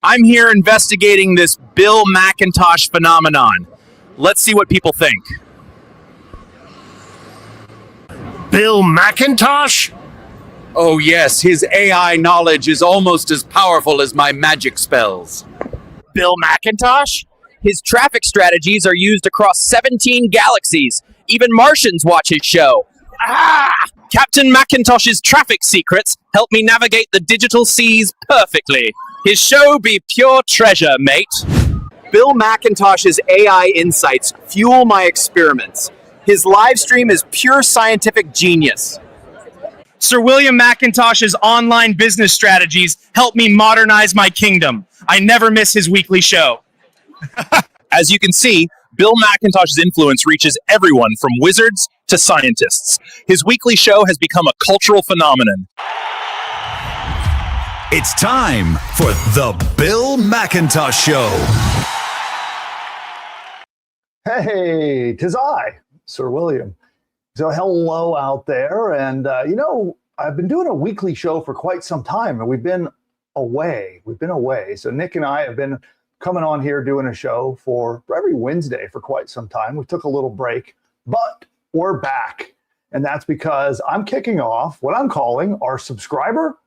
I'm here investigating this Bill McIntosh phenomenon. Let's see what people think. Bill McIntosh? Oh yes, his AI knowledge is almost as powerful as my magic spells. Bill McIntosh? His traffic strategies are used across 17 galaxies. Even Martians watch his show. Captain McIntosh's traffic secrets help me navigate the digital seas perfectly. His show be pure treasure, mate. Bill McIntosh's AI insights fuel my experiments. His live stream is pure scientific genius. Sir William McIntosh's online business strategies help me modernize my kingdom. I never miss his weekly show. As you can see, Bill McIntosh's influence reaches everyone from wizards to scientists. His weekly show has become a cultural phenomenon. It's time for the Bill McIntosh Show. Hey, 'tis I, Sir William. So hello out there. And, I've been doing a weekly show for quite some time, and we've been away. So Nick and I have been coming on here doing a show for every Wednesday for quite some time. We took a little break, but we're back. And that's because I'm kicking off what I'm calling our subscriber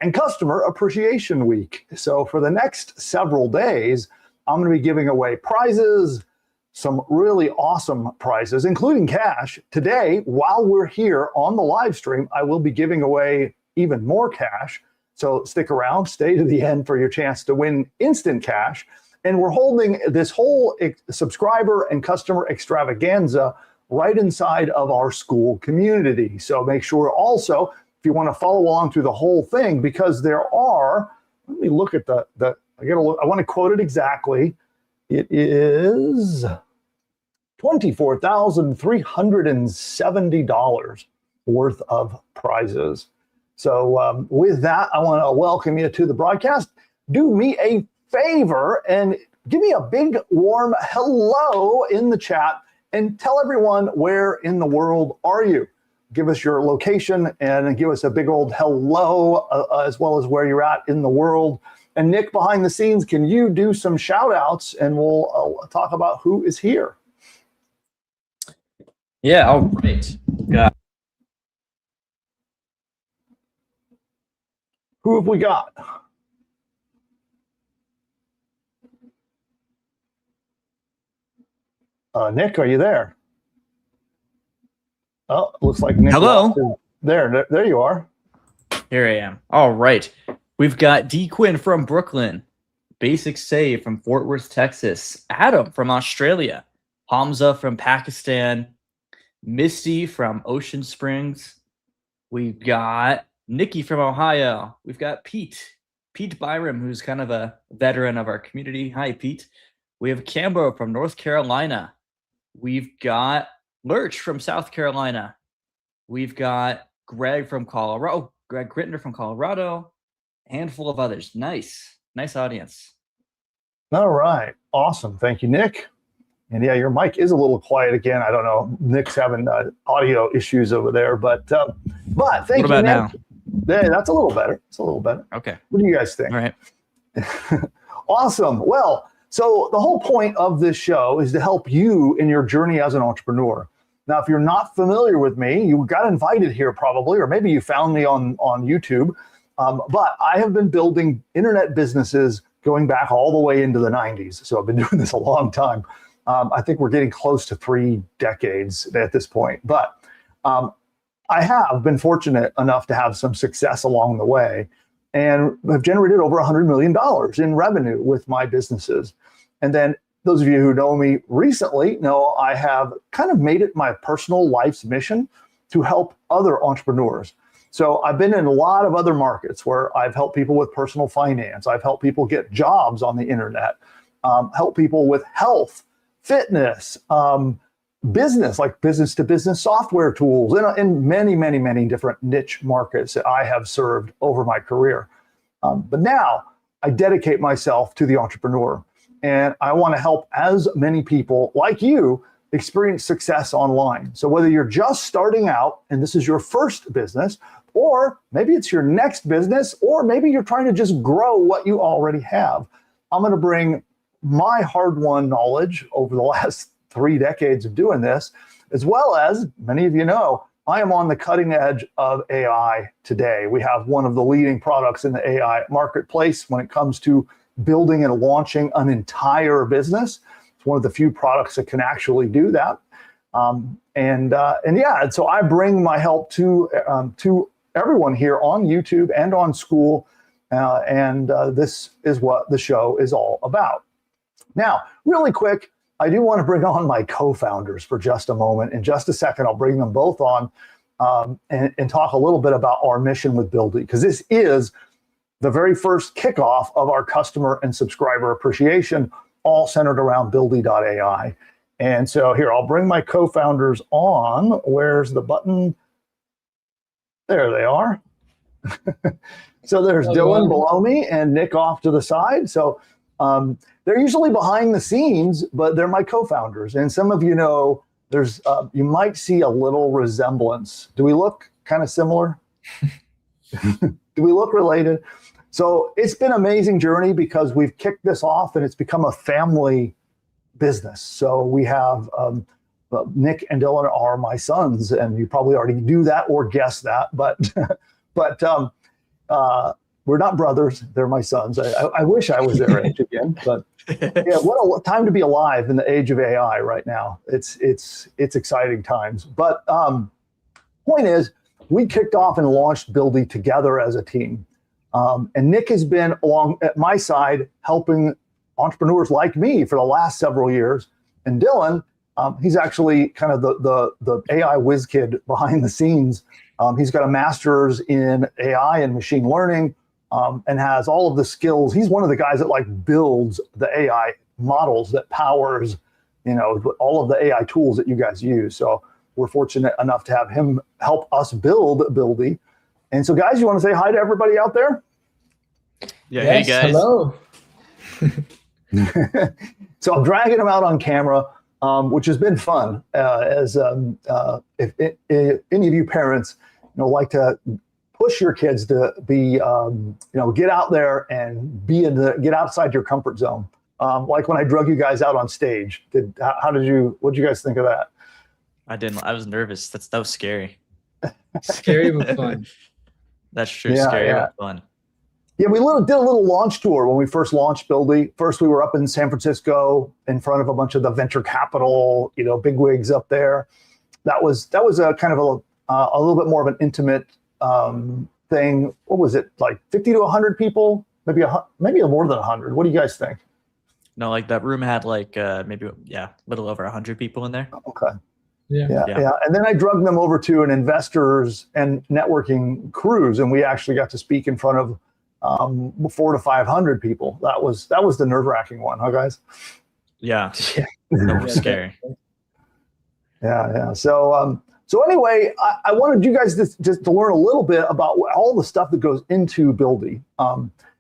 and customer appreciation week. So for the next several days, I'm going to be giving away prizes, some really awesome prizes, including cash. Today, while we're here on the live stream, I will be giving away even more cash. So stick around, stay to the end for your chance to win instant cash. And we're holding this whole subscriber and customer extravaganza right inside of our school community. So make sure also, if you want to follow along through the whole thing, because there are, let me look at I want to quote it exactly. It is $24,370 worth of prizes. So with that, I want to welcome you to the broadcast. Do me a favor and give me a big warm hello in the chat and tell everyone where in the world are you. Give us your location and give us a big old hello as well as where you're at in the world. And Nick, behind the scenes, can you do some shout outs and we'll talk about who is here? Yeah, all right. Who have we got? Nick, are you there? Oh, looks like Nick. Hello. There you are. Here I am. All right. We've got D. Quinn from Brooklyn, Basic Save from Fort Worth, Texas, Adam from Australia, Hamza from Pakistan, Misty from Ocean Springs. We've got Nikki from Ohio. We've got Pete Byram, who's kind of a veteran of our community. Hi, Pete. We have Cambo from North Carolina. We've got Lurch from South Carolina. We've got Greg from Colorado. Greg Grittner from Colorado. Handful of others. Nice audience. All right. Awesome. Thank you, Nick. And yeah, your mic is a little quiet again. I don't know. Nick's having audio issues over there, but thank you. What about now? Yeah, that's a little better. It's a little better. Okay. What do you guys think? All right. Awesome. Well, so the whole point of this show is to help you in your journey as an entrepreneur. Now, if you're not familiar with me, you got invited here probably, or maybe you found me on YouTube. But I have been building internet businesses going back all the way into the 90s. So I've been doing this a long time. I think we're getting close to 3 decades at this point. But I have been fortunate enough to have some success along the way and have generated over $100 million in revenue with my businesses. And then those of you who know me recently know I have kind of made it my personal life's mission to help other entrepreneurs. So I've been in a lot of other markets where I've helped people with personal finance. I've helped people get jobs on the internet, help people with health, fitness, business, like business-to-business software tools, in many, many, many different niche markets that I have served over my career. But now I dedicate myself to the entrepreneur, and I want to help as many people like you experience success online. So whether you're just starting out and this is your first business, or maybe it's your next business, or maybe you're trying to just grow what you already have, I'm going to bring my hard-won knowledge over the last 3 decades of doing this, as well as, many of you know, I am on the cutting edge of AI today. We have one of the leading products in the AI marketplace when it comes to building and launching an entire business. It's one of the few products that can actually do that. And so I bring my help to everyone here on YouTube and on school, and this is what the show is all about. Now, really quick, I do want to bring on my co-founders for just a moment. In just a second, I'll bring them both on and talk a little bit about our mission with Buildy, because this is the very first kickoff of our customer and subscriber appreciation, all centered around Buildy.ai. And so here, I'll bring my co-founders on. Where's the button? There they are. So there's Dylan below me and Nick off to the side. So they're usually behind the scenes, but they're my co-founders. And some of you know, there's you might see a little resemblance. Do we look kind of similar? Do we look related? So it's been an amazing journey because we've kicked this off and it's become a family business. So we have Nick and Dylan are my sons, and you probably already knew that or guessed that, but we're not brothers. They're my sons. I wish I was their age again, but yeah, what a time to be alive in the age of AI right now. It's exciting times. But point is, we kicked off and launched Buildy together as a team. And Nick has been along at my side helping entrepreneurs like me for the last several years. And Dylan, he's actually kind of the AI whiz kid behind the scenes. He's got a master's in AI and machine learning, and has all of the skills. He's one of the guys that like builds the AI models that powers, all of the AI tools that you guys use. So we're fortunate enough to have him help us build Buildy. And so, guys, you want to say hi to everybody out there? Yeah, yes, hey guys. Hello. So I'm dragging him out on camera, which has been fun. If any of you parents, like to push your kids to be, get out there and get outside your comfort zone. Like when I drug you guys out on stage. What did you guys think of that? I was nervous. That was scary. Scary but fun. That's true. Yeah, scary but fun. Yeah, we did a little launch tour when we first launched Buildy. First, we were up in San Francisco in front of a bunch of the venture capital, bigwigs up there. That was a kind of a little bit more of an intimate thing. What was it, like 50 to 100 people? Maybe more than 100. What do you guys think? No, like that room had like maybe a little over 100 people in there. Okay. Yeah. And then I drugged them over to an investors and networking cruise, and we actually got to speak in front of 400 to 500 people. That was the nerve-wracking one, huh, guys? Yeah. That was scary. Yeah. So anyway, I wanted you guys just to learn a little bit about all the stuff that goes into Buildy.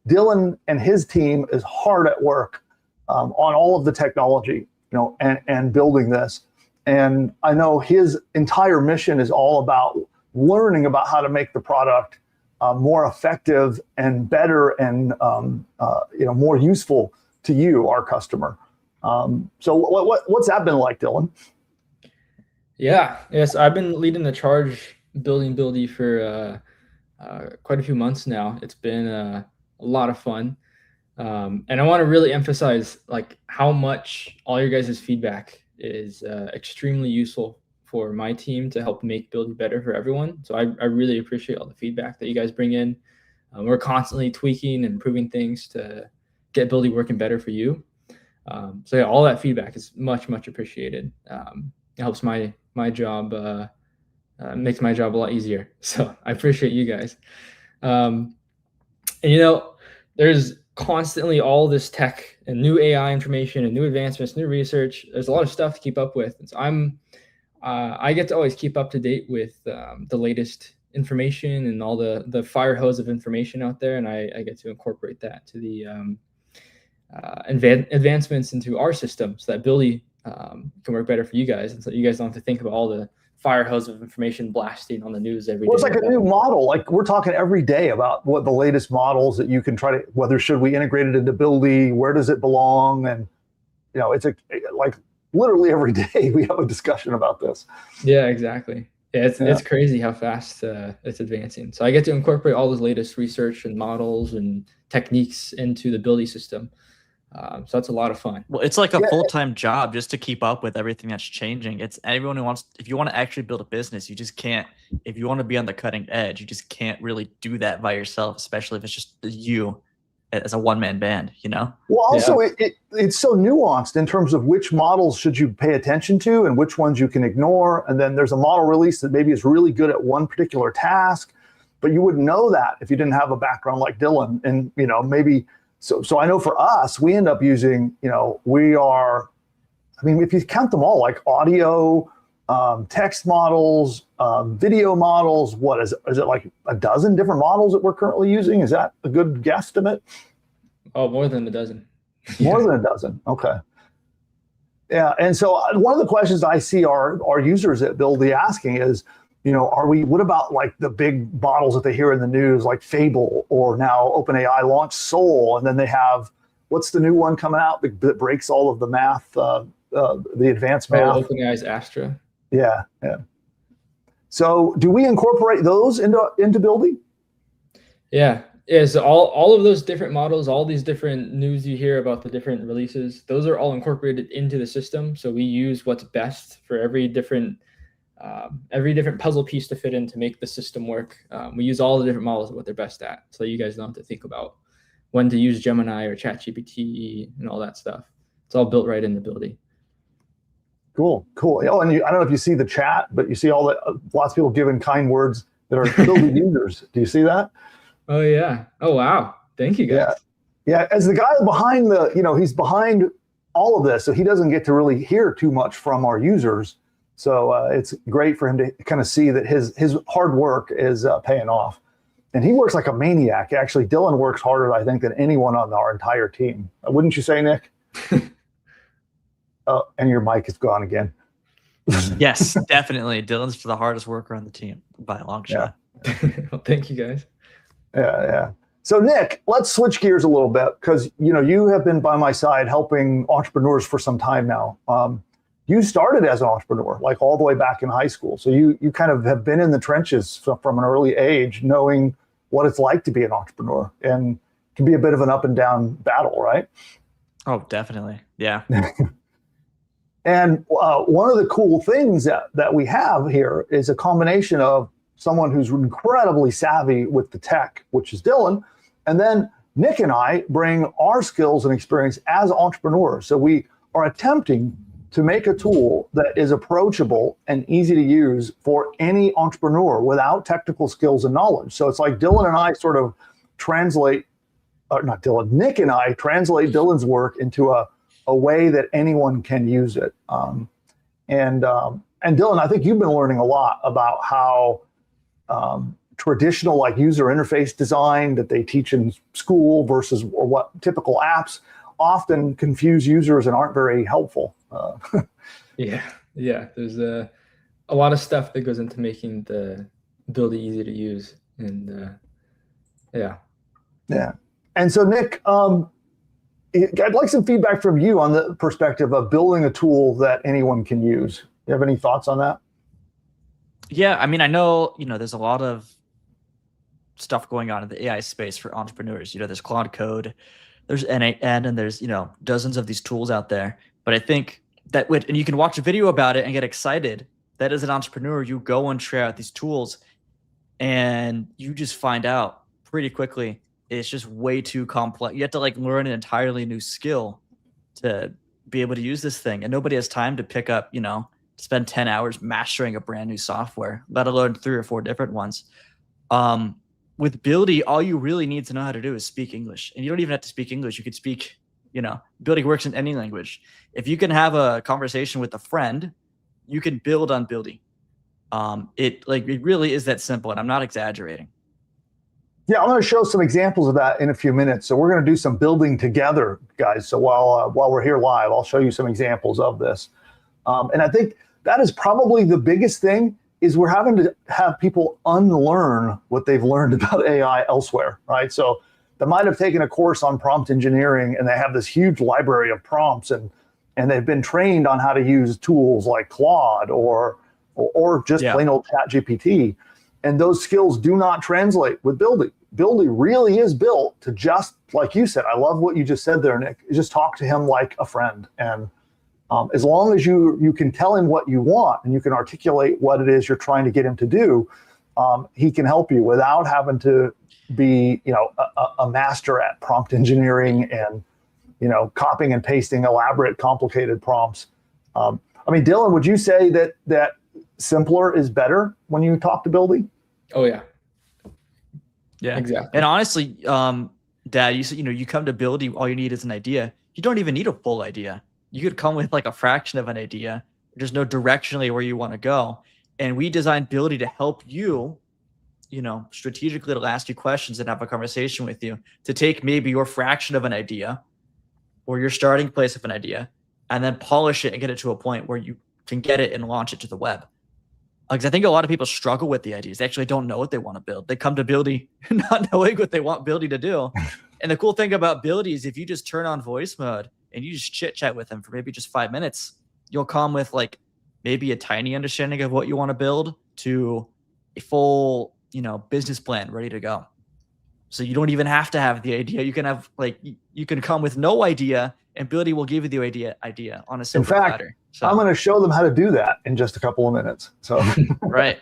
Dylan and his team is hard at work on all of the technology, and building this. And I know his entire mission is all about learning about how to make the product more effective and better and more useful to you, our customer. So what's that been like, Dylan? Yes, I've been leading the charge building Buildy for quite a few months now. It's been a lot of fun, and I want to really emphasize like how much all your guys' feedback is extremely useful for my team to help make Buildy better for everyone. So I really appreciate all the feedback that you guys bring in. We're constantly tweaking and improving things to get Buildy working better for you. So yeah, all that feedback is much, much appreciated. It helps my job, makes my job a lot easier. So I appreciate you guys. And there's constantly all this tech and new AI information and new advancements, new research. There's a lot of stuff to keep up with. And so I get to always keep up to date with the latest information and all the fire hose of information out there. And I get to incorporate that to the advancements into our system so that Buildy can work better for you guys. And so you guys don't have to think about all the fire hose of information blasting on the news every day. Well, it's like a new model. Like we're talking every day about what the latest models that you can try to, whether should we integrate it into Buildy, where does it belong? And, it's like literally every day we have a discussion about this. Yeah, exactly. Yeah, it's crazy how fast it's advancing. So I get to incorporate all the latest research and models and techniques into the Buildy system. So that's a lot of fun. Well, it's like a full-time job just to keep up with everything that's changing. It's everyone who wants, if you want to actually build a business, you just can't, if you want to be on the cutting edge, you just can't really do that by yourself, especially if it's just you as a one-man band, Well, also it's so nuanced in terms of which models should you pay attention to and which ones you can ignore. And then there's a model release that maybe is really good at one particular task, but you wouldn't know that if you didn't have a background like Dylan. And, maybe, so I know for us, we end up using, if you count them all, like audio, text models, video models, what is it like a dozen different models that we're currently using? Is that a good guesstimate? Oh, more than a dozen. More than a dozen. Okay. Yeah. And so one of the questions I see our users at Buildy asking is, what about like the big models that they hear in the news, like Fable, or now OpenAI launched Soul, and then they have, what's the new one coming out that breaks all of the math, the advanced math? OpenAI's Astra. Yeah. So do we incorporate those into Buildy? Yeah. So all of those different models, all these different news you hear about the different releases, those are all incorporated into the system. So we use what's best for every different puzzle piece to fit in to make the system work. We use all the different models of what they're best at, so you guys don't have to think about when to use Gemini or ChatGPT and all that stuff. It's all built right into Buildy. Cool. Oh, and I don't know if you see the chat, but you see lots of people giving kind words that are Buildy users. Do you see that? Oh yeah. Oh wow. Thank you guys. Yeah. As the guy behind he's behind all of this, so he doesn't get to really hear too much from our users. So it's great for him to kind of see that his hard work is paying off. And he works like a maniac. Actually, Dylan works harder, I think, than anyone on our entire team. Wouldn't you say, Nick? Oh, and your mic is gone again. Yes, definitely. Dylan's the hardest worker on the team by a long shot. Well, thank you guys. Yeah. So Nick, let's switch gears a little bit, because you have been by my side helping entrepreneurs for some time now. You started as an entrepreneur, like all the way back in high school. So you kind of have been in the trenches from an early age, knowing what it's like to be an entrepreneur, and can be a bit of an up and down battle, right? Oh, definitely. Yeah. And one of the cool things that we have here is a combination of someone who's incredibly savvy with the tech, which is Dylan, and then Nick and I bring our skills and experience as entrepreneurs. So we are attempting to make a tool that is approachable and easy to use for any entrepreneur without technical skills and knowledge. So it's like Dylan and I sort of Nick and I translate Dylan's work into a way that anyone can use it. And Dylan, I think you've been learning a lot about how traditional like user interface design that they teach in school versus or what typical apps often confuse users and aren't very helpful. Yeah. There's a lot of stuff that goes into making the Buildy easy to use, and yeah. And so Nick, I'd like some feedback from you on the perspective of building a tool that anyone can use. You have any thoughts on that? Yeah, I mean, I know, there's a lot of stuff going on in the AI space for entrepreneurs. There's Claude Code, there's N8N, and there's, dozens of these tools out there. But I think that and you can watch a video about it and get excited that as an entrepreneur, you go and try out these tools and you just find out pretty quickly it's just way too complex. You have to learn an entirely new skill to be able to use this thing. And nobody has time to pick up, spend 10 hours mastering a brand new software, let alone 3 or 4 different ones. With Buildy, all you really need to know how to do is speak English. And you don't even have to speak English. You could speak, Buildy works in any language. If you can have a conversation with a friend, you can build on Buildy. It really is that simple, and I'm not exaggerating. Yeah, I'm going to show some examples of that in a few minutes. So we're going to do some building together, guys. So while we're here live, I'll show you some examples of this. And I think that is probably the biggest thing, is we're having to have people unlearn what they've learned about AI elsewhere, right? So they might have taken a course on prompt engineering and they have this huge library of prompts, and they've been trained on how to use tools like Claude or just plain old ChatGPT. And those skills do not translate with Buildy. Buildy really is built to, just like you said, I love what you just said there, Nick, just talk to him like a friend. And as long as you can tell him what you want and you can articulate what it is you're trying to get him to do, he can help you without having to be, a master at prompt engineering and, copying and pasting elaborate, complicated prompts. Dylan, would you say that simpler is better when you talk to Buildy? Oh yeah. Yeah, exactly. And honestly, Dad, you said, you come to Buildy, all you need is an idea. You don't even need a full idea. You could come with like a fraction of an idea. There's no directionally where you want to go. And we designed Buildy to help you, strategically, to ask you questions and have a conversation with you, to take maybe your fraction of an idea or your starting place of an idea and then polish it and get it to a point where you can get it and launch it to the web. Because I think a lot of people struggle with the ideas. They actually don't know what they want to build. They come to Buildy not knowing what they want Buildy to do. And the cool thing about Buildy is if you just turn on voice mode and you just chit chat with them for maybe just 5 minutes, you'll come with like maybe a tiny understanding of what you want to build to a full, business plan ready to go. So you don't even have to have the idea. You can have you can come with no idea and Buildy will give you the idea on a silver platter. So I'm going to show them how to do that in just a couple of minutes. So right.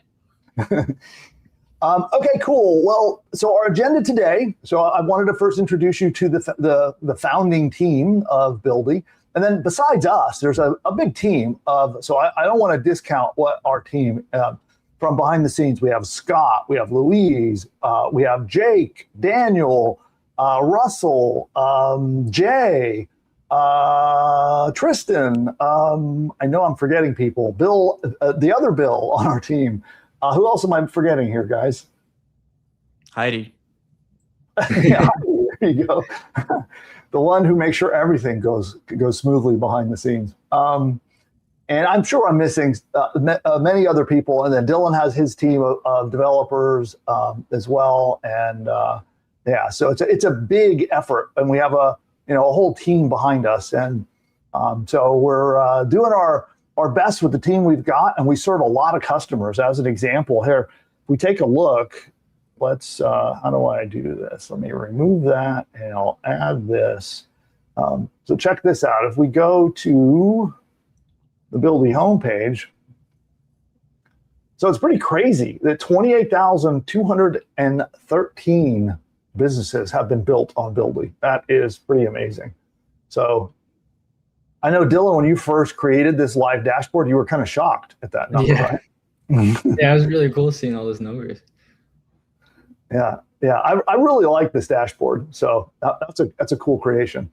Okay, cool. Well, so our agenda today. So I wanted to first introduce you to the founding team of Buildy, and then besides us, there's a big team of. So I don't want to discount what our team from behind the scenes. We have Scott, we have Louise, we have Jake, Daniel, Russell, Jay. Tristan, I know I'm forgetting people. Bill, the other Bill on our team. Who else am I forgetting here, guys? Heidi. Yeah, there you go. The one who makes sure everything goes smoothly behind the scenes. And I'm sure I'm missing many other people. And then Dylan has his team of developers as well. And so it's a big effort, and we have a whole team behind us. And so we're doing our best with the team we've got, and we serve a lot of customers. As an example here, if we take a look, let's, how do I do this? Let me remove that and I'll add this. So check this out. If we go to the Buildy homepage, so it's pretty crazy that 28,213 businesses have been built on Buildy. That is pretty amazing. So I know, Dylan, when you first created this live dashboard, you were kind of shocked at that number, right? Yeah, it was really cool seeing all those numbers. Yeah. I really like this dashboard. So that's a cool creation.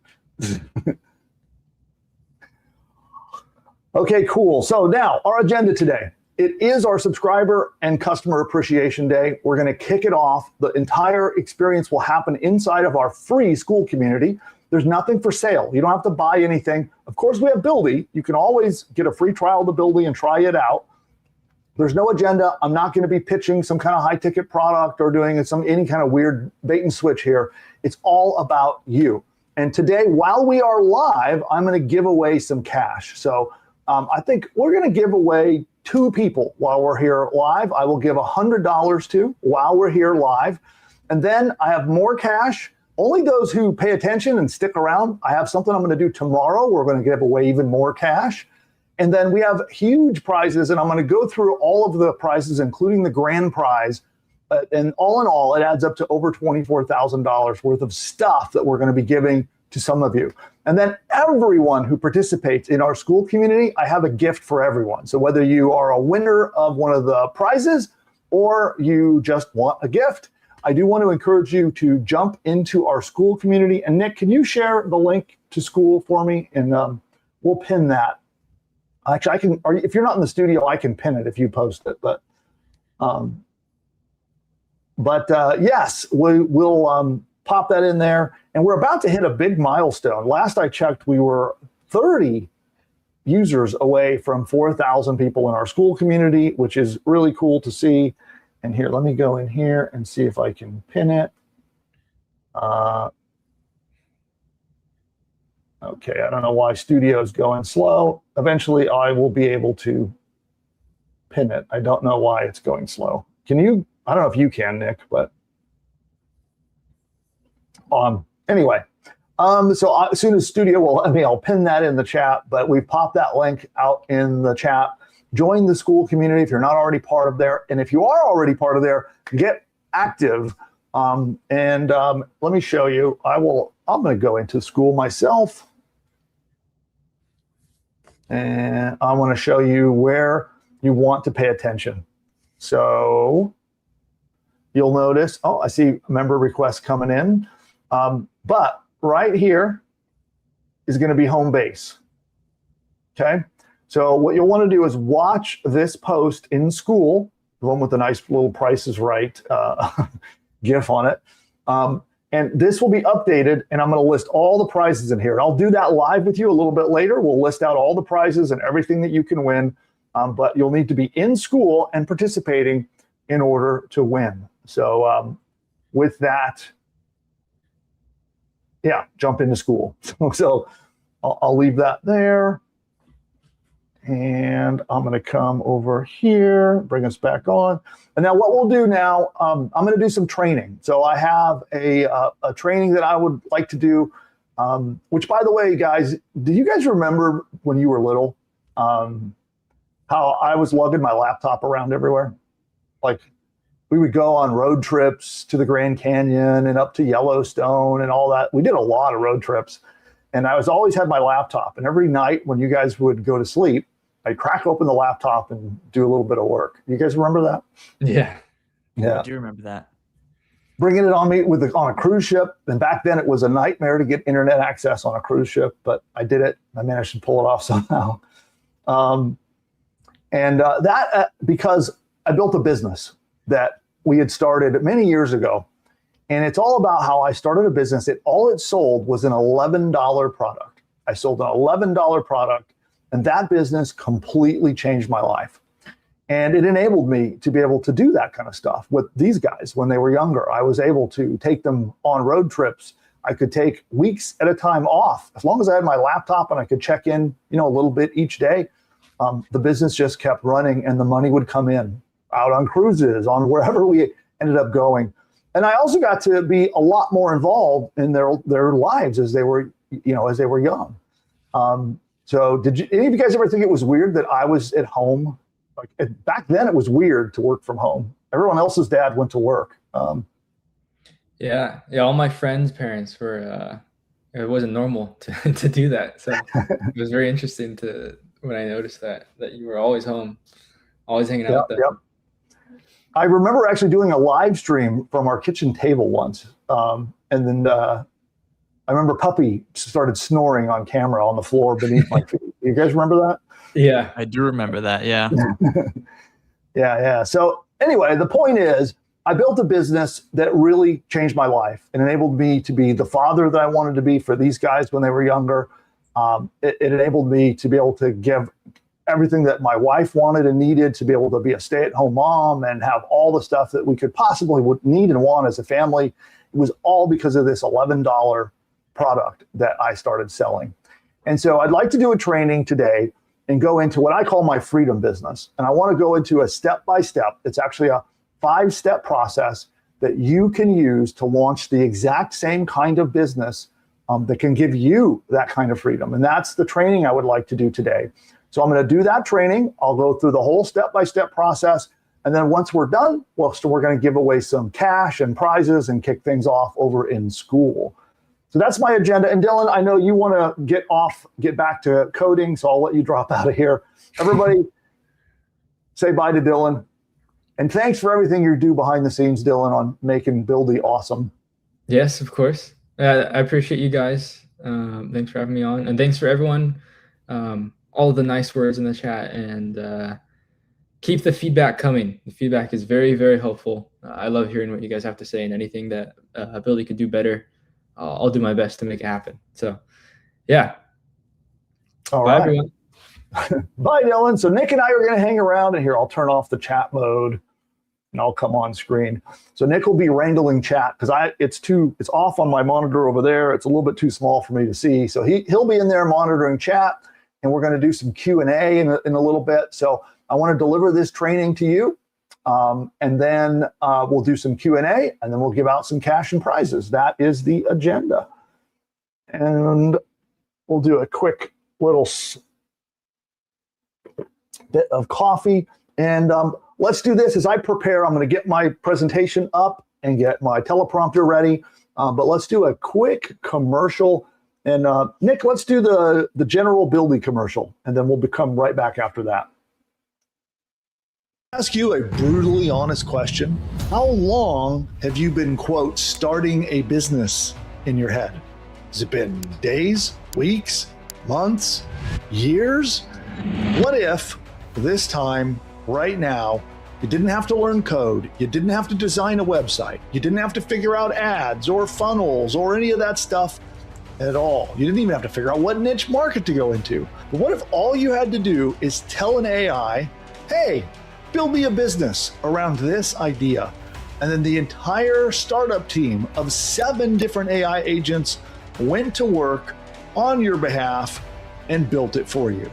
Okay, cool. So now our agenda today. It is our subscriber and customer appreciation day. We're going to kick it off. The entire experience will happen inside of our free school community. There's nothing for sale. You don't have to buy anything. Of course, we have Buildy. You can always get a free trial to Buildy and try it out. There's no agenda. I'm not going to be pitching some kind of high-ticket product or doing any kind of weird bait and switch here. It's all about you. And today, while we are live, I'm going to give away some cash. So I think we're going to give away 2 people while we're here live. I will give $100 to while we're here live. And then I have more cash. Only those who pay attention and stick around. I have something I'm going to do tomorrow. We're going to give away even more cash. And then we have huge prizes, and I'm going to go through all of the prizes, including the grand prize. And all in all, it adds up to over $24,000 worth of stuff that we're going to be giving to some of you. And then everyone who participates in our school community, I have a gift for everyone. So whether you are a winner of one of the prizes or you just want a gift, I do want to encourage you to jump into our school community. And Nick, can you share the link to school for me? And we'll pin that. Actually, I can. Or if you're not in the studio, I can pin it if you post it. But yes, we'll pop that in there. And we're about to hit a big milestone. Last I checked, we were 30 users away from 4,000 people in our school community, which is really cool to see. And here, let me go in here and see if I can pin it. Okay, I don't know why Studio's going slow. Eventually, I will be able to pin it. I don't know why it's going slow. Can you? I don't know if you can, Nick, but anyway. So as soon as Studio will let me, I'll pin that in the chat. But we popped that link out in the chat. Join the school community if you're not already part of there, and if you are already part of there, get active. Let me show you. I'm going to go into school myself. And I want to show you where you want to pay attention. So you'll notice, I see member requests coming in. But right here is going to be home base. Okay. So what you'll want to do is watch this post in school, the one with the nice little Price is Right GIF on it. And this will be updated, and I'm going to list all the prizes in here. And I'll do that live with you a little bit later. We'll list out all the prizes and everything that you can win, but you'll need to be in school and participating in order to win. So with that, yeah, jump into school. So I'll leave that there. And I'm going to come over here, bring us back on. And now what we'll do now, I'm going to do some training. So I have a training that I would like to do, which, by the way, guys, do you guys remember when you were little, how I was lugging my laptop around everywhere? Like, we would go on road trips to the Grand Canyon and up to Yellowstone and all that. We did a lot of road trips. And I always had my laptop. And every night when you guys would go to sleep, I'd crack open the laptop and do a little bit of work. You guys remember that? Yeah. I do remember that. Bringing it on me on a cruise ship. And back then it was a nightmare to get internet access on a cruise ship, but I did it. I managed to pull it off somehow. Because I built a business that we had started many years ago. And it's all about how I started a business. All it sold was an $11 product. I sold an $11 product, and that business completely changed my life. And it enabled me to be able to do that kind of stuff with these guys when they were younger. I was able to take them on road trips. I could take weeks at a time off. As long as I had my laptop and I could check in, a little bit each day, the business just kept running and the money would come in out on cruises, on wherever we ended up going. And I also got to be a lot more involved in their lives as they were, young. So did any of you guys ever think it was weird that I was at home? Like back then it was weird to work from home. Everyone else's dad went to work. Yeah. All my friends' parents were, it wasn't normal to do that. So it was very interesting when I noticed that you were always home, always hanging out with them. Yep. I remember actually doing a live stream from our kitchen table once. And then I remember Puppy started snoring on camera on the floor beneath my feet. You guys remember that? Yeah. I do remember that, yeah. Yeah. So anyway, the point is, I built a business that really changed my life and enabled me to be the father that I wanted to be for these guys when they were younger. It enabled me to be able to give everything that my wife wanted and needed, to be able to be a stay-at-home mom and have all the stuff that we could possibly would need and want as a family. It was all because of this $11 product that I started selling. And so I'd like to do a training today and go into what I call my freedom business. And I want to go into a step-by-step. It's actually a 5-step process that you can use to launch the exact same kind of business that can give you that kind of freedom. And that's the training I would like to do today. So I'm going to do that training. I'll go through the whole step-by-step process. And then once we're done, we're going to give away some cash and prizes and kick things off over in school. So that's my agenda. And Dylan, I know you want to get back to coding, so I'll let you drop out of here. Everybody say bye to Dylan. And thanks for everything you do behind the scenes, Dylan, on making Buildy awesome. Yes, of course. I appreciate you guys. Thanks for having me on. And thanks for everyone. All the nice words in the chat, and keep the feedback coming. The feedback is very, very helpful. I love hearing what you guys have to say, and anything that Buildy could do better, I'll do my best to make it happen. So, yeah. All Bye, right. everyone. Bye, Dylan. So Nick and I are going to hang around, and here I'll turn off the chat mode, and I'll come on screen. So Nick will be wrangling chat because it's off on my monitor over there. It's a little bit too small for me to see. So he'll be in there monitoring chat, and we're going to do some Q&A in a little bit. So I want to deliver this training to you, and then we'll do some Q&A, and then we'll give out some cash and prizes. That is the agenda. And we'll do a quick little bit of coffee. And let's do this as I prepare. I'm going to get my presentation up and get my teleprompter ready. But let's do a quick commercial. And Nick, let's do the general Buildy commercial, and then we'll come right back after that. Ask you a brutally honest question. How long have you been, quote, starting a business in your head? Has it been days, weeks, months, years? What if this time, right now, you didn't have to learn code, you didn't have to design a website, you didn't have to figure out ads or funnels or any of that stuff at all. You didn't even have to figure out what niche market to go into. But what if all you had to do is tell an AI, hey, build me a business around this idea? And then the entire startup team of 7 different AI agents went to work on your behalf and built it for you.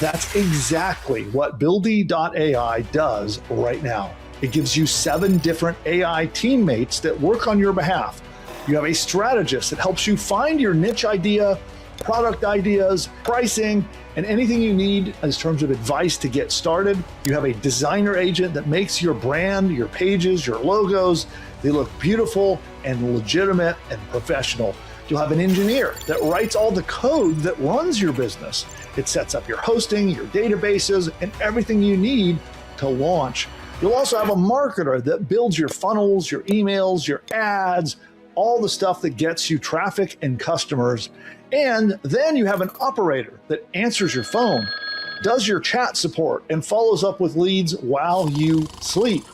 That's exactly what Buildy.ai does right now. It gives you 7 different AI teammates that work on your behalf. You have a strategist that helps you find your niche idea, product ideas, pricing, and anything you need in terms of advice to get started. You have a designer agent that makes your brand, your pages, your logos, they look beautiful and legitimate and professional. You'll have an engineer that writes all the code that runs your business. It sets up your hosting, your databases, and everything you need to launch. You'll also have a marketer that builds your funnels, your emails, your ads, all the stuff that gets you traffic and customers. And then you have an operator that answers your phone, does your chat support, and follows up with leads while you sleep.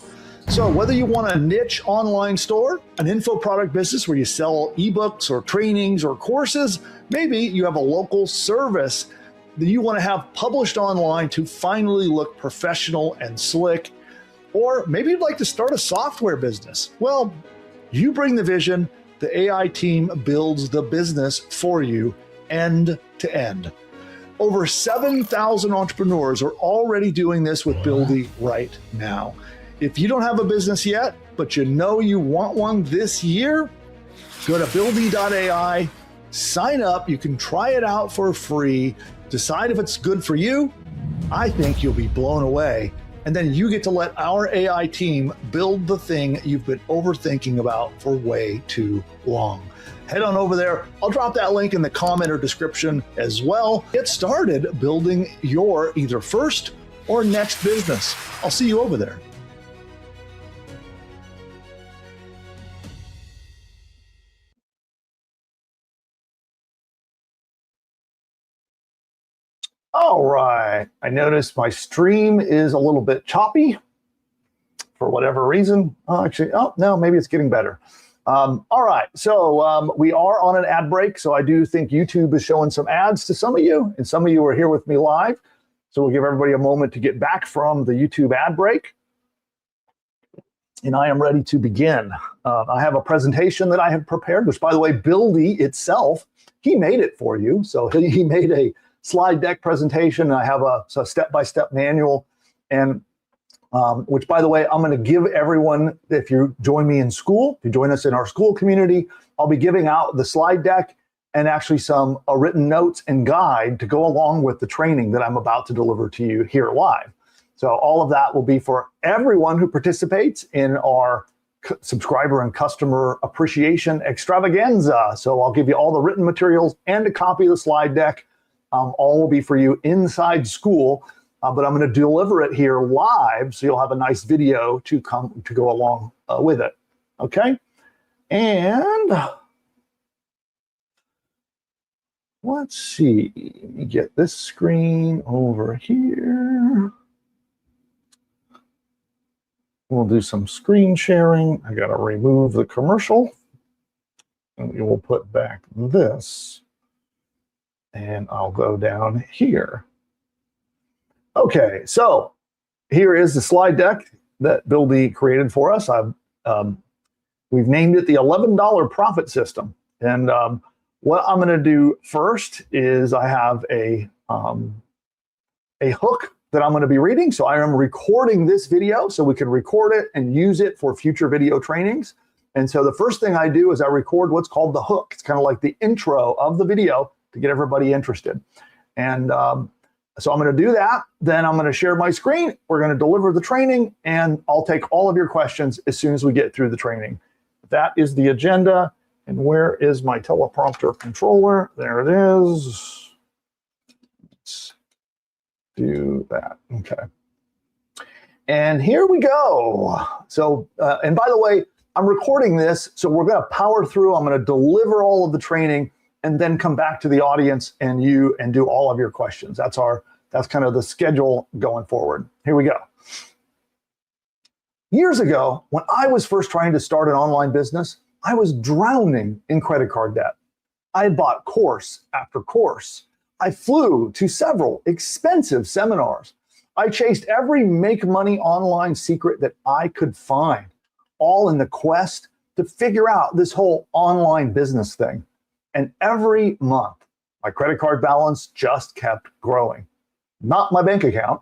So whether you want a niche online store, an info product business where you sell ebooks or trainings or courses, maybe you have a local service that you want to have published online to finally look professional and slick, or maybe you'd like to start a software business. Well, you bring the vision, the AI team builds the business for you end to end. Over 7,000 entrepreneurs are already doing this with Buildy right now. If you don't have a business yet, but you know you want one this year, go to Buildy.ai, sign up. You can try it out for free, decide if it's good for you. I think you'll be blown away. And then you get to let our AI team build the thing you've been overthinking about for way too long. Head on over there. I'll drop that link in the comment or description as well. Get started building your either first or next business. I'll see you over there. All right, I noticed my stream is a little bit choppy for whatever reason. No, maybe it's getting better. All right, so we are on an ad break, so I do think YouTube is showing some ads to some of you, and some of you are here with me live. So we'll give everybody a moment to get back from the YouTube ad break. And I am ready to begin. I have a presentation that I have prepared, which, by the way, Buildy itself, he made it for you. So he made a slide deck presentation. I have a step-by-step manual, and which, by the way, I'm going to give everyone, if you join me in school, if you join us in our school community, I'll be giving out the slide deck and actually some written notes and guide to go along with the training that I'm about to deliver to you here live. So all of that will be for everyone who participates in our subscriber and customer appreciation extravaganza. So I'll give you all the written materials and a copy of the slide deck. All will be for you inside school, but I'm going to deliver it here live, so you'll have a nice video to go along with it. Okay, and let's see. Let me get this screen over here. We'll do some screen sharing. I got to remove the commercial, and we will put back this. And I'll go down here. Okay, so here is the slide deck that Buildy created for us. We've named it the $11 profit system. And what I'm going to do first is I have a hook that I'm going to be reading. So I am recording this video so we can record it and use it for future video trainings. And so the first thing I do is I record what's called the hook. It's kind of like the intro of the video to get everybody interested. And so I'm going to do that. Then I'm going to share my screen. We're going to deliver the training, and I'll take all of your questions as soon as we get through the training. That is the agenda. And where is my teleprompter controller? There it is. Let's do that. Okay. And here we go. So, and by the way, I'm recording this, so we're going to power through. I'm going to deliver all of the training and then come back to the audience and do all of your questions. That's kind of the schedule going forward. Here we go. Years ago, when I was first trying to start an online business, I was drowning in credit card debt. I had bought course after course. I flew to several expensive seminars. I chased every make money online secret that I could find, all in the quest to figure out this whole online business thing. And every month, my credit card balance just kept growing. Not my bank account.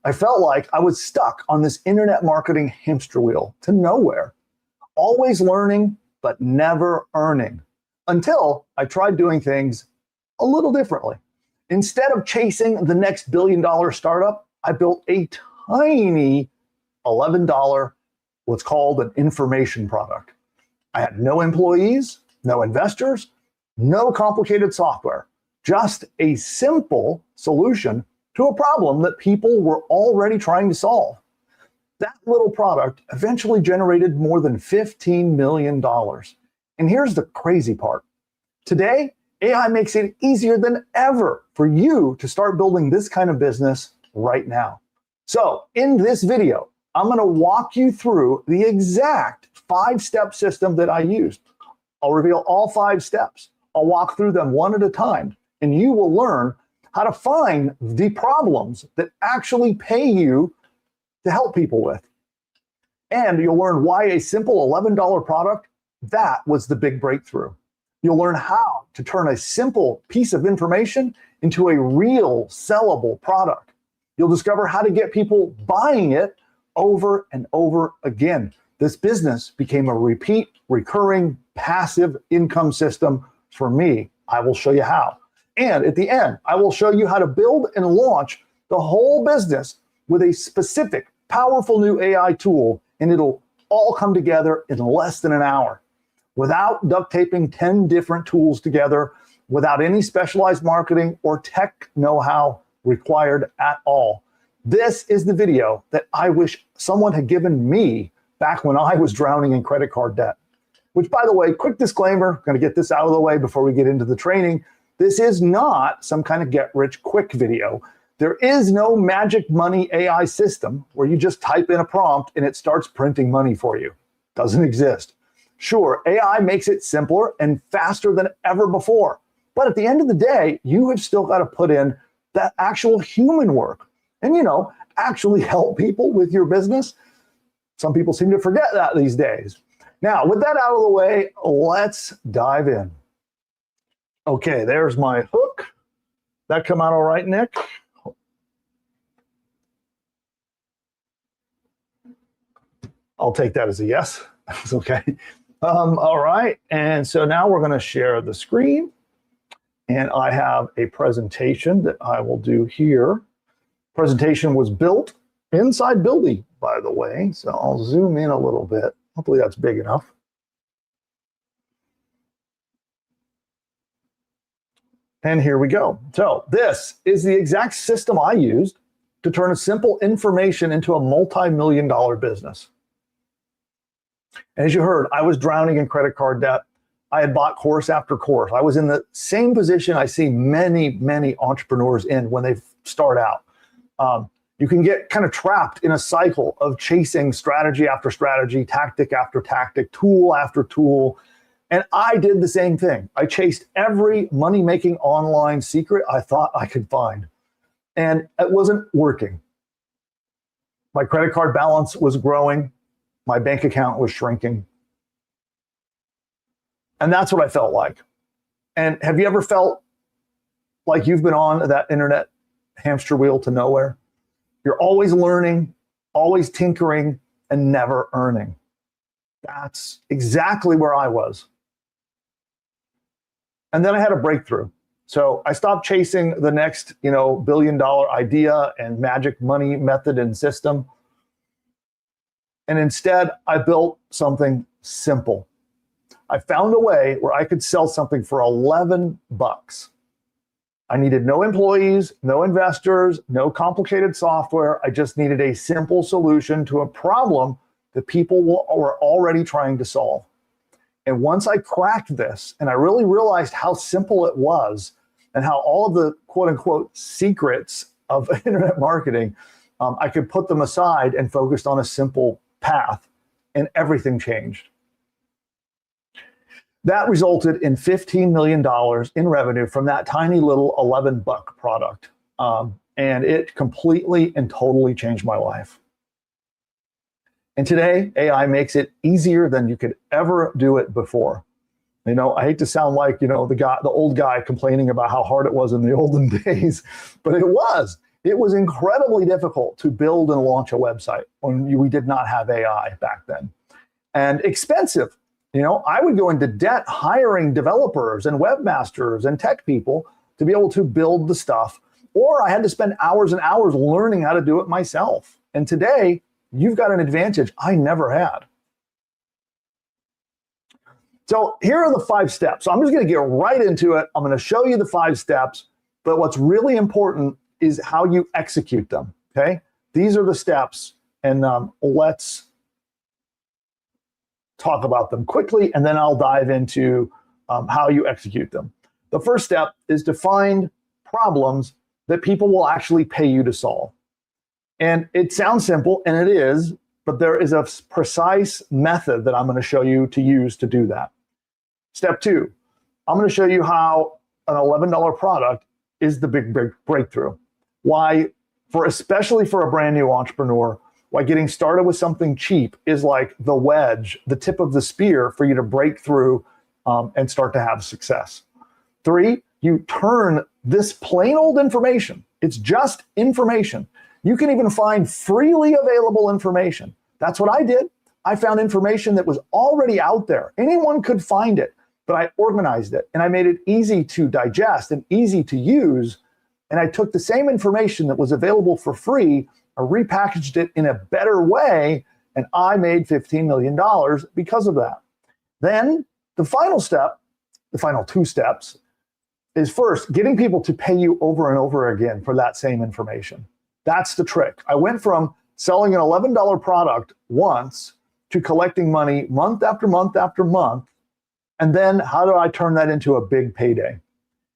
I felt like I was stuck on this internet marketing hamster wheel to nowhere, always learning, but never earning, until I tried doing things a little differently. Instead of chasing the next billion-dollar startup, I built a tiny $11, what's called an information product. I had no employees, no investors, no complicated software, just a simple solution to a problem that people were already trying to solve. That little product eventually generated more than $15 million. And here's the crazy part. Today, AI makes it easier than ever for you to start building this kind of business right now. So in this video, I'm going to walk you through the exact 5-step system that I used. I'll reveal all 5 steps. I'll walk through them one at a time, and you will learn how to find the problems that actually pay you to help people with. And you'll learn why a simple $11 product, that was the big breakthrough. You'll learn how to turn a simple piece of information into a real sellable product. You'll discover how to get people buying it over and over again. This business became a repeat, recurring, passive income system for me. I will show you how. And at the end, I will show you how to build and launch the whole business with a specific, powerful new AI tool, and it'll all come together in less than an hour. Without duct taping 10 different tools together, without any specialized marketing or tech know-how required at all. This is the video that I wish someone had given me back when I was drowning in credit card debt. Which, by the way, quick disclaimer, going to get this out of the way before we get into the training. This is not some kind of get-rich-quick video. There is no magic money AI system where you just type in a prompt and it starts printing money for you. Doesn't exist. Sure, AI makes it simpler and faster than ever before. But at the end of the day, you have still got to put in that actual human work and, actually help people with your business. Some people seem to forget that these days. Now, with that out of the way, let's dive in. Okay, there's my hook. That come out all right, Nick? I'll take that as a yes. That's okay. All right, and so now we're going to share the screen. And I have a presentation that I will do here. Presentation was built inside Buildy, by the way. So I'll zoom in a little bit. Hopefully that's big enough. And here we go. So this is the exact system I used to turn a simple information into a multi-million-dollar business. As you heard, I was drowning in credit card debt. I had bought course after course. I was in the same position I see many, many entrepreneurs in when they start out. You can get kind of trapped in a cycle of chasing strategy after strategy, tactic after tactic, tool after tool. And I did the same thing. I chased every money-making online secret I thought I could find. And it wasn't working. My credit card balance was growing. My bank account was shrinking. And that's what I felt like. And have you ever felt like you've been on that internet hamster wheel to nowhere? You're always learning, always tinkering, and never earning. That's exactly where I was. And then I had a breakthrough. So I stopped chasing the next, billion-dollar idea and magic money method and system. And instead, I built something simple. I found a way where I could sell something for $11. I needed no employees, no investors, no complicated software. I just needed a simple solution to a problem that people were already trying to solve. And once I cracked this, and I really realized how simple it was, and how all of the quote unquote secrets of internet marketing, I could put them aside and focused on a simple path, and everything changed. That resulted in $15 million in revenue from that tiny little $11 product. And it completely and totally changed my life. And today, AI makes it easier than you could ever do it before. I hate to sound like, the old guy complaining about how hard it was in the olden days, but it was. It was incredibly difficult to build and launch a website when we did not have AI back then. And expensive. I would go into debt hiring developers and webmasters and tech people to be able to build the stuff, or I had to spend hours and hours learning how to do it myself. And today, you've got an advantage I never had. So here are the 5 steps. So I'm just going to get right into it. I'm going to show you the 5 steps, but what's really important is how you execute them, okay? These are the steps, and let's talk about them quickly, and then I'll dive into how you execute them. The first step is to find problems that people will actually pay you to solve. And it sounds simple, and it is, but there is a precise method that I'm going to show you to use to do that. Step 2, I'm going to show you how an $11 product is the big breakthrough. Why, especially for a brand new entrepreneur, why getting started with something cheap is like the wedge, the tip of the spear for you to break through and start to have success. 3, you turn this plain old information. It's just information. You can even find freely available information. That's what I did. I found information that was already out there. Anyone could find it, but I organized it and I made it easy to digest and easy to use. And I took the same information that was available for free, I repackaged it in a better way, and I made $15 million because of that. Then the final step, the final 2 steps, is first getting people to pay you over and over again for that same information. That's the trick. I went from selling an $11 product once to collecting money month after month after month. And then how do I turn that into a big payday?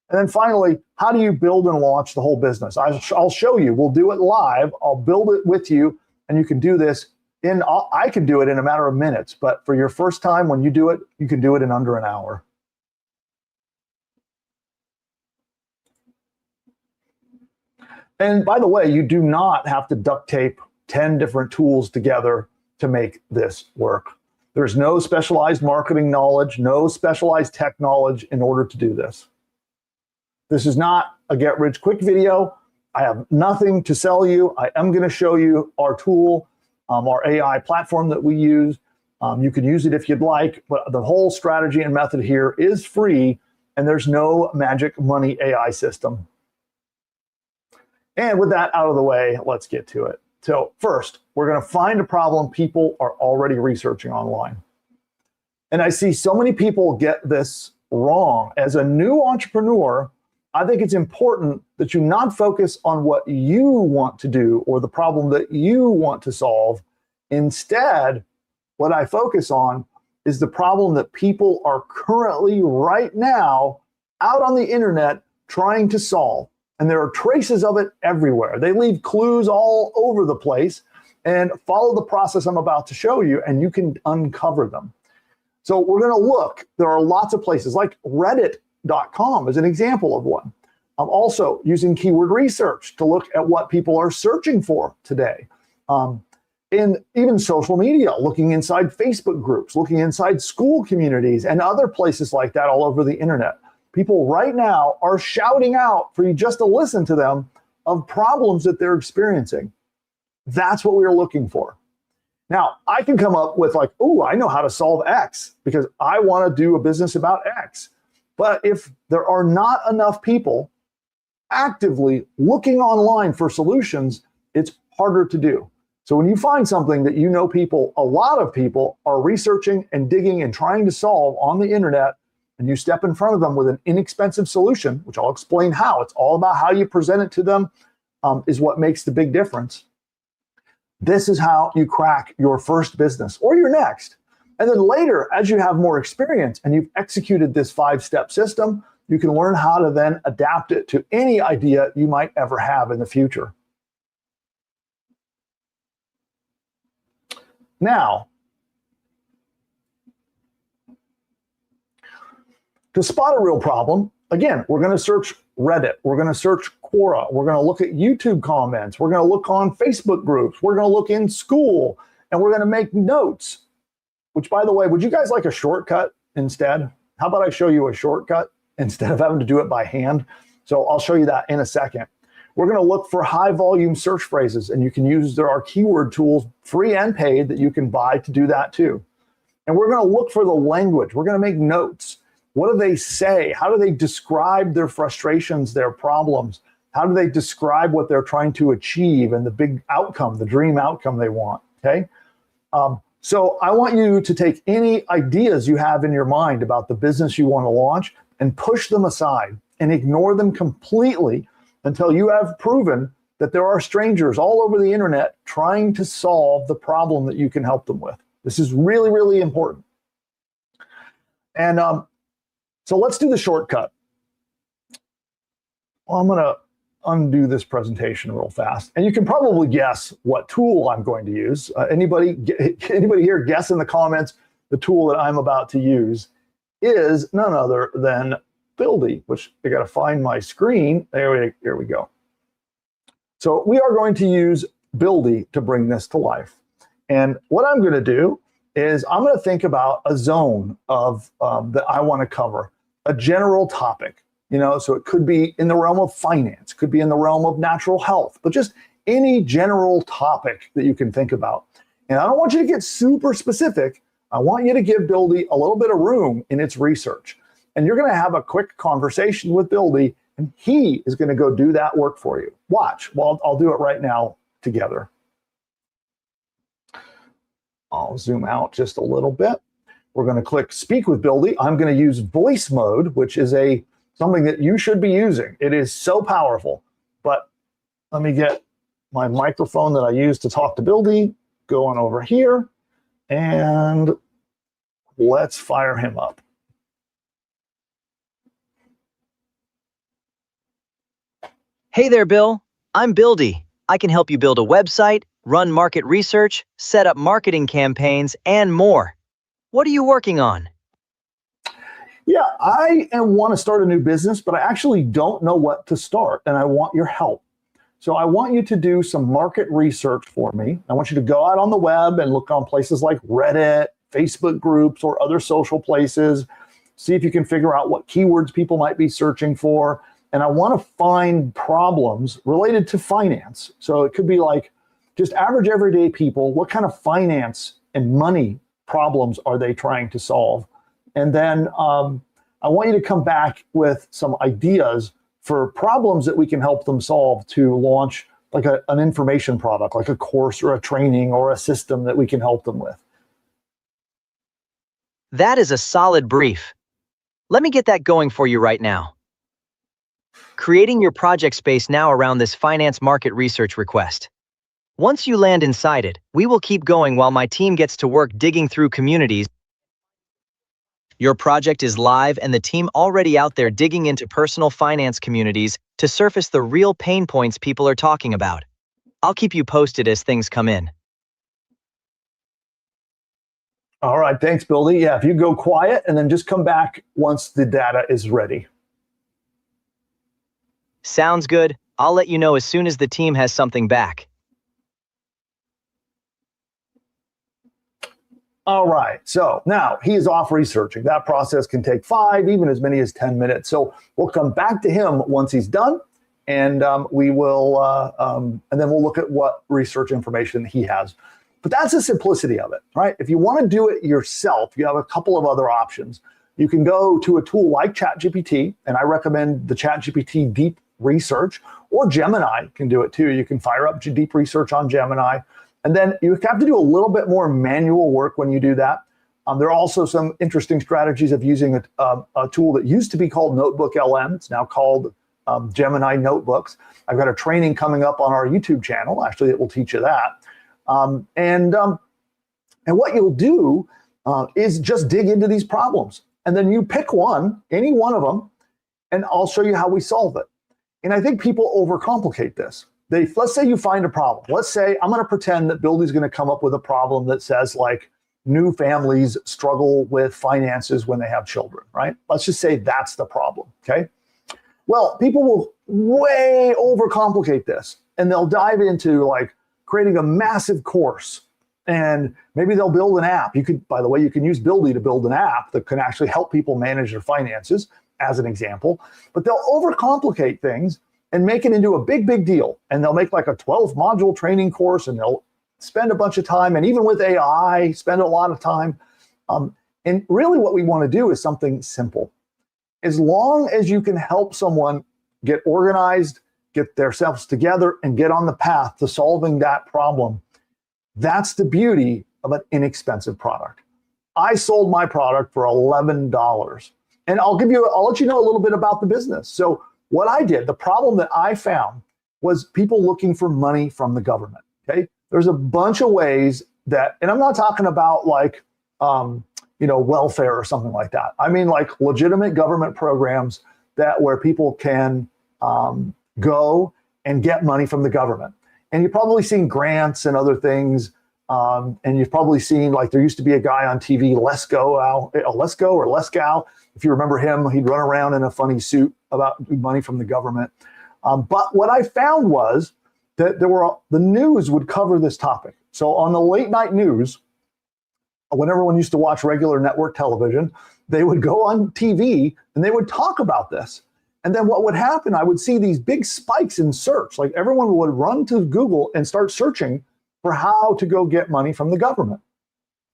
And then finally, how do you build and launch the whole business? I'll show you. We'll do it live. I'll build it with you, and you can do this I can do it in a matter of minutes, but for your first time, when you do it, you can do it in under an hour. And by the way, you do not have to duct tape 10 different tools together to make this work. There's no specialized marketing knowledge, no specialized tech knowledge in order to do this. This is not a get-rich-quick video. I have nothing to sell you. I am going to show you our tool, our AI platform that we use. You can use it if you'd like, but the whole strategy and method here is free, and there's no magic money AI system. And with that out of the way, let's get to it. So first, we're going to find a problem people are already researching online. And I see so many people get this wrong. As a new entrepreneur, I think it's important that you not focus on what you want to do or the problem that you want to solve. Instead, what I focus on is the problem that people are currently right now out on the internet trying to solve. And there are traces of it everywhere. They leave clues all over the place, and follow the process I'm about to show you, and you can uncover them. So we're going to look. There are lots of places like Reddit.com is an example of one. I'm also using keyword research to look at what people are searching for today. In even social media, looking inside Facebook groups, looking inside school communities and other places like that all over the internet. People right now are shouting out for you just to listen to them of problems that they're experiencing. That's what we're looking for. Now, I can come up with like, oh, I know how to solve X because I want to do a business about X. But if there are not enough people actively looking online for solutions, it's harder to do. So when you find something that you know people, a lot of people are researching and digging and trying to solve on the internet, and you step in front of them with an inexpensive solution, which I'll explain how, it's all about how you present it to them, is what makes the big difference. This is how you crack your first business or your next. And then later, as you have more experience and you've executed this 5-step system, you can learn how to then adapt it to any idea you might ever have in the future. Now, to spot a real problem, again, we're going to search Reddit, we're going to search Quora, we're going to look at YouTube comments, we're going to look on Facebook groups, we're going to look in school, and we're going to make notes. Which, by the way, would you guys like a shortcut instead? How about I show you a shortcut instead of having to do it by hand? So I'll show you that in a second. We're going to look for high volume search phrases, and you can use, there are keyword tools, free and paid, that you can buy to do that too. And we're going to look for the language. We're going to make notes. What do they say? How do they describe their frustrations, their problems? How do they describe what they're trying to achieve and the big outcome, the dream outcome they want? Okay. So I want you to take any ideas you have in your mind about the business you want to launch and push them aside and ignore them completely until you have proven that there are strangers all over the internet trying to solve the problem that you can help them with. This is really, really important. And so let's do the shortcut. Well, I'm going to undo this presentation real fast. And you can probably guess what tool I'm going to use. Anybody here guess in the comments the tool that I'm about to use is none other than Buildy, which I got to find my screen. Here we go. So we are going to use Buildy to bring this to life. And what I'm going to do is I'm going to think about a zone of that I want to cover, a general topic. You know, so it could be in the realm of finance, could be in the realm of natural health, but just any general topic that you can think about. And I don't want you to get super specific. I want you to give Buildy a little bit of room in its research. And you're going to have a quick conversation with Buildy, and he is going to go do that work for you. Watch. Well, I'll do it right now together. I'll zoom out just a little bit. We're going to click Speak with Buildy. I'm going to use voice mode, which is something that you should be using. It is so powerful. But let me get my microphone that I use to talk to Buildy going over here, and let's fire him up. Hey there, Bill. I'm Buildy. I can help you build a website, run market research, set up marketing campaigns, and more. What are you working on? Yeah, I want to start a new business, but I actually don't know what to start, and I want your help. So I want you to do some market research for me. I want you to go out on the web and look on places like Reddit, Facebook groups, or other social places. See if you can figure out what keywords people might be searching for. And I want to find problems related to finance. So it could be like just average everyday people. What kind of finance and money problems are they trying to solve? And then I want you to come back with some ideas for problems that we can help them solve to launch like an information product, like a course or a training or a system that we can help them with. That is a solid brief. Let me get that going for you right now. Creating your project space now around this finance market research request. Once you land inside it, we will keep going while my team gets to work digging through communities. Your project is live and the team already out there digging into personal finance communities to surface the real pain points people are talking about. I'll keep you posted as things come in. All right, thanks, Buildy. Yeah, if you go quiet and then just come back once the data is ready. Sounds good. I'll let you know as soon as the team has something back. All right, so now he is off researching. That process can take 5, even as many as 10 minutes. So we'll come back to him once he's done, and we will, and then we'll look at what research information he has. But that's the simplicity of it, right? If you want to do it yourself, you have a couple of other options. You can go to a tool like ChatGPT, and I recommend the ChatGPT Deep Research, or Gemini can do it too. You can fire up Deep Research on Gemini. And then you have to do a little bit more manual work when you do that. There are also some interesting strategies of using a tool that used to be called Notebook LM. It's now called Gemini Notebooks. I've got a training coming up on our YouTube channel, actually, that will teach you that. And what you'll do is just dig into these problems. And then you pick one, any one of them, and I'll show you how we solve it. And I think people overcomplicate this. Let's say you find a problem. Let's say I'm going to pretend that Buildy's going to come up with a problem that says like new families struggle with finances when they have children, right? Let's just say that's the problem, okay? Well, people will way overcomplicate this, and they'll dive into like creating a massive course, and maybe they'll build an app. By the way, you can use Buildy to build an app that can actually help people manage their finances, as an example. But they'll overcomplicate things and make it into a big, big deal. And they'll make like a 12-module training course, and they'll spend a bunch of time, and even with AI, spend a lot of time. And really what we want to do is something simple. As long as you can help someone get organized, get themselves together, and get on the path to solving that problem, that's the beauty of an inexpensive product. I sold my product for $11. And I'll let you know a little bit about the business. So what I did, the problem that I found was people looking for money from the government, okay? There's a bunch of ways that, and I'm not talking about like, welfare or something like that. I mean like legitimate government programs where people can go and get money from the government. And you've probably seen grants and other things. And you've probably seen, like, there used to be a guy on TV, Lesko. If you remember him, he'd run around in a funny suit about money from the government. But what I found was that the news would cover this topic. So on the late night news, when everyone used to watch regular network television, they would go on TV and they would talk about this. And then what would happen, I would see these big spikes in search. Like everyone would run to Google and start searching for how to go get money from the government.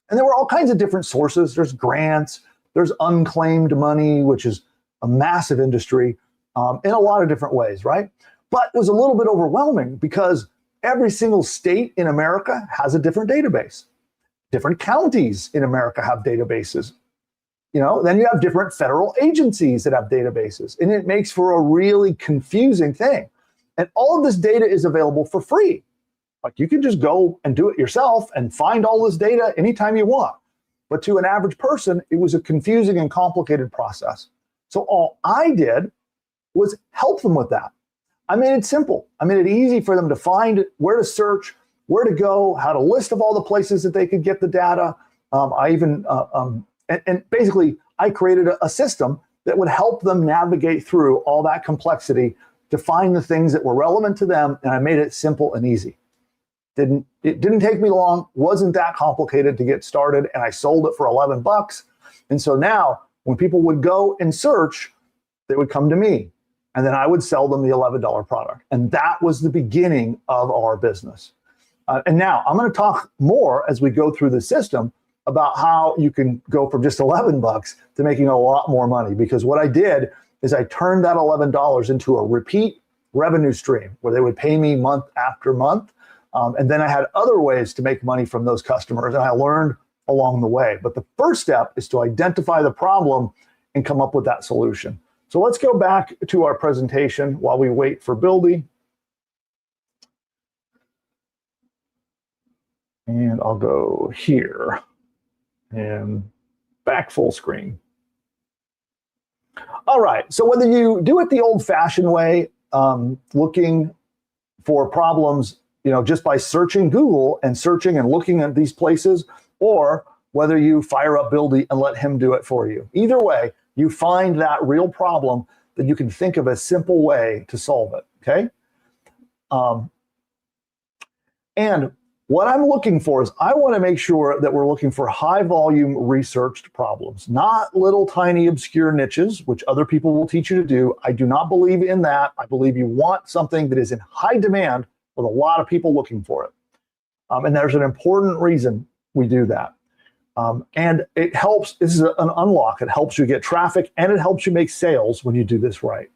And there were all kinds of different sources. There's grants, there's unclaimed money, which is a massive industry in a lot of different ways, right? But it was a little bit overwhelming because every single state in America has a different database. Different counties in America have databases. Then you have different federal agencies that have databases, and it makes for a really confusing thing. And all of this data is available for free. Like you can just go and do it yourself and find all this data anytime you want. But to an average person, it was a confusing and complicated process. So all I did was help them with that. I made it simple. I made it easy for them to find where to search, where to go, how to list of all the places that they could get the data. Basically, I created a system that would help them navigate through all that complexity to find the things that were relevant to them, and I made it simple and easy. It didn't take me long, wasn't that complicated to get started, and I sold it for $11. And so now, when people would go and search, they would come to me, and then I would sell them the $11 product. And that was the beginning of our business. And now, I'm going to talk more as we go through the system about how you can go from just $11 to making a lot more money. Because what I did is I turned that $11 into a repeat revenue stream where they would pay me month after month. And then I had other ways to make money from those customers, and I learned along the way. But the first step is to identify the problem and come up with that solution. So let's go back to our presentation while we wait for Buildy. And I'll go here and back full screen. All right, so whether you do it the old-fashioned way, looking for problems, just by searching Google and searching and looking at these places, or whether you fire up Buildy and let him do it for you. Either way, you find that real problem then you can think of a simple way to solve it, okay? And what I'm looking for is I want to make sure that we're looking for high volume researched problems, not little tiny obscure niches, which other people will teach you to do. I do not believe in that. I believe you want something that is in high demand with a lot of people looking for it. And there's an important reason we do that. And it helps, this is an unlock. It helps you get traffic and it helps you make sales when you do this right.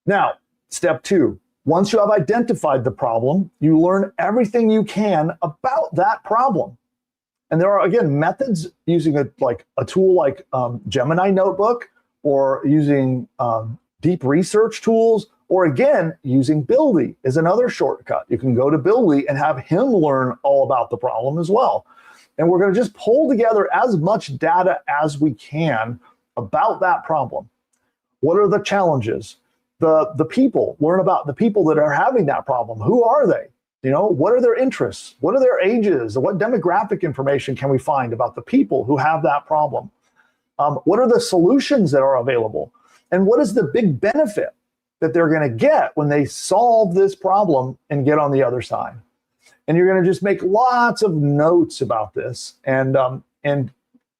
Now, step 2. Once you have identified the problem, you learn everything you can about that problem. And there are, again, methods using a tool like Gemini Notebook, or using deep research tools, or again, using Buildy is another shortcut. You can go to Buildy and have him learn all about the problem as well. And we're going to just pull together as much data as we can about that problem. What are the challenges? The people, learn about the people that are having that problem. Who are they? You know, what are their interests? What are their ages? What demographic information can we find about the people who have that problem? What are the solutions that are available? And what is the big benefit that they're going to get when they solve this problem and get on the other side? And you're going to just make lots of notes about this. And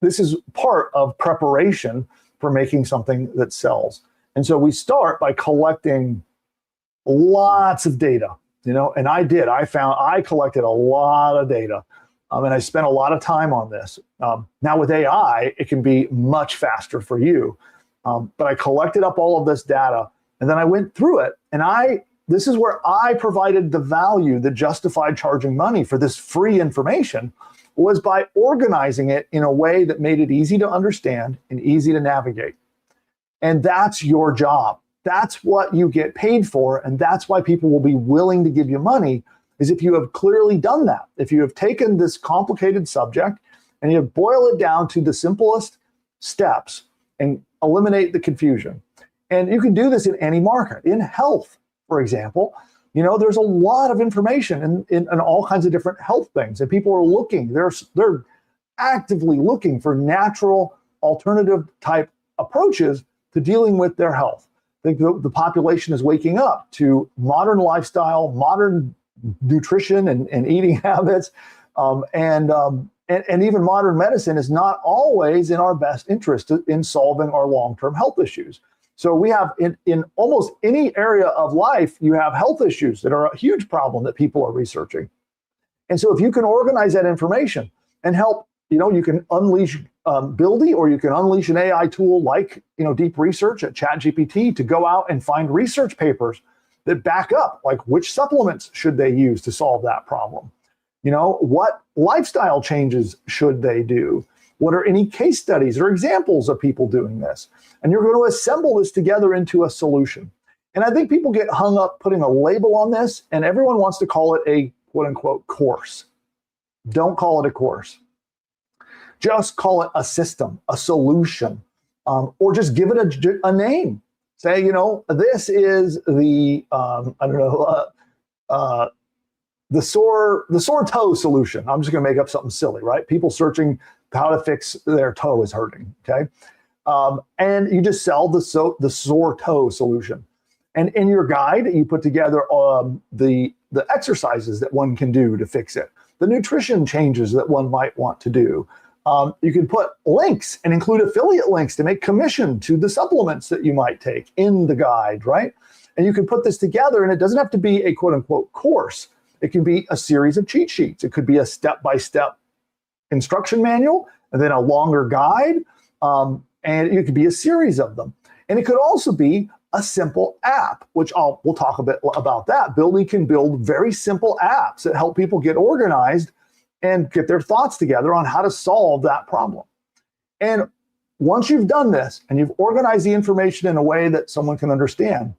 this is part of preparation for making something that sells. And so we start by collecting lots of data, you know, and I collected a lot of data, and I spent a lot of time on this. Now with AI, it can be much faster for you, but I collected up all of this data, and then I went through it, and this is where I provided the value that justified charging money for this free information, was by organizing it in a way that made it easy to understand and easy to navigate. And that's your job. That's what you get paid for. And that's why people will be willing to give you money, is if you have clearly done that. If you have taken this complicated subject and you boil it down to the simplest steps and eliminate the confusion. And you can do this in any market. In health, for example, you know, there's a lot of information in all kinds of different health things. And people are looking, they're actively looking for natural alternative type approaches to dealing with their health. I think the population is waking up to modern lifestyle, modern nutrition and eating habits, and even modern medicine is not always in our best interest in solving our long-term health issues. So we have in almost any area of life, you have health issues that are a huge problem that people are researching. And so if you can organize that information and help, you know, you can unleash Buildy, or you can unleash an AI tool like, you know, deep research at ChatGPT to go out and find research papers that back up, like, which supplements should they use to solve that problem? You know, what lifestyle changes should they do? What are any case studies or examples of people doing this? And you're going to assemble this together into a solution. And I think people get hung up putting a label on this, and everyone wants to call it a quote unquote course. Don't call it a course. Just call it a system, a solution, or just give it a name. Say, you know, this is the, the sore toe solution. I'm just going to make up something silly, right? People searching how to fix their toe is hurting, okay? And you just sell the sore toe solution. And in your guide, you put together the exercises that one can do to fix it, the nutrition changes that one might want to do. You can put links and include affiliate links to make commission to the supplements that you might take in the guide, right? And you can put this together, and it doesn't have to be a quote unquote course. It can be a series of cheat sheets. It could be a step-by-step instruction manual, and then a longer guide, and it could be a series of them. And it could also be a simple app, which we'll talk a bit about that. Buildy can build very simple apps that help people get organized and get their thoughts together on how to solve that problem. And once you've done this and you've organized the information in a way that someone can understand,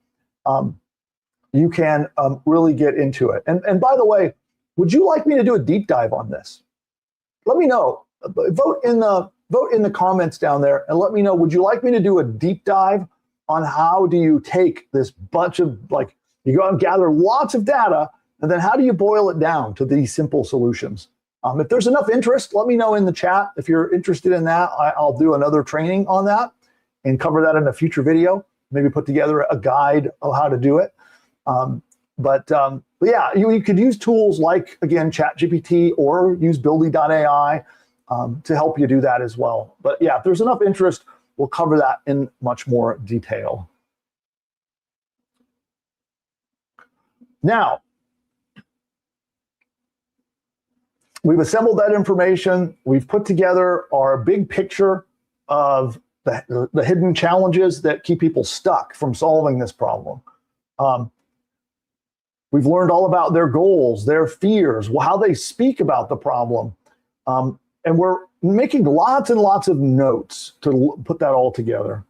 you can really get into it. And by the way, would you like me to do a deep dive on this? Let me know. Vote in the comments down there and let me know, would you like me to do a deep dive on how do you take this bunch of, like, you go out and gather lots of data, and then how do you boil it down to these simple solutions? If there's enough interest, let me know in the chat. If you're interested in that, I'll do another training on that. and cover that in a future video, maybe put together a guide of how to do it. But yeah, you could use tools like, again, ChatGPT or use Buildy.ai to help you do that as well. But yeah, if there's enough interest, we'll cover that in much more detail. Now, we've assembled that information. We've put together our big picture of the hidden challenges that keep people stuck from solving this problem. We've learned all about their goals, their fears, how they speak about the problem. And we're making lots and lots of notes to put that all together.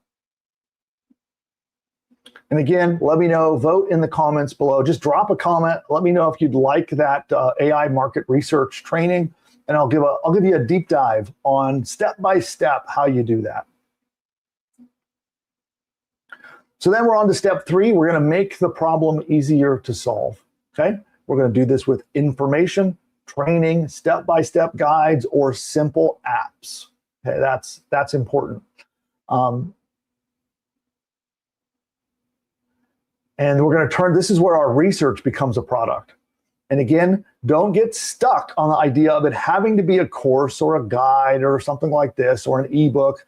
And again, let me know, vote in the comments below. Just drop a comment. Let me know if you'd like that AI market research training, and I'll give you a deep dive on step-by-step how you do that. So then we're on to step 3. We're going to make the problem easier to solve. Okay? We're going to do this with information, training, step-by-step guides, or simple apps. Okay, that's important. And we're going to turn, this is where our research becomes a product. And again, don't get stuck on the idea of it having to be a course or a guide or something like this or an ebook.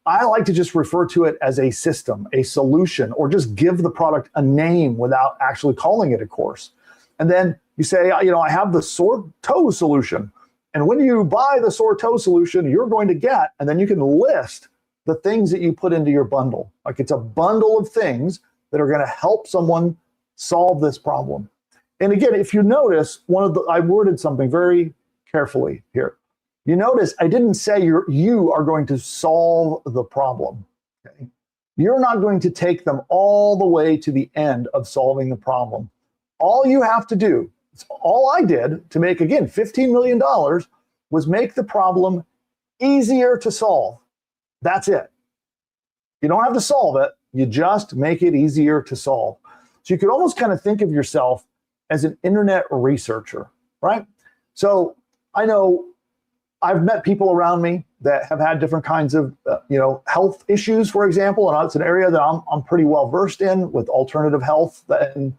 I like to just refer to it as a system, a solution, or just give the product a name without actually calling it a course. And then you say, you know, I have the sore toe solution. And when you buy the sore toe solution, you're going to get, and then you can list the things that you put into your bundle. Like it's a bundle of things that are going to help someone solve this problem. And again, if you notice, I worded something very carefully here. You notice I didn't say you are going to solve the problem. Okay? You're not going to take them all the way to the end of solving the problem. All you have to do, all I did to make, again, $15 million was make the problem easier to solve. That's it. You don't have to solve it. You just make it easier to solve. So you could almost kind of think of yourself as an internet researcher, right? So I know I've met people around me that have had different kinds of, health issues, for example, and it's an area that I'm pretty well versed in with alternative health and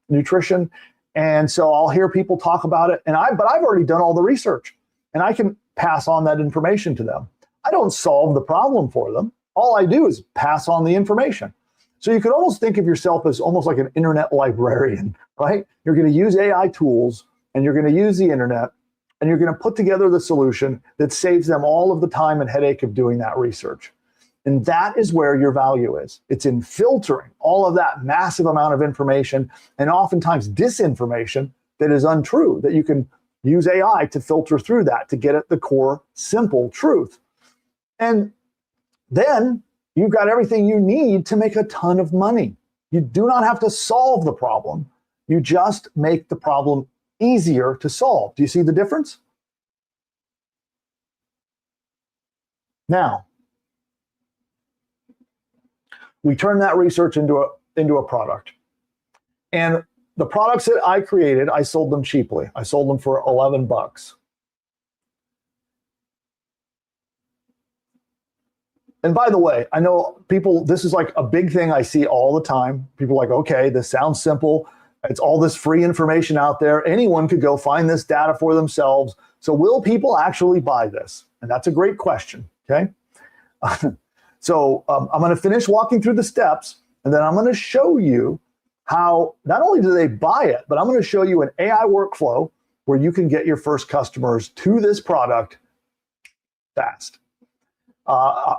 nutrition. And so I'll hear people talk about it, but I've already done all the research, and I can pass on that information to them. I don't solve the problem for them. All I do is pass on the information. So you could almost think of yourself as almost like an internet librarian, right? You're going to use AI tools, and you're going to use the internet, and you're going to put together the solution that saves them all of the time and headache of doing that research. And that is where your value is. It's in filtering all of that massive amount of information, and oftentimes disinformation that is untrue, that you can use AI to filter through that to get at the core, simple truth. And then you've got everything you need to make a ton of money. You do not have to solve the problem. You just make the problem easier to solve. Do you see the difference? Now, we turn that research into a product. And the products that I created, I sold them cheaply. I sold them for $11. And by the way, I know people, this is like a big thing I see all the time. People are like, okay, this sounds simple. It's all this free information out there. Anyone could go find this data for themselves. So will people actually buy this? And that's a great question, okay? So I'm going to finish walking through the steps, and then I'm going to show you how not only do they buy it, but I'm going to show you an AI workflow where you can get your first customers to this product fast.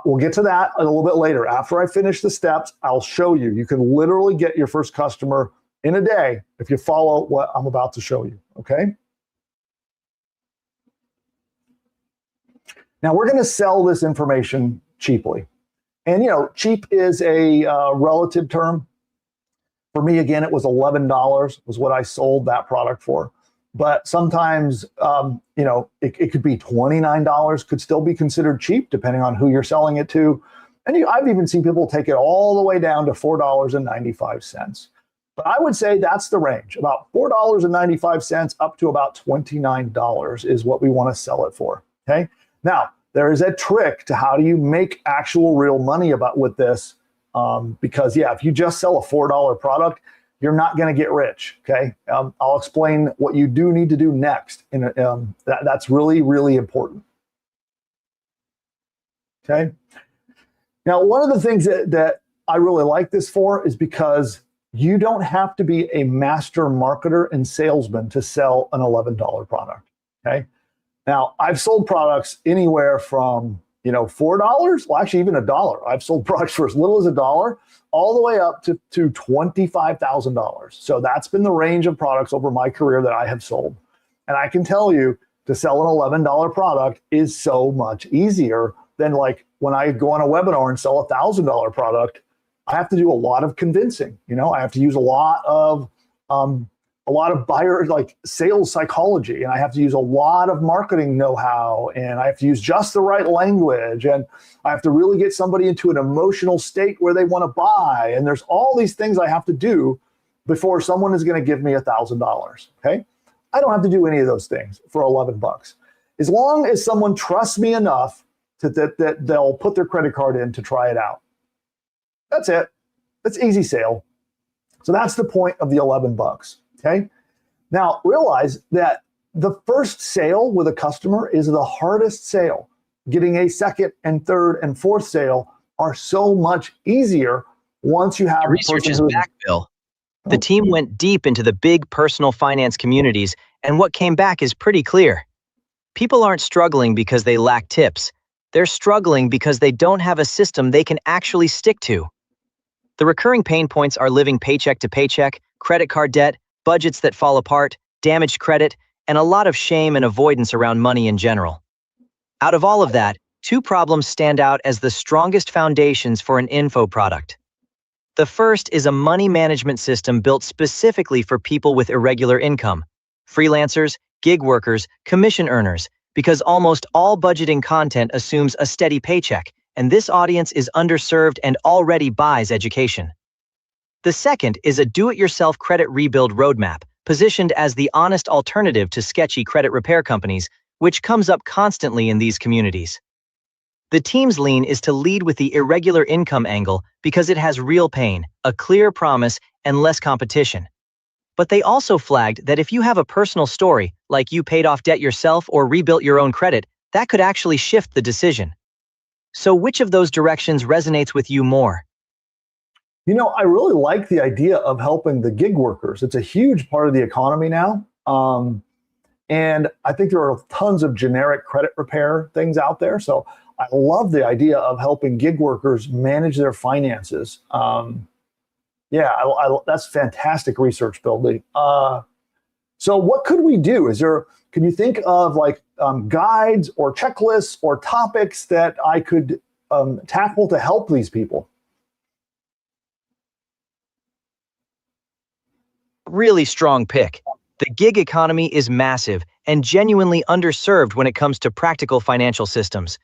We'll get to that a little bit later. After I finish the steps, I'll show you. You can literally get your first customer in a day if you follow what I'm about to show you, okay? Now, we're going to sell this information cheaply. And, cheap is a relative term. For me, again, it was $11 was what I sold that product for. But sometimes, it could be $29, could still be considered cheap, depending on who you're selling it to. And I've even seen people take it all the way down to $4.95. But I would say that's the range. About $4.95 up to about $29 is what we want to sell it for, okay? Now, there is a trick to how do you make actual real money with this. Because if you just sell a $4 product, you're not going to get rich. Okay. I'll explain what you do need to do next. And that's really, really important. Okay. Now, one of the things that I really like this for is because you don't have to be a master marketer and salesman to sell an $11 product. Okay. Now, I've sold products anywhere from $4, well, actually even $1. I've sold products for as little as $1, all the way up to $25,000. So that's been the range of products over my career that I have sold. And I can tell you, to sell an $11 product is so much easier than like when I go on a webinar and sell a $1,000 product. I have to do a lot of convincing. I have to use a lot of buyer, like sales psychology, and I have to use a lot of marketing know-how, and I have to use just the right language, and I have to really get somebody into an emotional state where they want to buy. And there's all these things I have to do before someone is going to give me $1,000. Okay, I don't have to do any of those things for $11. As long as someone trusts me enough that they'll put their credit card in to try it out. That's it. That's easy sale. So that's the point of the $11. Okay. Now realize that the first sale with a customer is the hardest sale. Getting a second and third and fourth sale are so much easier once you have the research is back, Bill. The team went deep into the big personal finance communities, and what came back is pretty clear. People aren't struggling because they lack tips. They're struggling because they don't have a system they can actually stick to. The recurring pain points are living paycheck to paycheck, credit card debt, budgets that fall apart, damaged credit, and a lot of shame and avoidance around money in general. Out of all of that, two problems stand out as the strongest foundations for an info product. The first is a money management system built specifically for people with irregular income, freelancers, gig workers, commission earners, because almost all budgeting content assumes a steady paycheck, and this audience is underserved and already buys education. The second is a do-it-yourself credit rebuild roadmap, positioned as the honest alternative to sketchy credit repair companies, which comes up constantly in these communities. The team's lean is to lead with the irregular income angle because it has real pain, a clear promise, and less competition. But they also flagged that if you have a personal story, like you paid off debt yourself or rebuilt your own credit, that could actually shift the decision. So which of those directions resonates with you more? I really like the idea of helping the gig workers. It's a huge part of the economy now. And I think there are tons of generic credit repair things out there. So I love the idea of helping gig workers manage their finances. That's fantastic research, Buildy. So what could we do? Can you think of guides or checklists or topics that I could tackle to help these people? Really strong pick. The gig economy is massive and genuinely underserved when it comes to practical financial systems.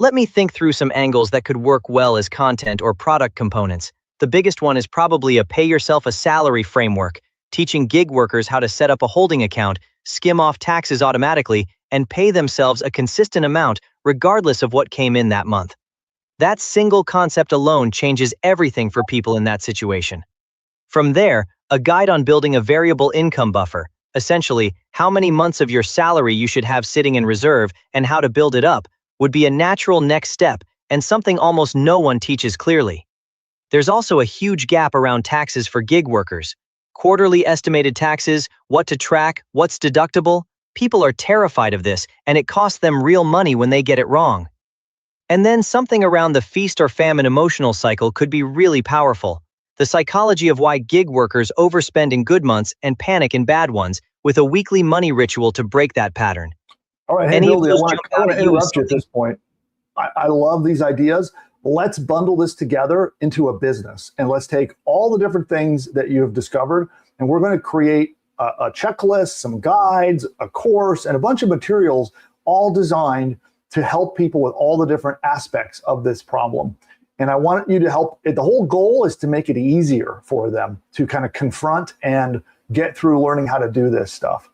Let me think through some angles that could work well as content or product components. The biggest one is probably a pay yourself a salary framework, teaching gig workers how to set up a holding account, skim off taxes automatically, and pay themselves a consistent amount regardless of what came in that month. That single concept alone changes everything for people in that situation. From there, a guide on building a variable income buffer, essentially how many months of your salary you should have sitting in reserve and how to build it up, would be a natural next step and something almost no one teaches clearly. There's also a huge gap around taxes for gig workers. Quarterly estimated taxes, what to track, what's deductible. People are terrified of this, and it costs them real money when they get it wrong. And then something around the feast or famine emotional cycle could be really powerful. The psychology of why gig workers overspend in good months and panic in bad ones, with a weekly money ritual to break that pattern. All right, hey, Buildy, I want to interrupt you at this point. I love these ideas. Let's bundle this together into a business, and let's take all the different things that you have discovered, and we're going to create a checklist, some guides, a course, and a bunch of materials all designed to help people with all the different aspects of this problem. And I want you to help. The whole goal is to make it easier for them to kind of confront and get through learning how to do this stuff.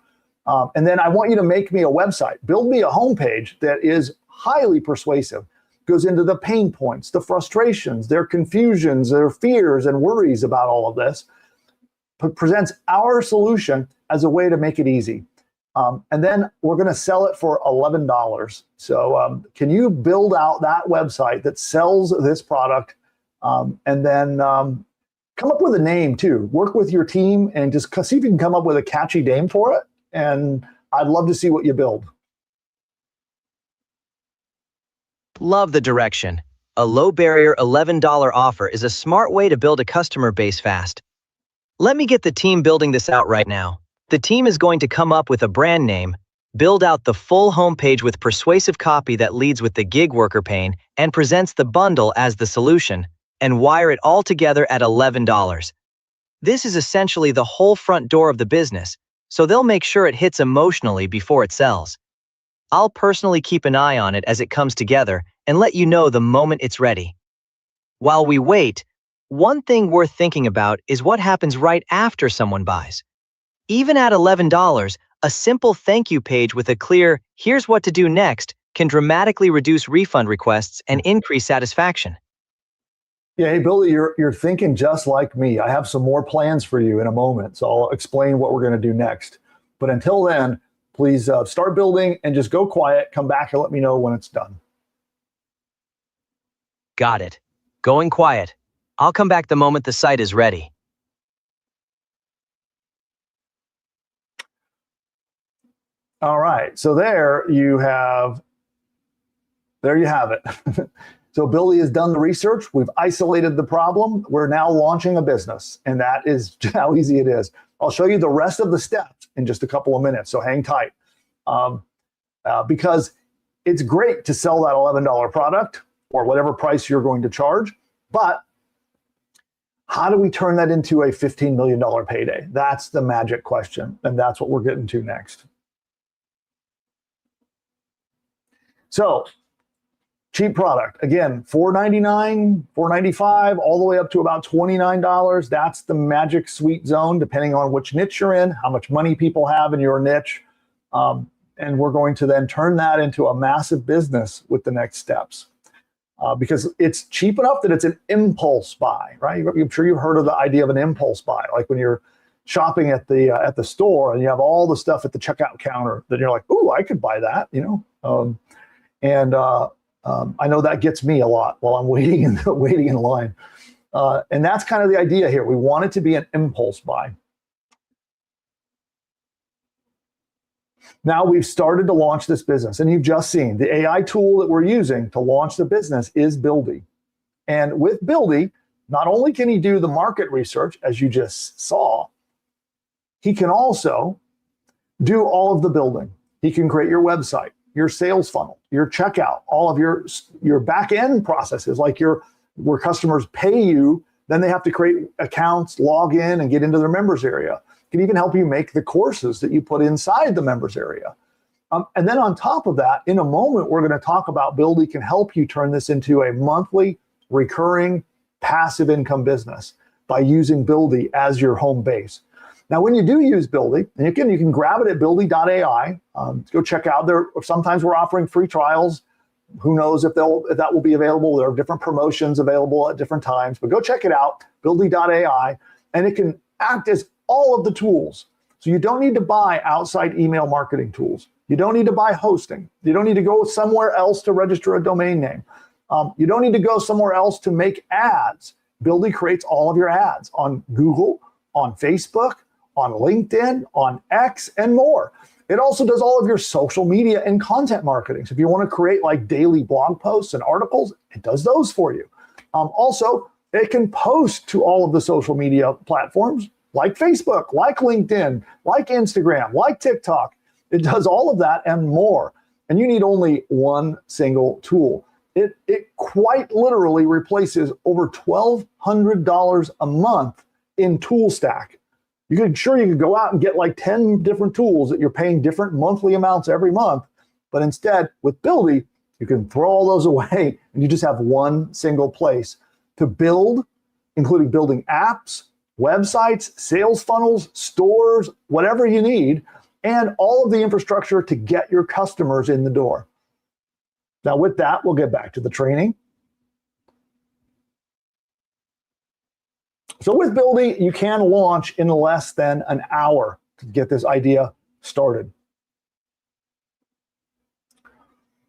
And then I want you to make me a website, build me a homepage that is highly persuasive. Goes into the pain points, the frustrations, their confusions, their fears and worries about all of this, presents our solution as a way to make it easy. And then we're going to sell it for $11. So can you build out that website that sells this product, and then come up with a name too. Work with your team and just see if you can come up with a catchy name for it. And I'd love to see what you build. Love the direction. A low-barrier $11 offer is a smart way to build a customer base fast. Let me get the team building this out right now. The team is going to come up with a brand name, build out the full homepage with persuasive copy that leads with the gig worker pain and presents the bundle as the solution, and wire it all together at $11. This is essentially the whole front door of the business, so they'll make sure it hits emotionally before it sells. I'll personally keep an eye on it as it comes together and let you know the moment it's ready. While we wait, one thing worth thinking about is what happens right after someone buys. Even at $11, a simple thank you page with a clear, here's what to do next, can dramatically reduce refund requests and increase satisfaction. Yeah, hey, Billy, you're thinking just like me. I have some more plans for you in a moment, so I'll explain what we're going to do next. But until then, please start building and just go quiet. Come back and let me know when it's done. Got it. Going quiet. I'll come back the moment the site is ready. All right, so there you have it. So Buildy has done the research. We've isolated the problem. We're now launching a business, and that is how easy it is. I'll show you the rest of the steps in just a couple of minutes, so hang tight. Because it's great to sell that $11 product or whatever price you're going to charge, but how do we turn that into a $15 million payday? That's the magic question, and that's what we're getting to next. So, cheap product. Again, $4.99, $4.95, all the way up to about $29. That's the magic sweet zone, depending on which niche you're in, how much money people have in your niche. And we're going to then turn that into a massive business with the next steps. Because it's cheap enough that it's an impulse buy, right? I'm sure you've heard of the idea of an impulse buy, like when you're shopping at the store and you have all the stuff at the checkout counter that you're like, "Ooh, I could buy that," you know. I know that gets me a lot while I'm waiting in line. And that's kind of the idea here. We want it to be an impulse buy. Now we've started to launch this business, and you've just seen the AI tool that we're using to launch the business is Buildy. And with Buildy, not only can he do the market research, as you just saw, he can also do all of the building. He can create your website, your sales funnel, your checkout, all of your back end processes, like where customers pay you, then they have to create accounts, log in, and get into their members area. Can even help you make the courses that you put inside the members area. And then on top of that, in a moment, we're going to talk about Buildy can help you turn this into a monthly, recurring, passive income business by using Buildy as your home base. Now, when you do use Buildy, and again, you can grab it at buildy.ai. Go check out there. Sometimes we're offering free trials. Who knows if that will be available. There are different promotions available at different times, but go check it out, buildy.ai, and it can act as all of the tools. So you don't need to buy outside email marketing tools. You don't need to buy hosting. You don't need to go somewhere else to register a domain name. You don't need to go somewhere else to make ads. Buildy creates all of your ads on Google, on Facebook, on LinkedIn, on X, and more. It also does all of your social media and content marketing. So if you want to create like daily blog posts and articles, it does those for you. Also, it can post to all of the social media platforms like Facebook, like LinkedIn, like Instagram, like TikTok. It does all of that and more. And you need only one single tool. It quite literally replaces over $1,200 a month in tool stack. You could go out and get like 10 different tools that you're paying different monthly amounts every month. But instead, with Buildy, you can throw all those away and you just have one single place to build, including building apps, websites, sales funnels, stores, whatever you need, and all of the infrastructure to get your customers in the door. Now with that, we'll get back to the training. So with Buildy, you can launch in less than an hour to get this idea started.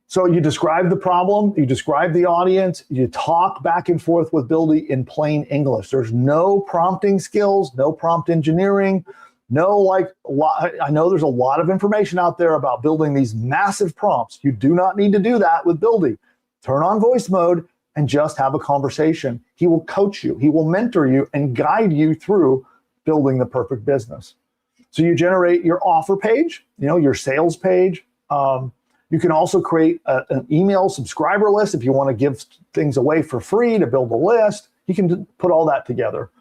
So you describe the problem, you describe the audience, you talk back and forth with Buildy in plain English. There's no prompting skills, no prompt engineering, I know there's a lot of information out there about building these massive prompts. You do not need to do that with Buildy. Turn on voice mode and just have a conversation. He will coach you, he will mentor you and guide you through building the perfect business. So you generate your offer page, your sales page. You can also create an email subscriber list if you want to give things away for free to build a list. You can put all that together.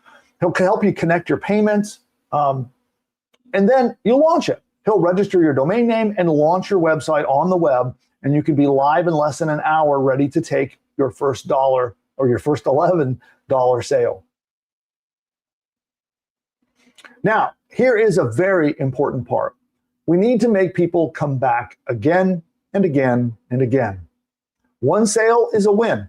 He'll help you connect your payments, and then you launch it. He'll register your domain name and launch your website on the web, and you can be live in less than an hour, ready to take your first $1 or your first $11 sale. Now, here is a very important part. We need to make people come back again and again and again. One sale is a win.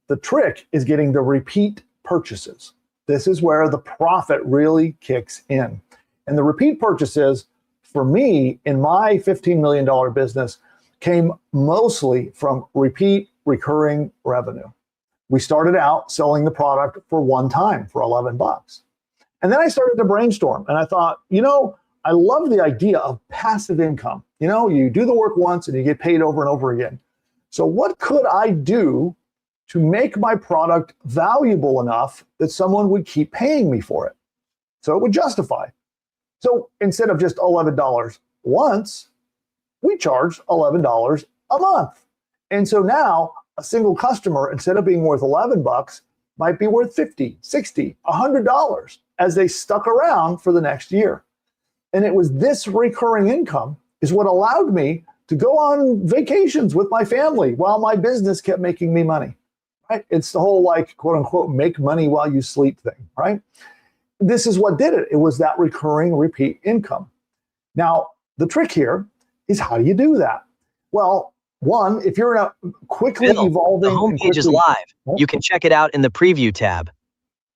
The trick is getting the repeat purchases. This is where the profit really kicks in. And the repeat purchases, for me, in my $15 million business, came mostly from repeat recurring revenue. We started out selling the product for one time for $11. And then I started to brainstorm and I thought, I love the idea of passive income. You do the work once and you get paid over and over again. So what could I do to make my product valuable enough that someone would keep paying me for it? So it would justify. So instead of just $11 once, we charge $11 a month. And so now a single customer, instead of being worth $11, might be worth $50, $60, $100 as they stuck around for the next year. And it was this recurring income is what allowed me to go on vacations with my family while my business kept making me money, right? It's the whole quote unquote, make money while you sleep thing, right? This is what did it. It was that recurring repeat income. Now, the trick here is how do you do that? Well, one, if you're in a quickly evolving... The homepage is live. You can check it out in the preview tab.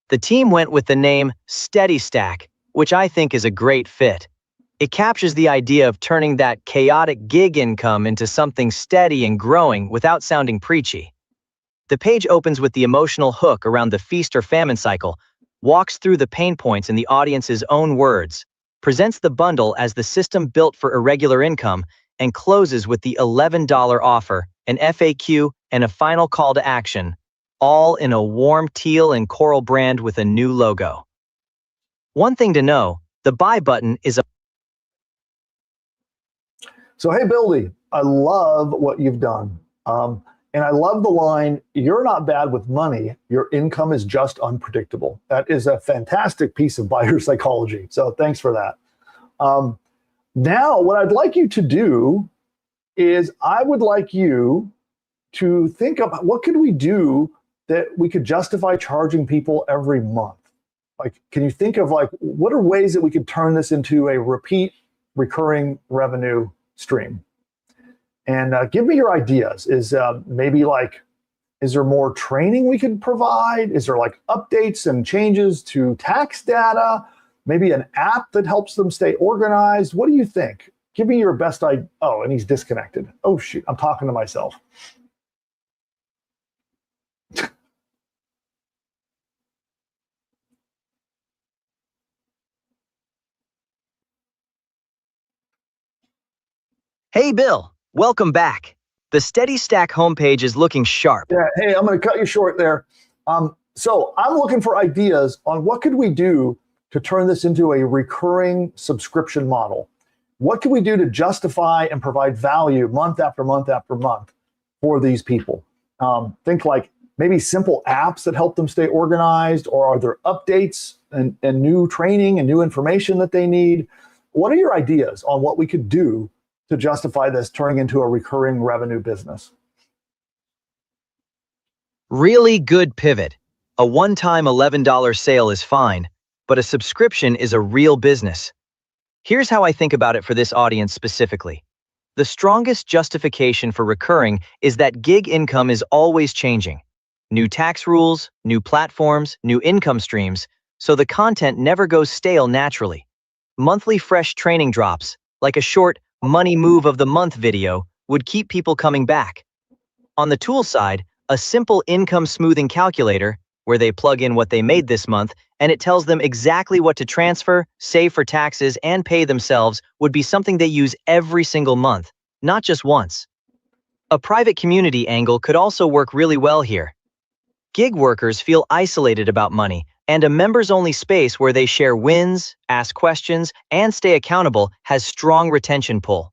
The team went with the name Steady Stack, which I think is a great fit. It captures the idea of turning that chaotic gig income into something steady and growing without sounding preachy. The page opens with the emotional hook around the feast or famine cycle, walks through the pain points in the audience's own words, presents the bundle as the system built for irregular income, and closes with the $11 offer, an FAQ, and a final call to action, all in a warm teal and coral brand with a new logo. One thing to know, the buy button is a... So, hey, Buildy, I love what you've done. And I love the line, you're not bad with money, your income is just unpredictable. That is a fantastic piece of buyer psychology. So thanks for that. Now, what I'd like you to do is I would like you to think about what could we do that we could justify charging people every month? Can you think of what are ways that we could turn this into a repeat recurring revenue stream? And give me your ideas. Is there more training we could provide? Is there updates and changes to tax data? Maybe an app that helps them stay organized? What do you think? Give me your best idea. Oh, and he's disconnected. Oh, shoot, I'm talking to myself. Hey, Bill. Welcome back. The Steady Stack homepage is looking sharp. Yeah, hey, I'm going to cut you short there. So I'm looking for ideas on what could we do to turn this into a recurring subscription model. What can we do to justify and provide value month after month after month for these people? Think maybe simple apps that help them stay organized, or are there updates and new training and new information that they need? What are your ideas on what we could do to justify this turning into a recurring revenue business? Really good pivot. A one-time $11 sale is fine, but a subscription is a real business. Here's how I think about it for this audience specifically. The strongest justification for recurring is that gig income is always changing. New tax rules, new platforms, new income streams, so the content never goes stale naturally. Monthly fresh training drops, like a short money move of the month video, would keep people coming back. On the tool side, a simple income smoothing calculator, where they plug in what they made this month and it tells them exactly what to transfer, save for taxes, and pay themselves, would be something they use every single month, not just once. A private community angle could also work really well here. Gig workers feel isolated about money, and a members-only space where they share wins, ask questions, and stay accountable has strong retention pull.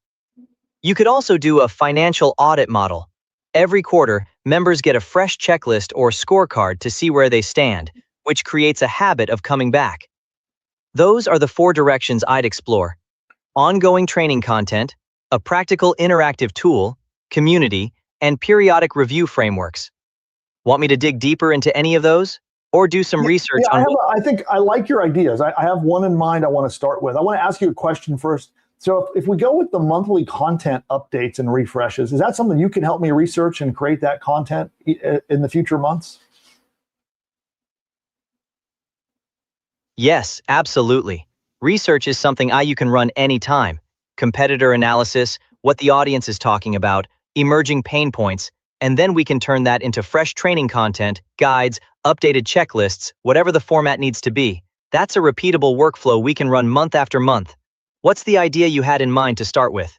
You could also do a financial audit model. Every quarter, members get a fresh checklist or scorecard to see where they stand, which creates a habit of coming back. Those are the 4 directions I'd explore: ongoing training content, a practical interactive tool, community, and periodic review frameworks. Want me to dig deeper into any of those? Or do some research on... I think I like your ideas. I have one in mind I want to start with. I want to ask you a question first. So if we go with the monthly content updates and refreshes, is that something you can help me research and create that content in the future months? Yes, absolutely. Research is something you can run anytime. Competitor analysis, what the audience is talking about, emerging pain points, and then we can turn that into fresh training content, guides, updated checklists, whatever the format needs to be. That's a repeatable workflow we can run month after month. What's the idea you had in mind to start with?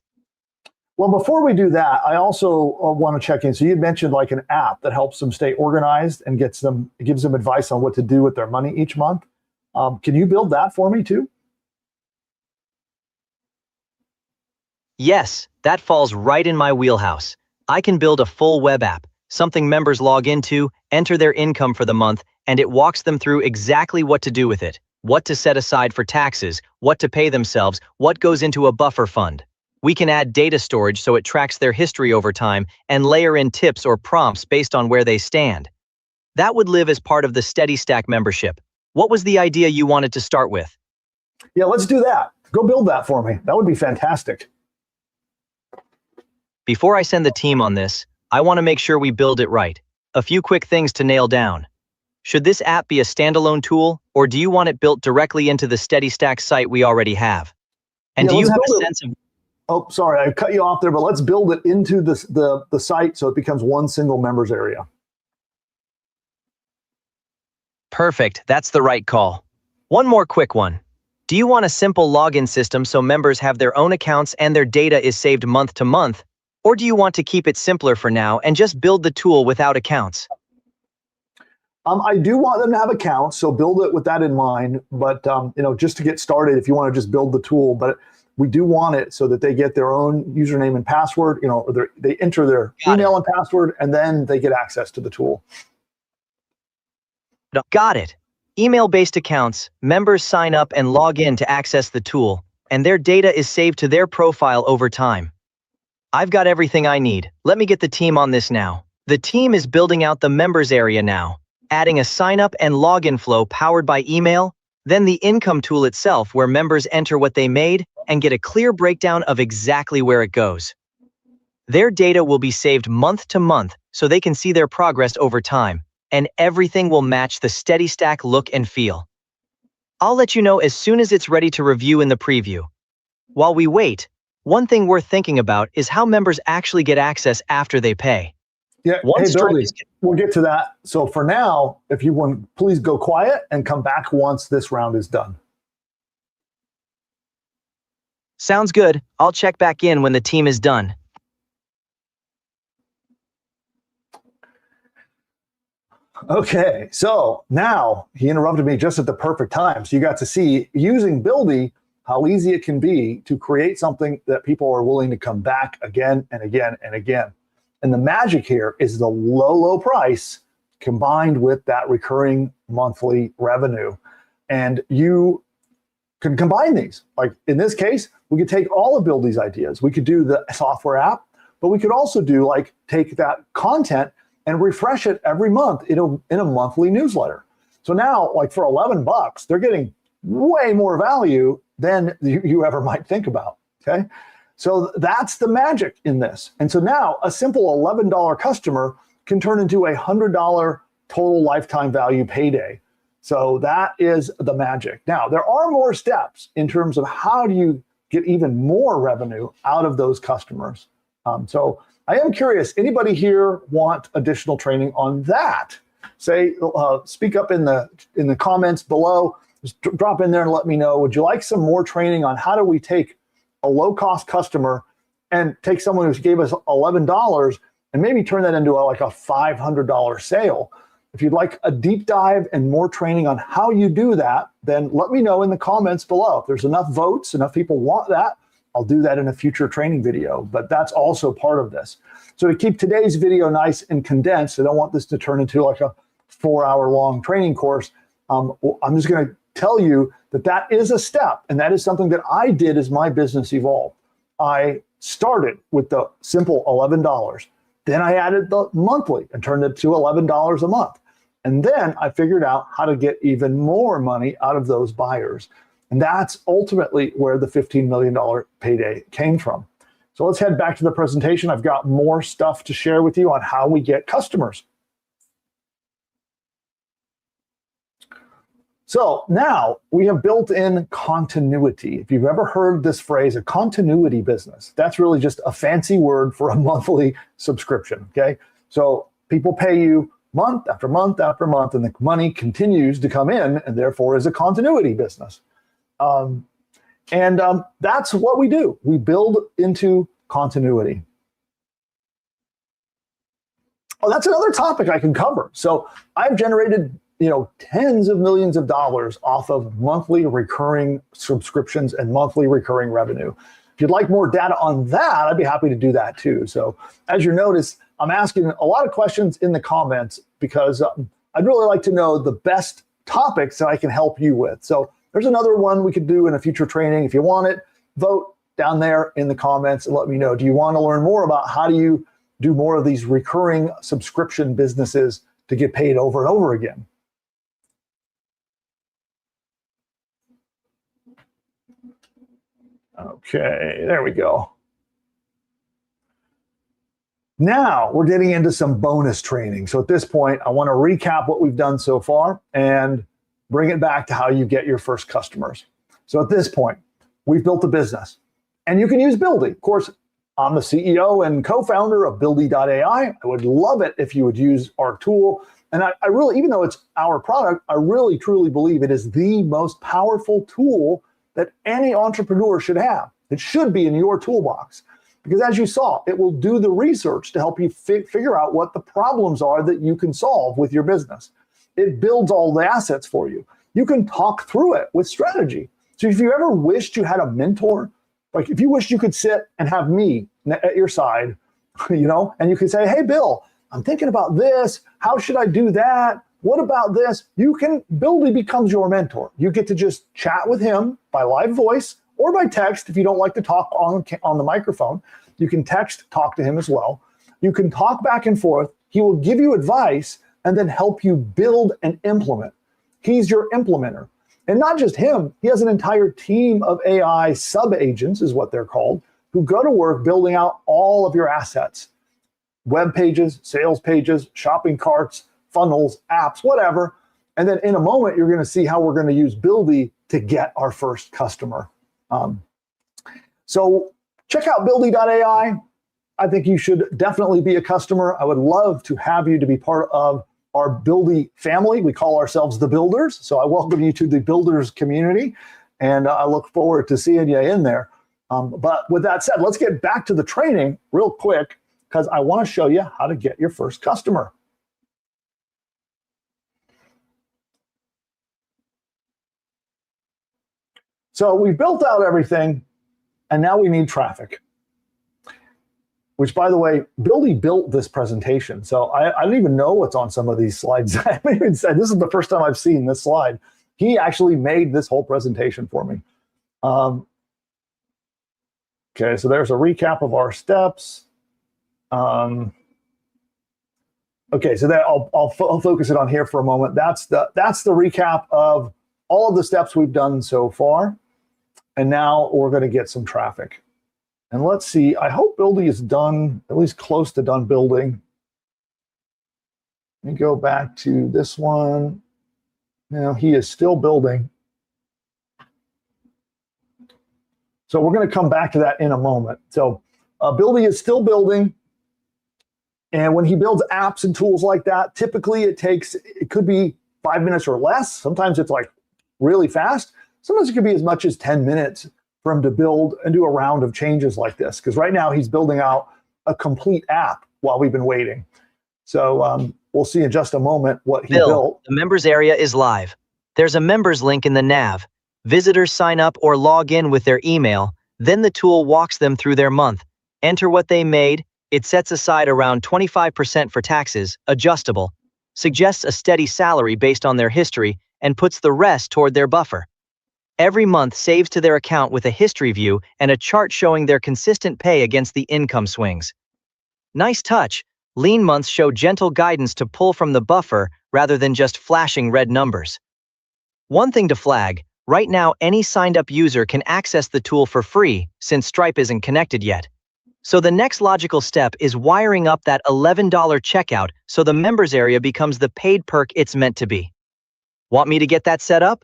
Well, before we do that, I also want to check in. So you mentioned like an app that helps them stay organized and gives them advice on what to do with their money each month. Can you build that for me too? Yes, that falls right in my wheelhouse. I can build a full web app, something members log into, enter their income for the month, and it walks them through exactly what to do with it, what to set aside for taxes, what to pay themselves, what goes into a buffer fund. We can add data storage so it tracks their history over time and layer in tips or prompts based on where they stand. That would live as part of the Steady Stack membership. What was the idea you wanted to start with? Yeah, let's do that. Go build that for me. That would be fantastic. Before I send the team on this, I want to make sure we build it right. A few quick things to nail down. Should this app be a standalone tool, or do you want it built directly into the Steady Stack site we already have? And do you have a sense of... Oh, sorry, I cut you off there, but let's build it into the site so it becomes one single members area. Perfect, that's the right call. One more quick one. Do you want a simple login system so members have their own accounts and their data is saved month to month? Or do you want to keep it simpler for now and just build the tool without accounts? I do want them to have accounts, so build it with that in mind. But just to get started, if you want to just build the tool, but we do want it so that they get their own username and password. Or they enter their email and password, and then they get access to the tool. Got it. Email-based accounts, members sign up and log in to access the tool, and their data is saved to their profile over time. I've got everything I need. Let me get the team on this now. The team is building out the members area now, adding a sign-up and login flow powered by email, then the income tool itself where members enter what they made and get a clear breakdown of exactly where it goes. Their data will be saved month to month so they can see their progress over time, and everything will match the Steady Stack look and feel. I'll let you know as soon as it's ready to review in the preview. While we wait, one thing worth thinking about is how members actually get access after they pay. Yeah, hey, Buildy, we'll get to that. So for now, if you want, please go quiet and come back once this round is done. Sounds good. I'll check back in when the team is done. Okay, so now he interrupted me just at the perfect time. So you got to see, using Buildy, how easy it can be to create something that people are willing to come back again and again and again. And the magic here is the low price combined with that recurring monthly revenue. And you can combine these. Like in this case, we could take all of Buildy's ideas. We could do the software app, but we could also do take that content and refresh it every month in a monthly newsletter. So now, for $11, they're getting way more value than you ever might think about, okay? So that's the magic in this. And so now a simple $11 customer can turn into a $100 total lifetime value payday. So that is the magic. Now, there are more steps in terms of how do you get even more revenue out of those customers. So I am curious, anybody here want additional training on that? Say, speak up in the comments below. Just drop in there and let me know. Would you like some more training on how do we take a low-cost customer and take someone who gave us $11 and maybe turn that into like a $500 sale? If you'd like a deep dive and more training on how you do that, then let me know in the comments below. If there's enough votes, enough people want that, I'll do that in a future training video, but that's also part of this. So to keep today's video nice and condensed, I don't want this to turn into like a 4-hour long training course. I'm just going to tell you that that is a step, and that is something that I did as my business evolved. I started with the simple $11. Then I added the monthly and turned it to $11 a month. And then I figured out how to get even more money out of those buyers. And that's ultimately where the $15 million payday came from. So let's head back to the presentation. I've got more stuff to share with you on how we get customers. So now we have built in continuity. If you've ever heard this phrase, a continuity business, that's really just a fancy word for a monthly subscription, okay? So people pay you month after month after month, and the money continues to come in, and therefore is a continuity business. That's what we do. We build into continuity. Oh, that's another topic I can cover. So I've generated, tens of millions of dollars off of monthly recurring subscriptions and monthly recurring revenue. If you'd like more data on that, I'd be happy to do that too. So as you notice, I'm asking a lot of questions in the comments because I'd really like to know the best topics that I can help you with. So there's another one we could do in a future training. If you want it, vote down there in the comments and let me know. Do you want to learn more about how do you do more of these recurring subscription businesses to get paid over and over again? Okay, there we go. Now we're getting into some bonus training. So at this point, I want to recap what we've done so far and bring it back to how you get your first customers. So at this point, we've built a business and you can use Buildy. Of course, I'm the CEO and co-founder of Buildy.ai. I would love it if you would use our tool. And I really, even though it's our product, I really truly believe it is the most powerful tool that any entrepreneur should have. It should be in your toolbox. Because as you saw, it will do the research to help you figure out what the problems are that you can solve with your business. It builds all the assets for you. You can talk through it with strategy. So if you ever wished you had a mentor, like if you wished you could sit and have me at your side, and you could say, hey, Bill, I'm thinking about this. How should I do that? What about this? Buildy becomes your mentor. You get to just chat with him by live voice or by text. If you don't like to talk on the microphone, you can talk to him as well. You can talk back and forth. He will give you advice and then help you build and implement. He's your implementer. And not just him, he has an entire team of AI sub-agents, is what they're called, who go to work building out all of your assets. Web pages, sales pages, shopping carts, funnels, apps, whatever. And then in a moment, you're going to see how we're going to use Buildy to get our first customer. So check out Buildy.ai. I think you should definitely be a customer. I would love to have you to be part of our Buildy family. We call ourselves the Builders. So I welcome you to the Builders community, and I look forward to seeing you in there. But with that said, let's get back to the training real quick because I want to show you how to get your first customer. So we've built out everything, and now we need traffic. Which, by the way, Buildy built this presentation. So I don't even know what's on some of these slides. I haven't even said, this is the first time I've seen this slide. He actually made this whole presentation for me. Okay, so there's a recap of our steps. Okay, so that I'll focus it on here for a moment. That's the recap of all of the steps we've done so far. And now we're going to get some traffic. And let's see, I hope Buildy is done, at least close to done building. Let me go back to this one. Now he is still building. So we're going to come back to that in a moment. So Buildy is still building. And when he builds apps and tools like that, typically it could be 5 minutes or less. Sometimes it's like really fast. Sometimes it could be as much as 10 minutes for him to build and do a round of changes like this. Because right now he's building out a complete app while we've been waiting. So we'll see in just a moment what he built. The members area is live. There's a members link in the nav. Visitors sign up or log in with their email. Then the tool walks them through their month. Enter what they made. It sets aside around 25% for taxes, adjustable, suggests a steady salary based on their history, and puts the rest toward their buffer. Every month saves to their account with a history view and a chart showing their consistent pay against the income swings. Nice touch. Lean months show gentle guidance to pull from the buffer rather than just flashing red numbers. One thing to flag, right now any signed-up user can access the tool for free since Stripe isn't connected yet. So the next logical step is wiring up that $11 checkout so the members area becomes the paid perk it's meant to be. Want me to get that set up?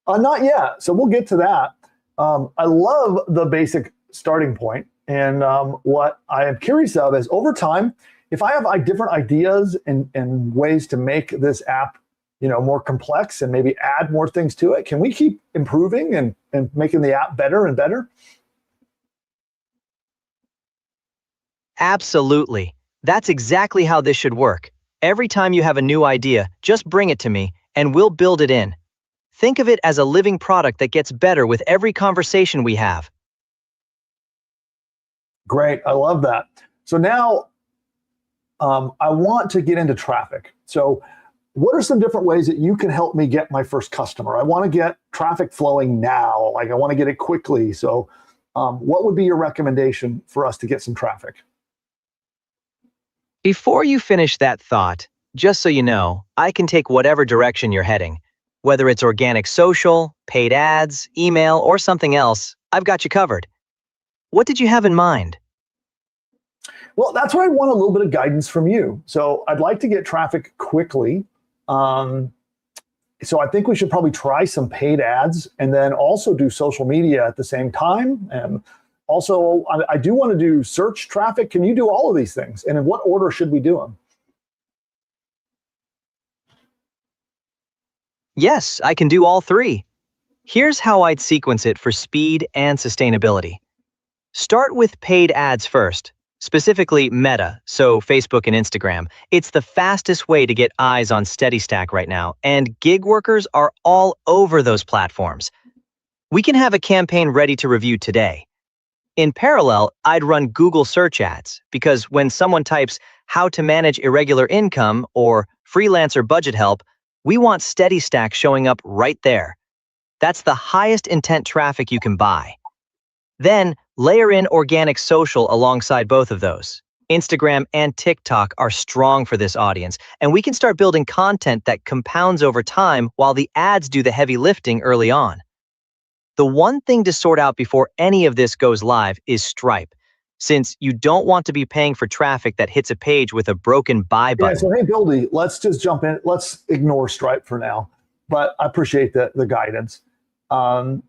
Not yet. So we'll get to that. I love the basic starting point. And what I am curious of is over time, if I have different ideas and ways to make this app more complex and maybe add more things to it, can we keep improving and making the app better and better? Absolutely. That's exactly how this should work. Every time you have a new idea, just bring it to me, and we'll build it in. Think of it as a living product that gets better with every conversation we have. Great. I love that. So now I want to get into traffic. So what are some different ways that you can help me get my first customer? I want to get traffic flowing now. Like I want to get it quickly. So what would be your recommendation for us to get some traffic? Before you finish that thought, just so you know, I can take whatever direction you're heading. Whether it's organic social, paid ads, email, or something else, I've got you covered. What did you have in mind? Well, that's where I want a little bit of guidance from you. So I'd like to get traffic quickly. So I think we should probably try some paid ads and then also do social media at the same time. And also, I do want to do search traffic. Can you do all of these things? And in what order should we do them? Yes, I can do all three. Here's how I'd sequence it for speed and sustainability. Start with paid ads first, specifically Meta, so Facebook and Instagram. It's the fastest way to get eyes on SteadyStack right now, and gig workers are all over those platforms. We can have a campaign ready to review today. In parallel, I'd run Google search ads, because when someone types how to manage irregular income or freelancer budget help, we want SteadyStack showing up right there. That's the highest intent traffic you can buy. Then, layer in organic social alongside both of those. Instagram and TikTok are strong for this audience, and we can start building content that compounds over time while the ads do the heavy lifting early on. The one thing to sort out before any of this goes live is Stripe, since you don't want to be paying for traffic that hits a page with a broken buy button. Yeah, so hey, Buildy, let's just jump in. Let's ignore Stripe for now, but I appreciate the guidance. Can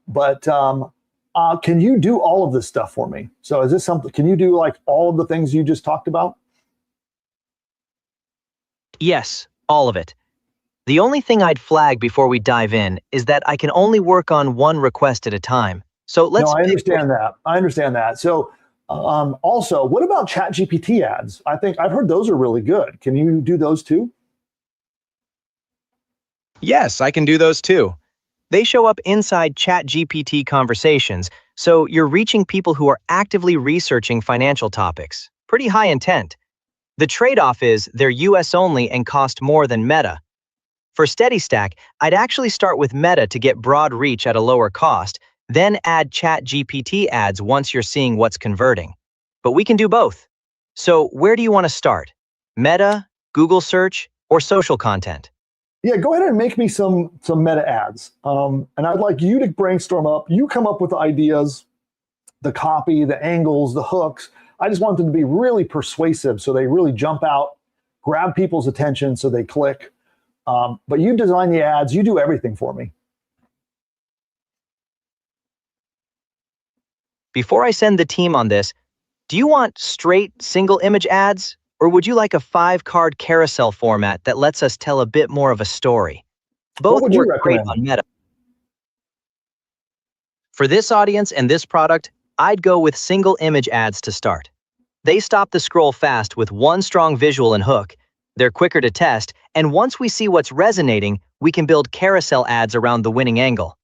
you do all of this stuff for me? So is this something, can you do like all of the things you just talked about? Yes, all of it. The only thing I'd flag before we dive in is that I can only work on one request at a time. So let's— No, I understand that. I understand that. So also, what about ChatGPT ads? I think I've heard those are really good. Can you do those too? Yes, I can do those too. They show up inside ChatGPT conversations, so you're reaching people who are actively researching financial topics. Pretty high intent. The trade-off is they're US only and cost more than Meta. For SteadyStack, I'd actually start with Meta to get broad reach at a lower cost, then add ChatGPT ads once you're seeing what's converting. But we can do both. So where do you want to start? Meta, Google search, or social content? Yeah, go ahead and make me some Meta ads. And I'd like you to brainstorm up. You come up with ideas, the copy, the angles, the hooks. I just want them to be really persuasive so they really jump out, grab people's attention so they click. But you design the ads, you do everything for me. Before I send the team on this, do you want straight single image ads, or would you like a 5-card carousel format that lets us tell a bit more of a story? Both would you work great recommend? on Meta. For this audience and this product, I'd go with single image ads to start. They stop the scroll fast with one strong visual and hook. They're quicker to test, and once we see what's resonating, we can build carousel ads around the winning angle.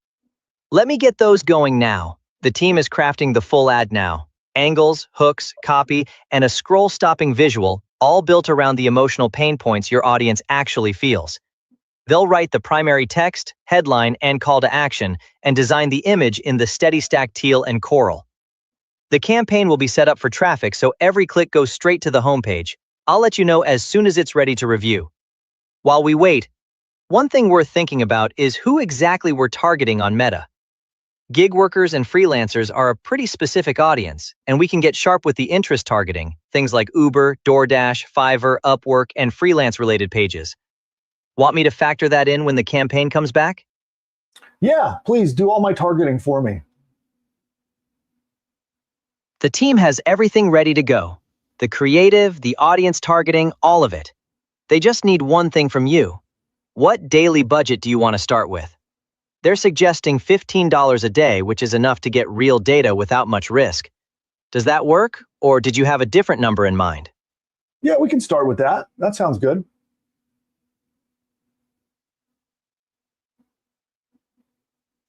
Let me get those going now. The team is crafting the full ad now. Angles, hooks, copy, and a scroll-stopping visual, all built around the emotional pain points your audience actually feels. They'll write the primary text, headline, and call to action, and design the image in the steady stack teal and coral. The campaign will be set up for traffic, so every click goes straight to the homepage. I'll let you know as soon as it's ready to review. While we wait, one thing worth thinking about is who exactly we're targeting on Meta. Gig workers and freelancers are a pretty specific audience, and we can get sharp with the interest targeting, things like Uber, DoorDash, Fiverr, Upwork, and freelance-related pages. Want me to factor that in when the campaign comes back? Yeah, please do all my targeting for me. The team has everything ready to go. The creative, the audience targeting, all of it. They just need one thing from you. What daily budget do you want to start with? They're suggesting $15 a day, which is enough to get real data without much risk. Does that work, or did you have a different number in mind? Yeah, we can start with that. That sounds good.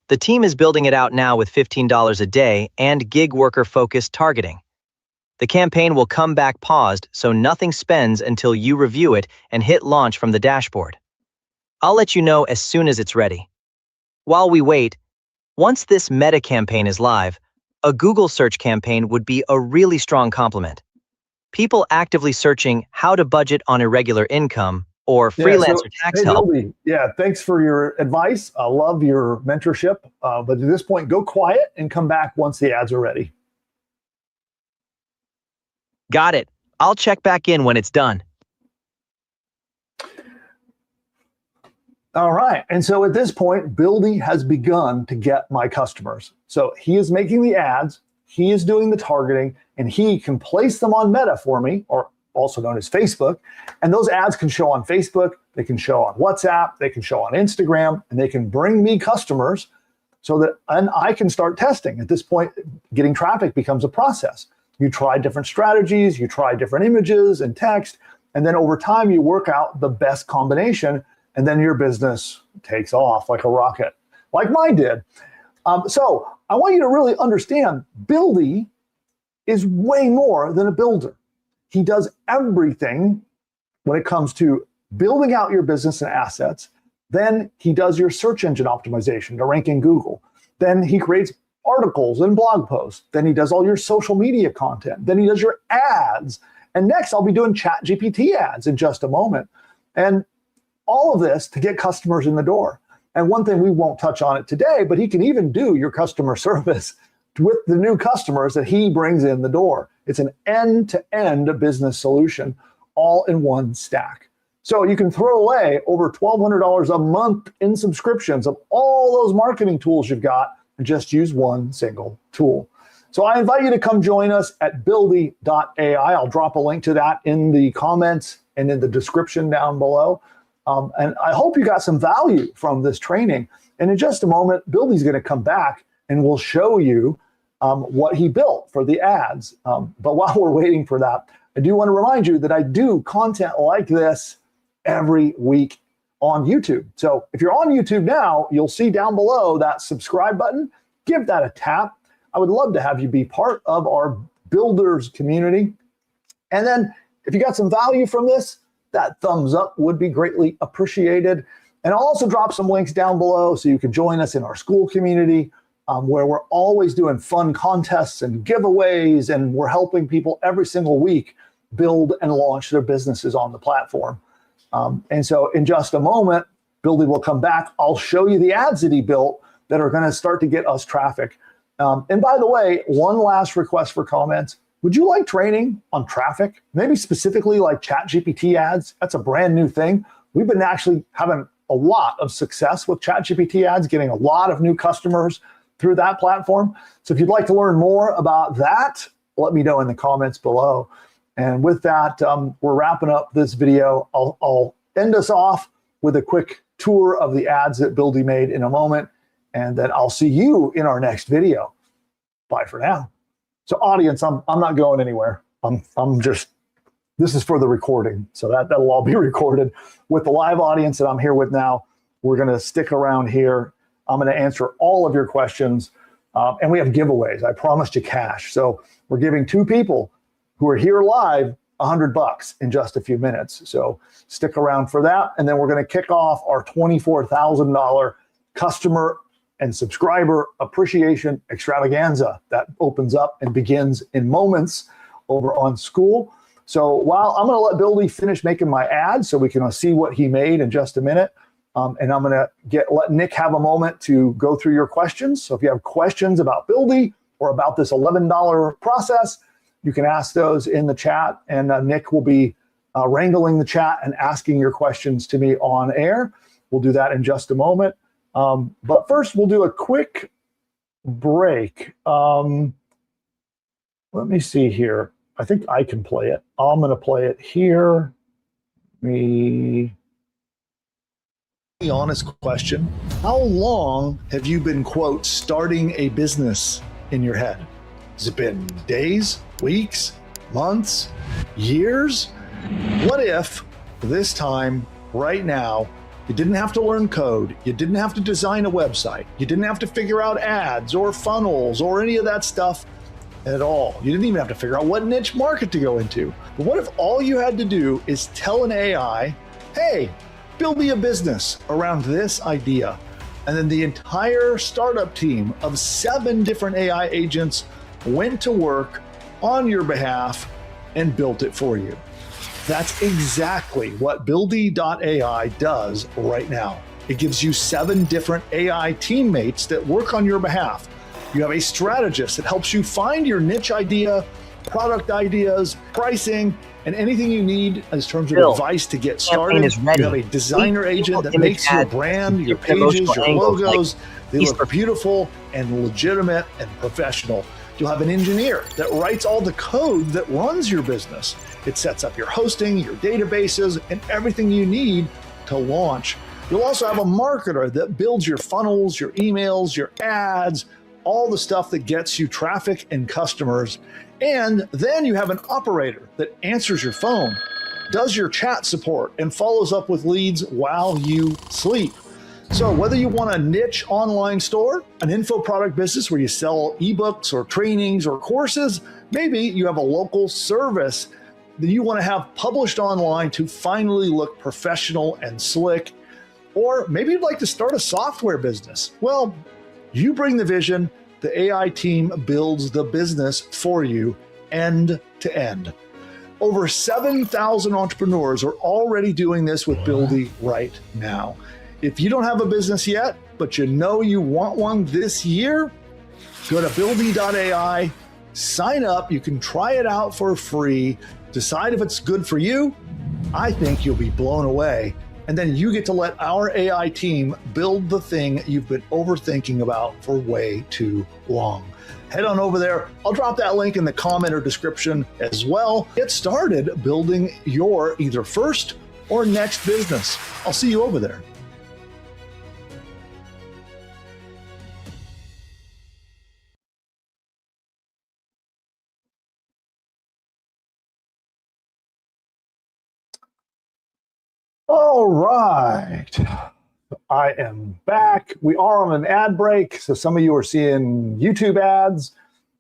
The team is building it out now with $15 a day and gig worker-focused targeting. The campaign will come back paused, so nothing spends until you review it and hit launch from the dashboard. I'll let you know as soon as it's ready. While we wait, once this Meta campaign is live, a Google search campaign would be a really strong complement. People actively searching how to budget on irregular income or freelancer tax help. Buildy, yeah, thanks for your advice. I love your mentorship. But at this point, go quiet and come back once the ads are ready. Got it. I'll check back in when it's done. All right. And so at this point, Buildy has begun to get my customers. So he is making the ads, he is doing the targeting, and he can place them on Meta for me, or also known as Facebook. And those ads can show on Facebook, they can show on WhatsApp, they can show on Instagram, and they can bring me customers so that and I can start testing. At this point, getting traffic becomes a process. You try different strategies, you try different images and text, and then over time you work out the best combination, and then your business takes off like a rocket, like mine did. So I want you to really understand, Buildy is way more than a builder. He does everything when it comes to building out your business and assets. Then he does your search engine optimization to rank in Google. Then he creates articles and blog posts. Then he does all your social media content. Then he does your ads. And next I'll be doing ChatGPT ads in just a moment. And all of this to get customers in the door. And one thing, we won't touch on it today, but he can even do your customer service with the new customers that he brings in the door. It's an end-to-end business solution, all in one stack. So you can throw away over $1,200 a month in subscriptions of all those marketing tools you've got and just use one single tool. So I invite you to come join us at buildy.ai. I'll drop a link to that in the comments and in the description down below. And I hope you got some value from this training. And in just a moment, Buildy's going to come back and we'll show you what he built for the ads. But while we're waiting for that, I do want to remind you that I do content like this every week on YouTube. So if you're on YouTube now, you'll see down below that subscribe button. Give that a tap. I would love to have you be part of our builders community. And then if you got some value from this, that thumbs up would be greatly appreciated. And I'll also drop some links down below so you can join us in our school community where we're always doing fun contests and giveaways, and we're helping people every single week build and launch their businesses on the platform. And so in just a moment, Buildy will come back. I'll show you the ads that he built that are going to start to get us traffic. And by the way, one last request for comments. Would you like training on traffic? Maybe specifically like ChatGPT ads? That's a brand new thing. We've been actually having a lot of success with ChatGPT ads, getting a lot of new customers through that platform. So if you'd like to learn more about that, let me know in the comments below. And with that, we're wrapping up this video. I'll end us off with a quick tour of the ads that Buildy made in a moment, and then I'll see you in our next video. Bye for now. So audience, I'm not going anywhere. I'm just, this is for the recording. So that'll all be recorded. With the live audience that I'm here with now, we're going to stick around here. I'm going to answer all of your questions. And we have giveaways. I promised you cash. So we're giving 2 people who are here live $100 in just a few minutes. So stick around for that. And then we're going to kick off our $24,000 customer and subscriber appreciation extravaganza that opens up and begins in moments over on School. So while I'm going to let Buildy finish making my ad so we can see what he made in just a minute. And I'm going to let Nick have a moment to go through your questions. So if you have questions about Buildy or about this $11 process, you can ask those in the chat, and Nick will be wrangling the chat and asking your questions to me on air. We'll do that in just a moment. But first, we'll do a quick break. Let me see here. I think I can play it. I'm going to play it here. The honest question. How long have you been, quote, starting a business in your head? Has it been days, weeks, months, years? What if this time, right now, you didn't have to learn code, you didn't have to design a website, you didn't have to figure out ads or funnels or any of that stuff at all. You didn't even have to figure out what niche market to go into. But what if all you had to do is tell an AI, hey, build me a business around this idea. And then the entire startup team of 7 different AI agents went to work on your behalf and built it for you. That's exactly what Buildy.ai does right now. It gives you 7 different AI teammates that work on your behalf. You have a strategist that helps you find your niche idea, product ideas, pricing, and anything you need in terms of advice to get started. You have a designer agent that makes your brand, your pages, your logos, they look beautiful and legitimate and professional. You'll have an engineer that writes all the code that runs your business. It sets up your hosting, your databases, and everything you need to launch. You'll also have a marketer that builds your funnels, your emails, your ads, all the stuff that gets you traffic and customers. And then you have an operator that answers your phone, does your chat support, and follows up with leads while you sleep. So whether you want a niche online store, an info product business where you sell ebooks or trainings or courses, maybe you have a local service that you want to have published online to finally look professional and slick, or maybe you'd like to start a software business. Well, you bring the vision, the AI team builds the business for you end to end. Over 7,000 entrepreneurs are already doing this with Buildy right now. If you don't have a business yet, but you know you want one this year, go to Buildy.ai, sign up. You can try it out for free, decide if it's good for you. I think you'll be blown away. And then you get to let our AI team build the thing you've been overthinking about for way too long. Head on over there. I'll drop that link in the comment or description as well. Get started building your either first or next business. I'll see you over there. All right, I am back. We are on an ad break, so some of you are seeing YouTube ads.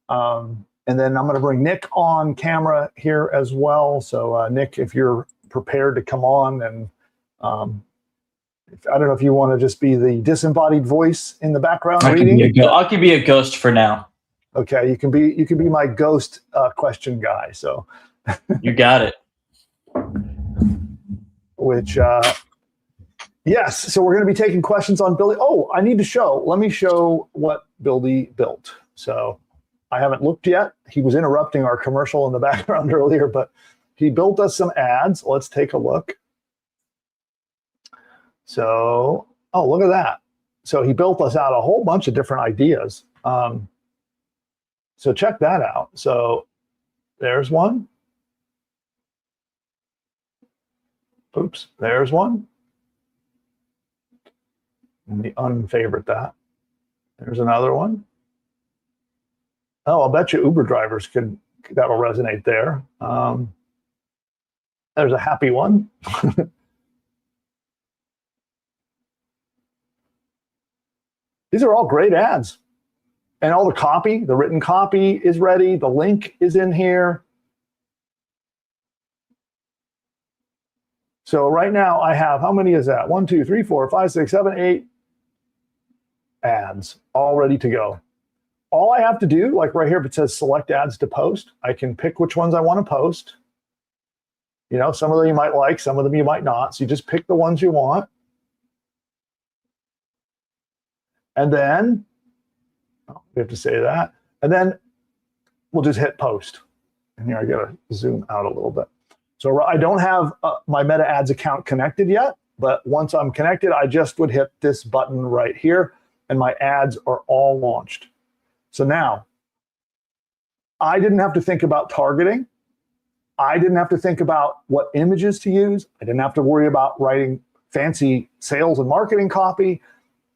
And then I'm going to bring Nick on camera here as well. So Nick, if you're prepared to come on, and I don't know if you want to just be the disembodied voice in the background reading. I can be a ghost for now. Okay, you can be my ghost question guy. So you got it. Which, yes, so we're going to be taking questions on Buildy. Oh, I need to show. Let me show what Buildy built. So I haven't looked yet. He was interrupting our commercial in the background earlier, but he built us some ads. Let's take a look. So, oh, look at that. So he built us out a whole bunch of different ideas. So check that out. So there's one. Oops, there's one. Let me unfavorite that. There's another one. Oh, I'll bet you Uber drivers that'll resonate there. There's a happy one. These are all great ads. And all the copy, the written copy is ready. The link is in here. So right now I have, how many is that? 1, 2, 3, 4, 5, 6, 7, 8 ads all ready to go. All I have to do, like right here, if it says select ads to post, I can pick which ones I want to post. You know, some of them you might like, some of them you might not. So you just pick the ones you want. And then, we have to say that. And then we'll just hit post. And here I gotta zoom out a little bit. So I don't have my Meta Ads account connected yet, but once I'm connected, I just would hit this button right here and my ads are all launched. So now, I didn't have to think about targeting. I didn't have to think about what images to use. I didn't have to worry about writing fancy sales and marketing copy.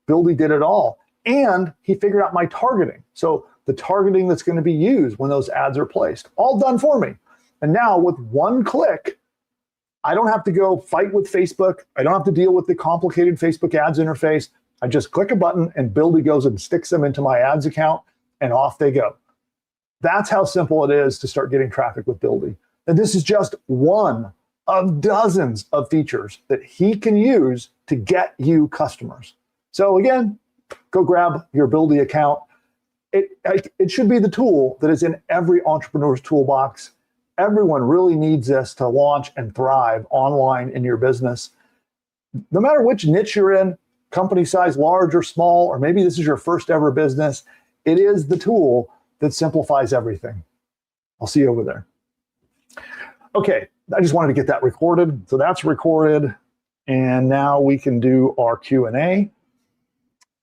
Buildy did it all. And he figured out my targeting. So the targeting that's going to be used when those ads are placed, all done for me. And now with one click, I don't have to go fight with Facebook. I don't have to deal with the complicated Facebook ads interface. I just click a button and Buildy goes and sticks them into my ads account and off they go. That's how simple it is to start getting traffic with Buildy. And this is just one of dozens of features that he can use to get you customers. So again, go grab your Buildy account. It should be the tool that is in every entrepreneur's toolbox. Everyone really needs this to launch and thrive online in your business. No matter which niche you're in, company size, large or small, or maybe this is your first ever business, it is the tool that simplifies everything. I'll see you over there. Okay, I just wanted to get that recorded. So that's recorded. And now we can do our Q&A.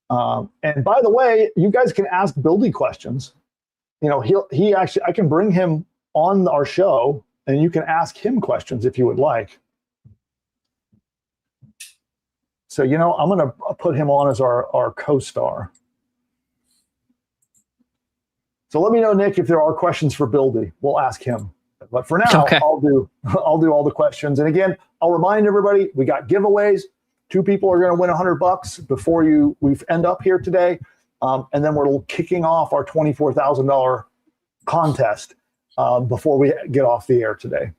And by the way, you guys can ask Buildy questions. You know, he actually, I can bring him on our show and you can ask him questions if you would like. So, you know, I'm going to put him on as our co-star. So let me know, Nick, if there are questions for Buildy. We'll ask him. But for now, okay. I'll do all the questions. And again, I'll remind everybody, we got giveaways. 2 people are going to win $100 before we end up here today. And then we're kicking off our $24,000 contest before we get off the air today.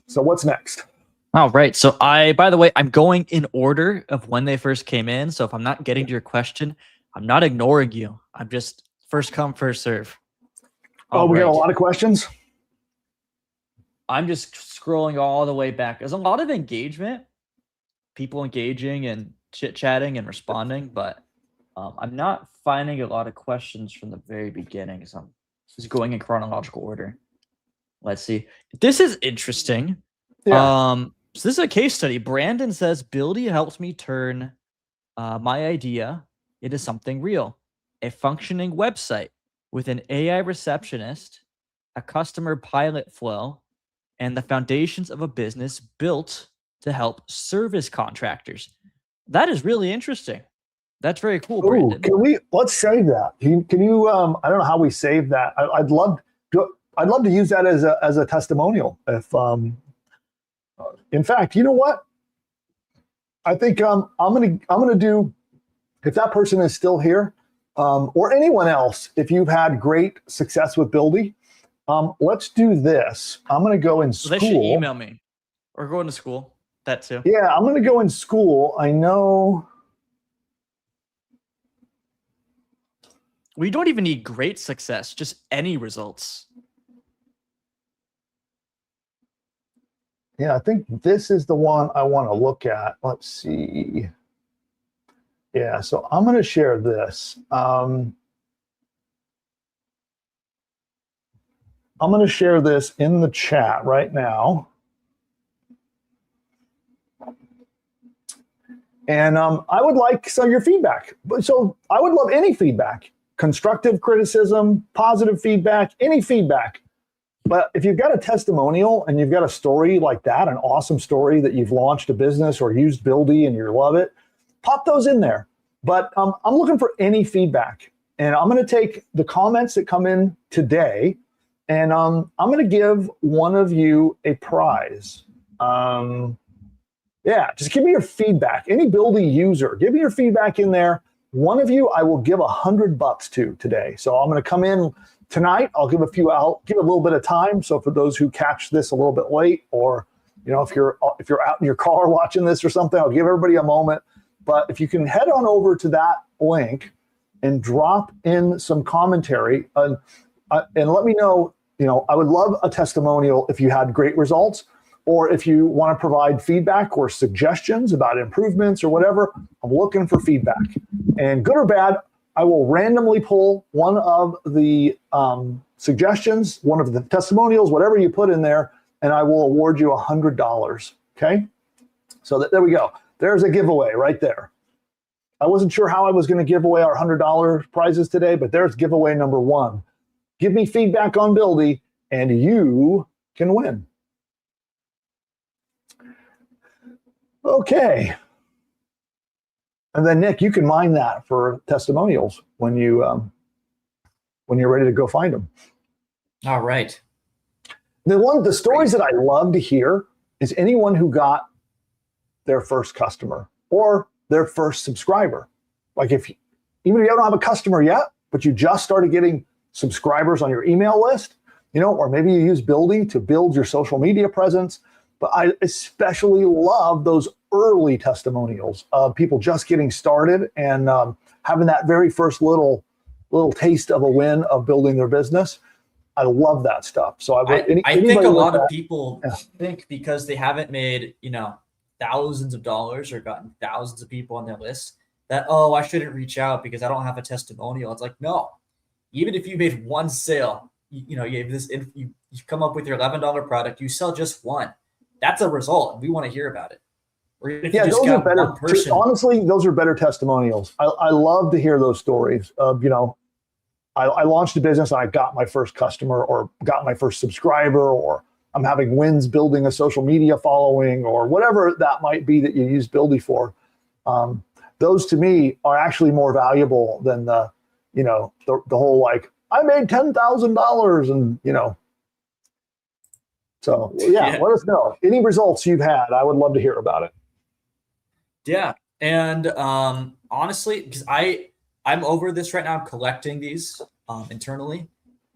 So what's next? All right. So by the way, I'm going in order of when they first came in. So if I'm not getting to your question, I'm not ignoring you. I'm just first come, first serve. Oh, we got a lot of questions? I'm just scrolling all the way back. There's a lot of engagement, people engaging and chit-chatting and responding, but I'm not finding a lot of questions from the very beginning. So I'm just going in chronological order. Let's see. This is interesting. Yeah. So this is a case study. Brandon says, Buildy helps me turn my idea into something real. A functioning website with an AI receptionist, a customer pilot flow, and the foundations of a business built to help service contractors. That is really interesting. That's very cool, Brandon. Let's save that. Can you I don't know how we save that. I'd love to use that as a testimonial. If in fact, you know what? I think I'm gonna do, if that person is still here, or anyone else, if you've had great success with Buildy, let's do this. I'm going to go in school. They should email me or go into school. That too. Yeah, I'm going to go in school. I know. We don't even need great success, just any results. Yeah, I think this is the one I want to look at. Let's see. Yeah, so I'm going to share this. I'm going to share this in the chat right now. And I would like some of your feedback. So I would love any feedback, constructive criticism, positive feedback, any feedback. But if you've got a testimonial and you've got a story like that, an awesome story that you've launched a business or used Buildy and you love it, pop those in there. But I'm looking for any feedback. And I'm going to take the comments that come in today, and I'm going to give one of you a prize. Yeah, just give me your feedback. Any Buildy user, give me your feedback in there. One of you, I will give $100 to today. So I'm going to come in tonight. I'll give a little bit of time. So for those who catch this a little bit late, or if you're out in your car watching this or something, I'll give everybody a moment. But if you can head on over to that link and drop in some commentary and let me know. I would love a testimonial if you had great results. Or if you want to provide feedback or suggestions about improvements or whatever, I'm looking for feedback. And good or bad, I will randomly pull one of the suggestions, one of the testimonials, whatever you put in there, and I will award you $100. Okay? So there we go. There's a giveaway right there. I wasn't sure how I was going to give away our $100 prizes today, but there's giveaway number one. Give me feedback on Buildy, and you can win. Okay. And then Nick, you can mine that for testimonials when you're ready to go find them. All right. The stories that I love to hear is anyone who got their first customer or their first subscriber. Like even if you don't have a customer yet, but you just started getting subscribers on your email list, or maybe you use Buildy to build your social media presence. But I especially love those early testimonials of people just getting started and having that very first little taste of a win of building their business. I love that stuff. So I think a lot of people think because they haven't made thousands of dollars or gotten thousands of people on their list that, oh, I shouldn't reach out because I don't have a testimonial. It's like, no, even if you made one sale, you come up with your $11 product, you sell just one. That's a result. We want to hear about it. Or if you just those got are better. one person. Honestly, those are better testimonials. I love to hear those stories of, I launched a business and I got my first customer or got my first subscriber, or I'm having wins building a social media following, or whatever that might be that you use Buildy for. Those to me are actually more valuable than the whole like, I made $10,000 and, So yeah, let us know. Any results you've had, I would love to hear about it. Yeah. And honestly, because I'm over this right now, I'm collecting these internally.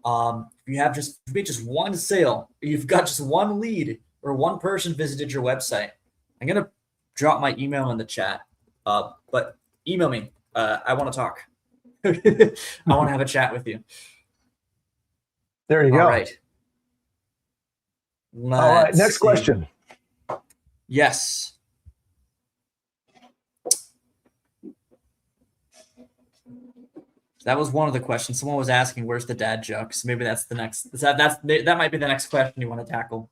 If you made just one sale, you've got just one lead or one person visited your website, I'm going to drop my email in the chat. But email me. I want to talk. I want to have a chat with you. There you go. All right. All right, next question. Yes. That was one of the questions. Someone was asking, "Where's the dad jokes?" Maybe that's the next. That might be the next question you want to tackle.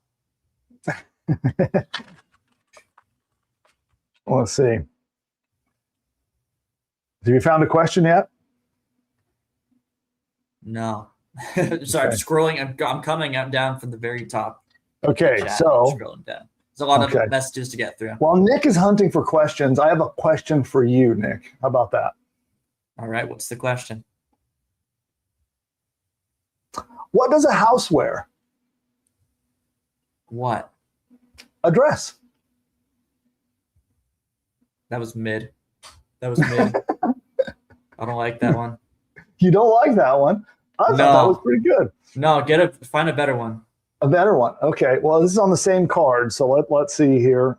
Let's see. Have you found a question yet? No. Sorry, okay. I'm scrolling. I'm coming down from the very top. Okay, so scrolling down. There's a lot of messages to get through. While Nick is hunting for questions, I have a question for you, Nick. How about that? All right, what's the question? What does a house wear? What? A dress. That was mid. I don't like that one. You don't like that one? I thought that was pretty good. No, find a better one. A better one. Okay. Well, this is on the same card, so let's see here.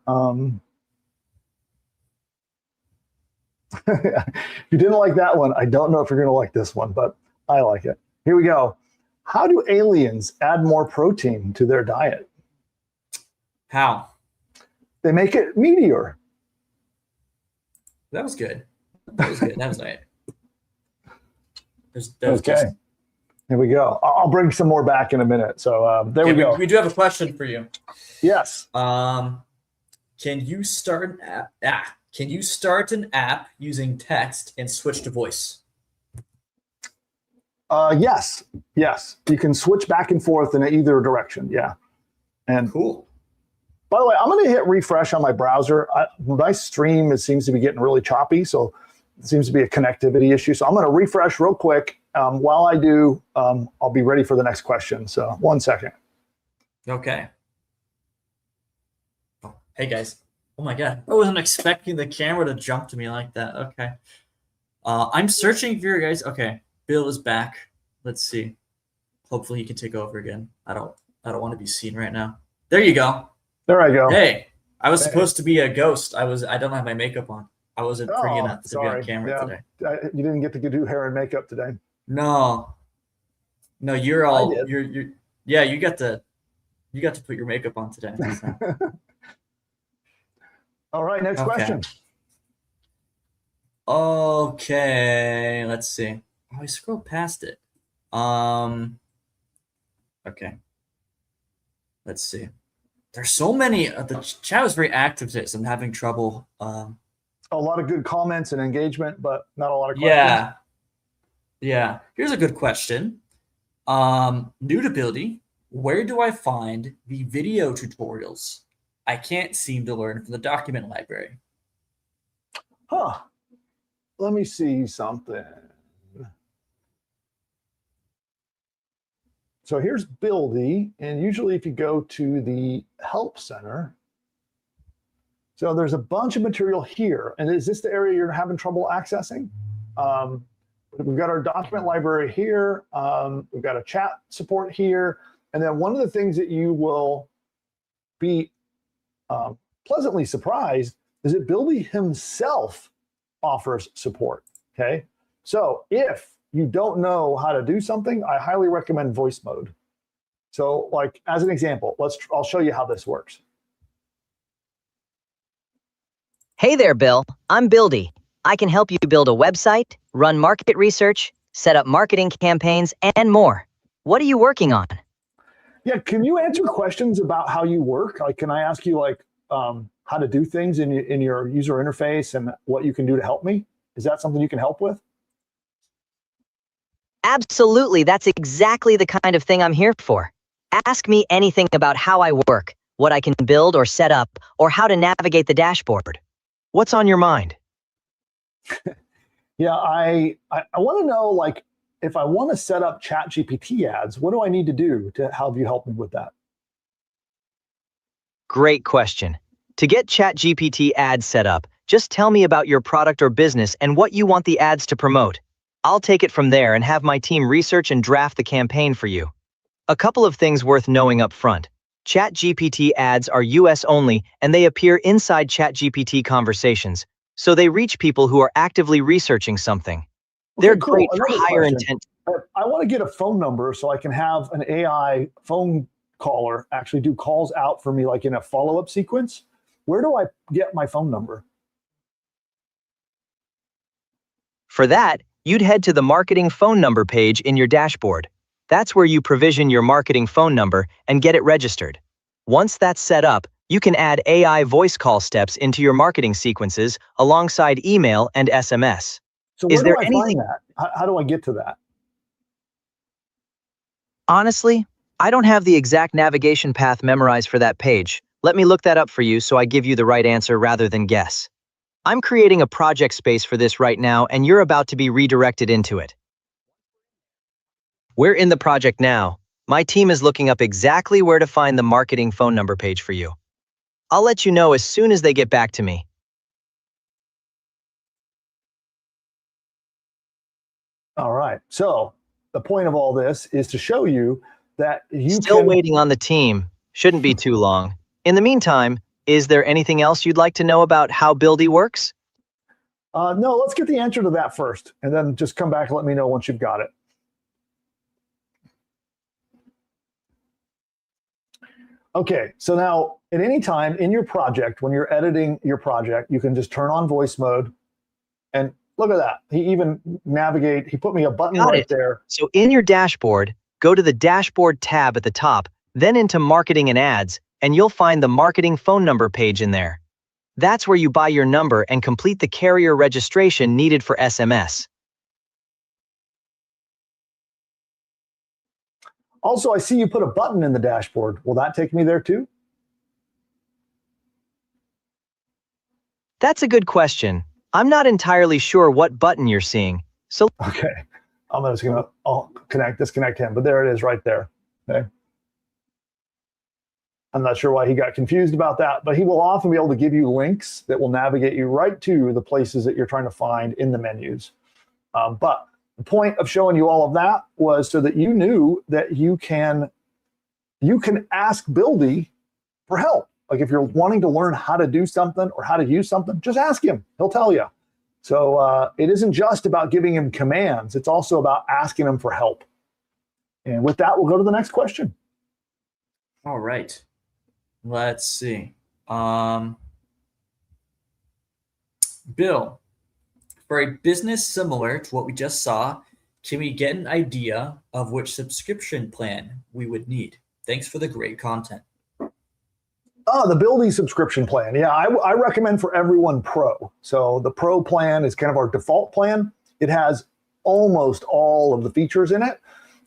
If you didn't like that one, I don't know if you're going to like this one, but I like it. Here we go. How do aliens add more protein to their diet? How? They make it meatier. That was good. That was good. That was all right. That was Okay. decent. Here we go. I'll bring some more back in a minute. So there we go. We do have a question for you. Yes. Can you start an app? Can you start an app using text and switch to voice? Yes. You can switch back and forth in either direction. Yeah. And cool. By the way, I'm going to hit refresh on my browser. My stream, it seems to be getting really choppy, so it seems to be a connectivity issue. So I'm going to refresh real quick. While I do, I'll be ready for the next question. So 1 second. Okay. Oh, hey guys. Oh my God. I wasn't expecting the camera to jump to me like that. Okay. I'm searching for you guys. Okay. Bill is back. Let's see. Hopefully he can take over again. I don't want to be seen right now. There you go. There I go. Hey, I was supposed to be a ghost. I don't have my makeup on. I wasn't pretty enough to be on camera today. You didn't get to do hair and makeup today. No, you're all you're yeah, you got to put your makeup on today. So. All right, next question. Okay, let's see. Oh, I scrolled past it. Okay. Let's see. There's so many. The chat was very active today, so I'm having trouble. A lot of good comments and engagement, but not a lot of questions. Yeah. Here's a good question. New to Buildy, where do I find the video tutorials? I can't seem to learn from the document library. Let me see something. So here's Buildy, and usually if you go to the Help Center, so there's a bunch of material here. And is this the area you're having trouble accessing? We've got our document library here. We've got a chat support here. And then one of the things that you will be pleasantly surprised is that Buildy himself offers support, okay? So if you don't know how to do something, I highly recommend voice mode. So like, as an example, I'll show you how this works. Hey there, Bill. I'm Buildy. I can help you build a website, run market research, set up marketing campaigns, and more. What are you working on? Yeah, can you answer questions about how you work? Like, can I ask you like how to do things in your user interface and what you can do to help me? Is that something you can help with? Absolutely. That's exactly the kind of thing I'm here for. Ask me anything about how I work, what I can build or set up, or how to navigate the dashboard. What's on your mind? Yeah, I want to know, like, if I want to set up ChatGPT ads, what do I need to do to have you help me with that? Great question. To get ChatGPT ads set up, just tell me about your product or business and what you want the ads to promote. I'll take it from there and have my team research and draft the campaign for you. A couple of things worth knowing up front. ChatGPT ads are US only, and they appear inside ChatGPT conversations, so they reach people who are actively researching something. They're great for higher intent. I want to get a phone number so I can have an AI phone caller actually do calls out for me, like in a follow-up sequence. Where do I get my phone number? For that, you'd head to the marketing phone number page in your dashboard. That's where you provision your marketing phone number and get it registered. Once that's set up, you can add AI voice call steps into your marketing sequences alongside email and SMS. So where do I find that? How do I get to that? Honestly, I don't have the exact navigation path memorized for that page. Let me look that up for you so I give you the right answer rather than guess. I'm creating a project space for this right now, and you're about to be redirected into it. We're in the project now. My team is looking up exactly where to find the marketing phone number page for you. I'll let you know as soon as they get back to me. All right. So the point of all this is to show you that you Still waiting on the team. Shouldn't be too long. In the meantime, is there anything else you'd like to know about how Buildy works? No, let's get the answer to that first, and then just come back and let me know once you've got it. Okay, so now at any time in your project, when you're editing your project, you can just turn on voice mode, and Look at that. He even he put me a button Got right it. there. So in your dashboard, go to the dashboard tab at the top, then into marketing and ads, and you'll find the marketing phone number page in there. That's where you buy your number and complete the carrier registration needed for SMS. Also, I see you put a button in the dashboard. Will that take me there too? That's a good question. I'm not entirely sure what button you're seeing. So Okay. I'm just going to disconnect him, but there it is right there. Okay. I'm not sure why he got confused about that, but he will often be able to give you links that will navigate you right to the places that you're trying to find in the menus. But the point of showing you all of that was so that you knew that you can ask Buildy for help. Like if you're wanting to learn how to do something or how to use something, just ask him. He'll tell you. So it isn't just about giving him commands. It's also about asking him for help. And with that, we'll go to the next question. All right. Let's see. Bill, for a business similar to what we just saw, can we get an idea of which subscription plan we would need? Thanks for the great content. Oh, the Buildy subscription plan. Yeah, I recommend for everyone Pro. So the Pro plan is kind of our default plan. It has almost all of the features in it.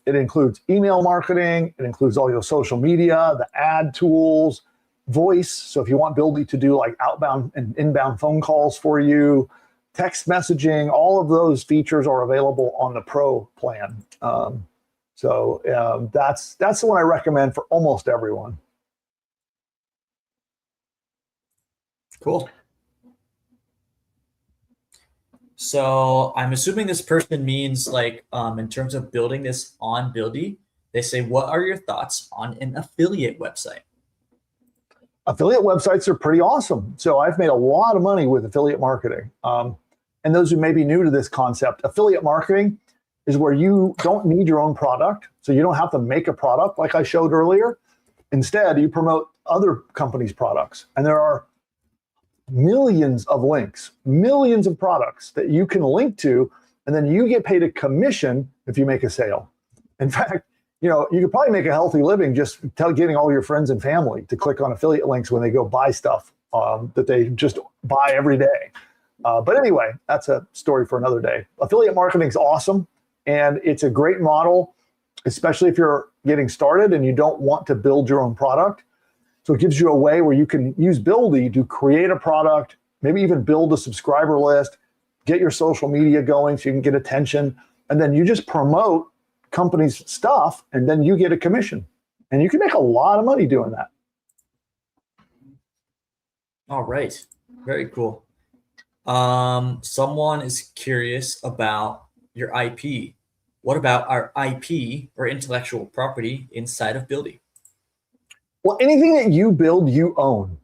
It includes email marketing. It includes all your social media, the ad tools, voice. So if you want Buildy to do like outbound and inbound phone calls for you, text messaging, all of those features are available on the Pro plan. That's the one I recommend for almost everyone. Cool. So I'm assuming this person means like in terms of building this on Buildy, they say, what are your thoughts on an affiliate website? Affiliate websites are pretty awesome. So I've made a lot of money with affiliate marketing. And those who may be new to this concept, affiliate marketing is where you don't need your own product. So you don't have to make a product like I showed earlier. Instead, you promote other companies' products. And there are millions of links, millions of products that you can link to, and then you get paid a commission if you make a sale. In fact, you could probably make a healthy living just getting all your friends and family to click on affiliate links when they go buy stuff that they just buy every day. But anyway, that's a story for another day. Affiliate marketing is awesome, and it's a great model, especially if you're getting started and you don't want to build your own product. So it gives you a way where you can use Buildy to create a product, maybe even build a subscriber list, get your social media going so you can get attention, and then you just promote companies' stuff, and then you get a commission. And you can make a lot of money doing that. All right. Very cool. Someone is curious about your IP. What about our IP or intellectual property inside of Buildy? Well, anything that you build, you own.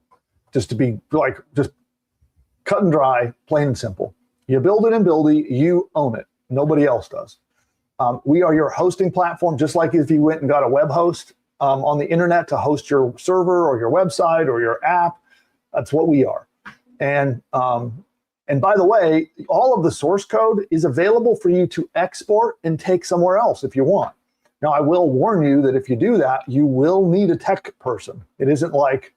Just to be just cut and dry, plain and simple. You build it in Buildy, you own it. Nobody else does. We are your hosting platform, just like if you went and got a web host on the internet to host your server or your website or your app. That's what we are. And by the way, all of the source code is available for you to export and take somewhere else if you want. Now, I will warn you that if you do that, you will need a tech person. It isn't like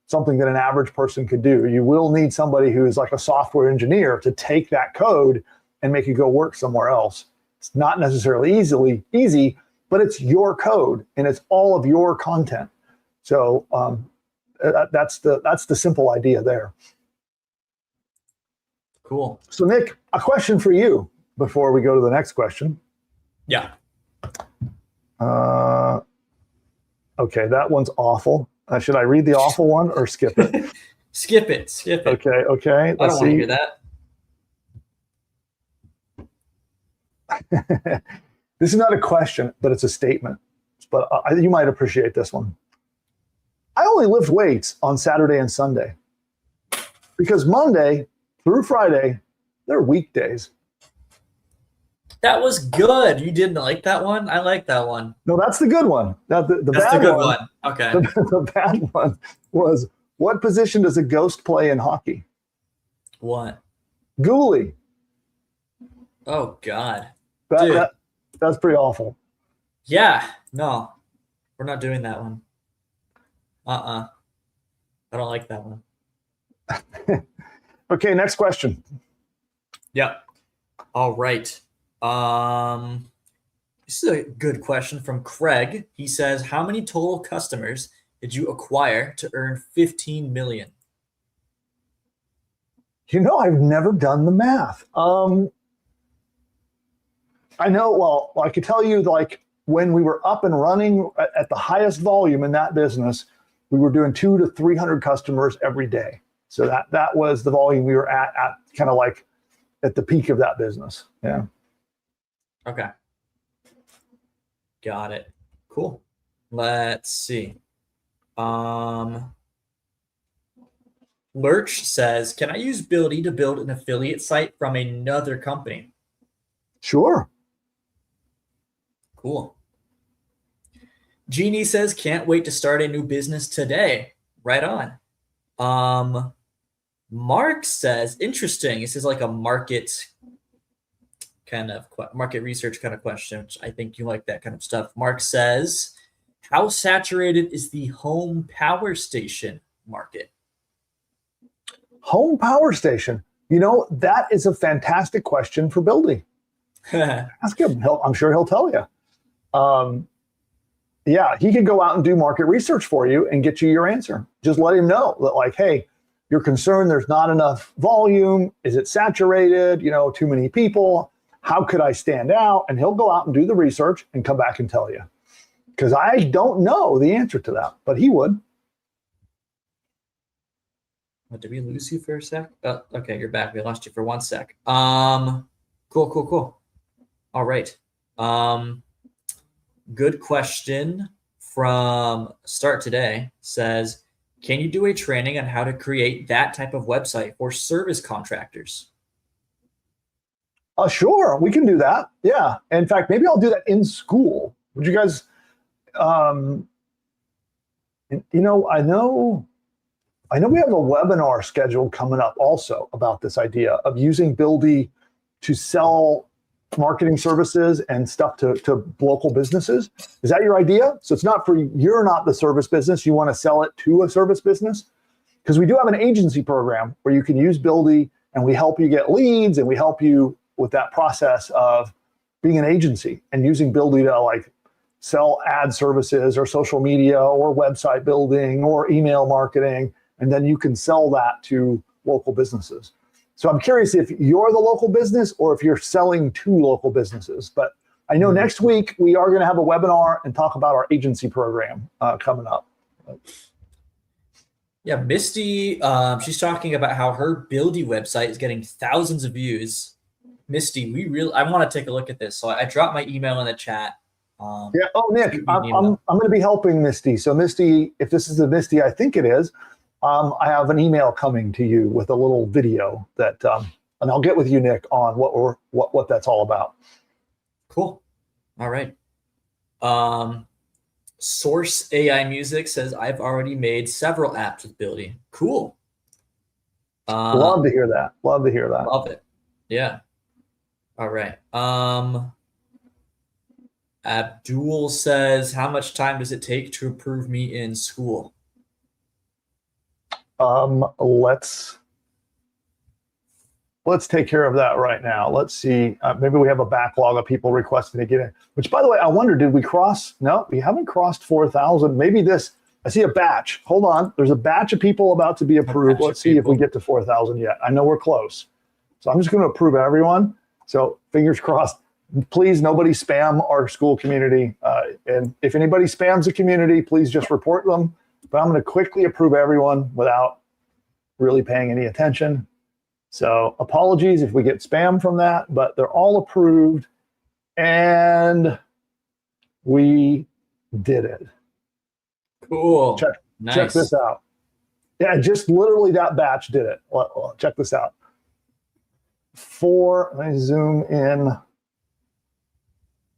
something that an average person could do. You will need somebody who is like a software engineer to take that code and make it go work somewhere else. It's not necessarily easy, but it's your code and it's all of your content. So that's the simple idea there. Cool. So Nick, a question for you before we go to the next question. Yeah. Okay, that one's awful. Should I read the awful one or skip it? Skip it. Okay. I don't want to hear that. This is not a question, but it's a statement. But you might appreciate this one. I only lift weights on Saturday and Sunday because Monday through Friday, they're weekdays. That was good. You didn't like that one? I like that one. No, that's the good one. Now, that's the good one. Okay. The bad one was, what position does a ghost play in hockey? What? Goalie. Oh God. That, Dude. that that's pretty awful. Yeah. No, we're not doing that one. I don't like that one. Okay, next question. Yep. All right. This is a good question from Craig. He says, "How many total customers did you acquire to earn 15 million?" I've never done the math. I know, well, I could tell you, like, when we were up and running at the highest volume in that business, we were doing 200 to 300 customers every day. So that was the volume we were at kind of like at the peak of that business. Yeah. Okay. Got it. Cool. Let's see. Lurch says, "Can I use Buildy to build an affiliate site from another company?" Sure. Cool. Jeannie says, "Can't wait to start a new business today." Right on. Mark says, "Interesting." This is like a market research kind of question, which I think you like that kind of stuff. Mark says, "How saturated is the home power station market?" Home power station. That is a fantastic question for Buildy. Ask him. I'm sure he'll tell you. Yeah, he could go out and do market research for you and get you your answer. Just let him know that, like, hey, you're concerned there's not enough volume. Is it saturated? Too many people. How could I stand out? And he'll go out and do the research and come back and tell you. Because I don't know the answer to that, but he would. What, did we lose you for a sec? Oh, okay, you're back. We lost you for 1 sec. Cool. All right. Good question from Start Today says, "Can you do a training on how to create that type of website for service contractors?" Sure, we can do that. Yeah. In fact, maybe I'll do that in school. Would you guys, I know we have a webinar scheduled coming up also about this idea of using Buildy to sell marketing services and stuff to local businesses. Is that your idea? So it's you're not the service business. You want to sell it to a service business? Because we do have an agency program where you can use Buildy and we help you get leads and we help you with that process of being an agency and using Buildy to like sell ad services or social media or website building or email marketing. And then you can sell that to local businesses. So I'm curious if you're the local business or if you're selling to local businesses. But I know next week we are going to have a webinar and talk about our agency program coming up. Yeah, Misty, she's talking about how her Buildy website is getting thousands of views. Misty, I want to take a look at this. So I dropped my email in the chat. Yeah. Oh, Nick, I'm going to be helping Misty. So Misty, if this is the Misty I think it is, I have an email coming to you with a little video that, and I'll get with you, Nick, on what that's all about. Cool. All right. Source AI Music says, "I've already made several apps with Buildy." Cool. Love to hear that. Love to hear that. Love it. Yeah. All right. Abdul says, "How much time does it take to approve me in school?" Let's take care of that right now. Let's see. Maybe we have a backlog of people requesting to get in. Which, by the way, I wonder, did we cross? No, we haven't crossed 4,000. Maybe I see a batch. Hold on. There's a batch of people about to be approved. Let's see if we get to 4,000 yet. I know we're close. So I'm just going to approve everyone. So fingers crossed. Please, nobody spam our school community. And if anybody spams the community, please just report them. But I'm going to quickly approve everyone without really paying any attention. So apologies if we get spam from that, but they're all approved. And we did it. Cool. Check this out. Yeah, just literally that batch did it. Check this out. Let me zoom in.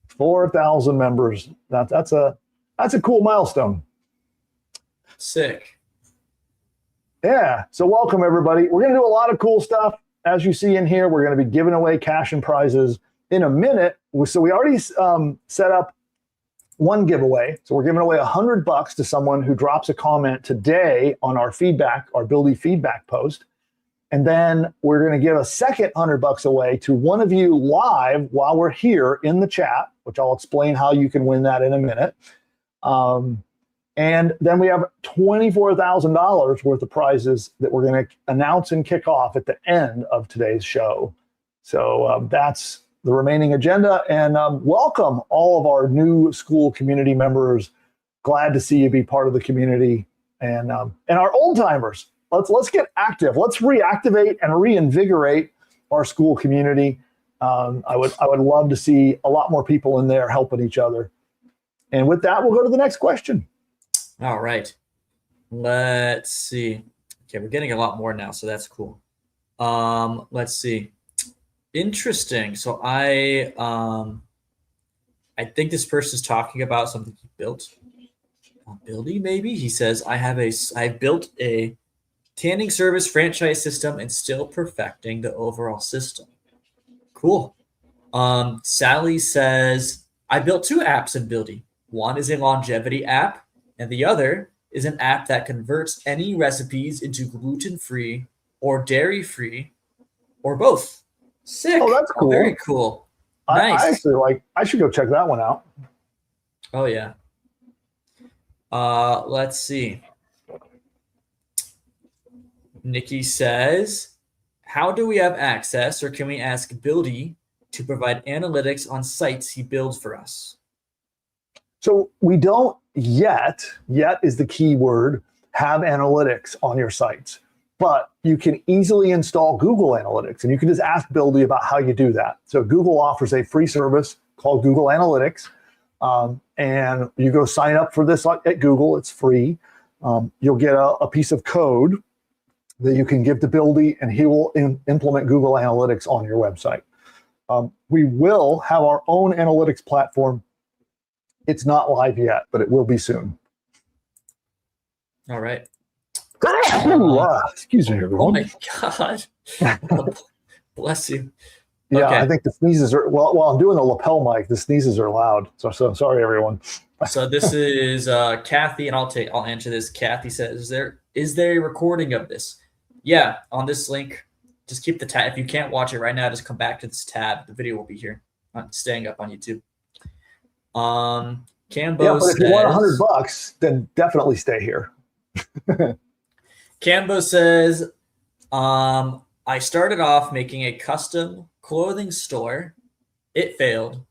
4,000 members. That's a cool milestone. Sick. Yeah. So welcome everybody. We're gonna do a lot of cool stuff. as you see in here, we're going to be giving away cash and prizes in a minute. So we already set up one giveaway. So we're giving away $100 to someone who drops a comment today on our Buildy feedback post. And then we're going to give a second $100 away to one of you live while we're here in the chat, which I'll explain how you can win that in a minute. And then we have $24,000 worth of prizes that we're going to announce and kick off at the end of today's show. So that's the remaining agenda. And welcome all of our new school community members. Glad to see you be part of the community. And our old timers. Let's get active. Let's reactivate and reinvigorate our school community. I would love to see a lot more people in there helping each other. And with that, we'll go to the next question. All right. Let's see. Okay, we're getting a lot more now, so that's cool. Let's see. Interesting. So I think this person's talking about something he built. Buildy, maybe. He says, I built a tanning service franchise system and still perfecting the overall system. Cool. Sally says, I built 2 apps in Buildy. One is a longevity app, and the other is an app that converts any recipes into gluten-free or dairy-free or both. Sick. Oh, that's cool. Very cool. Nice. I actually I should go check that one out. Oh, yeah. Let's see. Nikki says, how do we have access, or can we ask Buildy to provide analytics on sites he builds for us? So we don't yet is the key word, have analytics on your sites. But you can easily install Google Analytics, and you can just ask Buildy about how you do that. So Google offers a free service called Google Analytics, and you go sign up for this at Google. It's free. You'll get a piece of code that you can give to Buildy, and he will implement Google Analytics on your website. We will have our own analytics platform. It's not live yet, but it will be soon. All right. Excuse me, everyone. Oh my God. Bless you. Yeah, Okay. I think the sneezes are, while I'm doing the lapel mic, the sneezes are loud. So sorry, everyone. So this is Kathy, and I'll answer this. Kathy says, is there a recording of this? Yeah, on this link. Just keep the tab. If you can't watch it right now, just come back to this tab. The video will be here, staying up on YouTube. Cambo but if you want $100, then definitely stay here. Cambo says, I started off making a custom clothing store. It failed.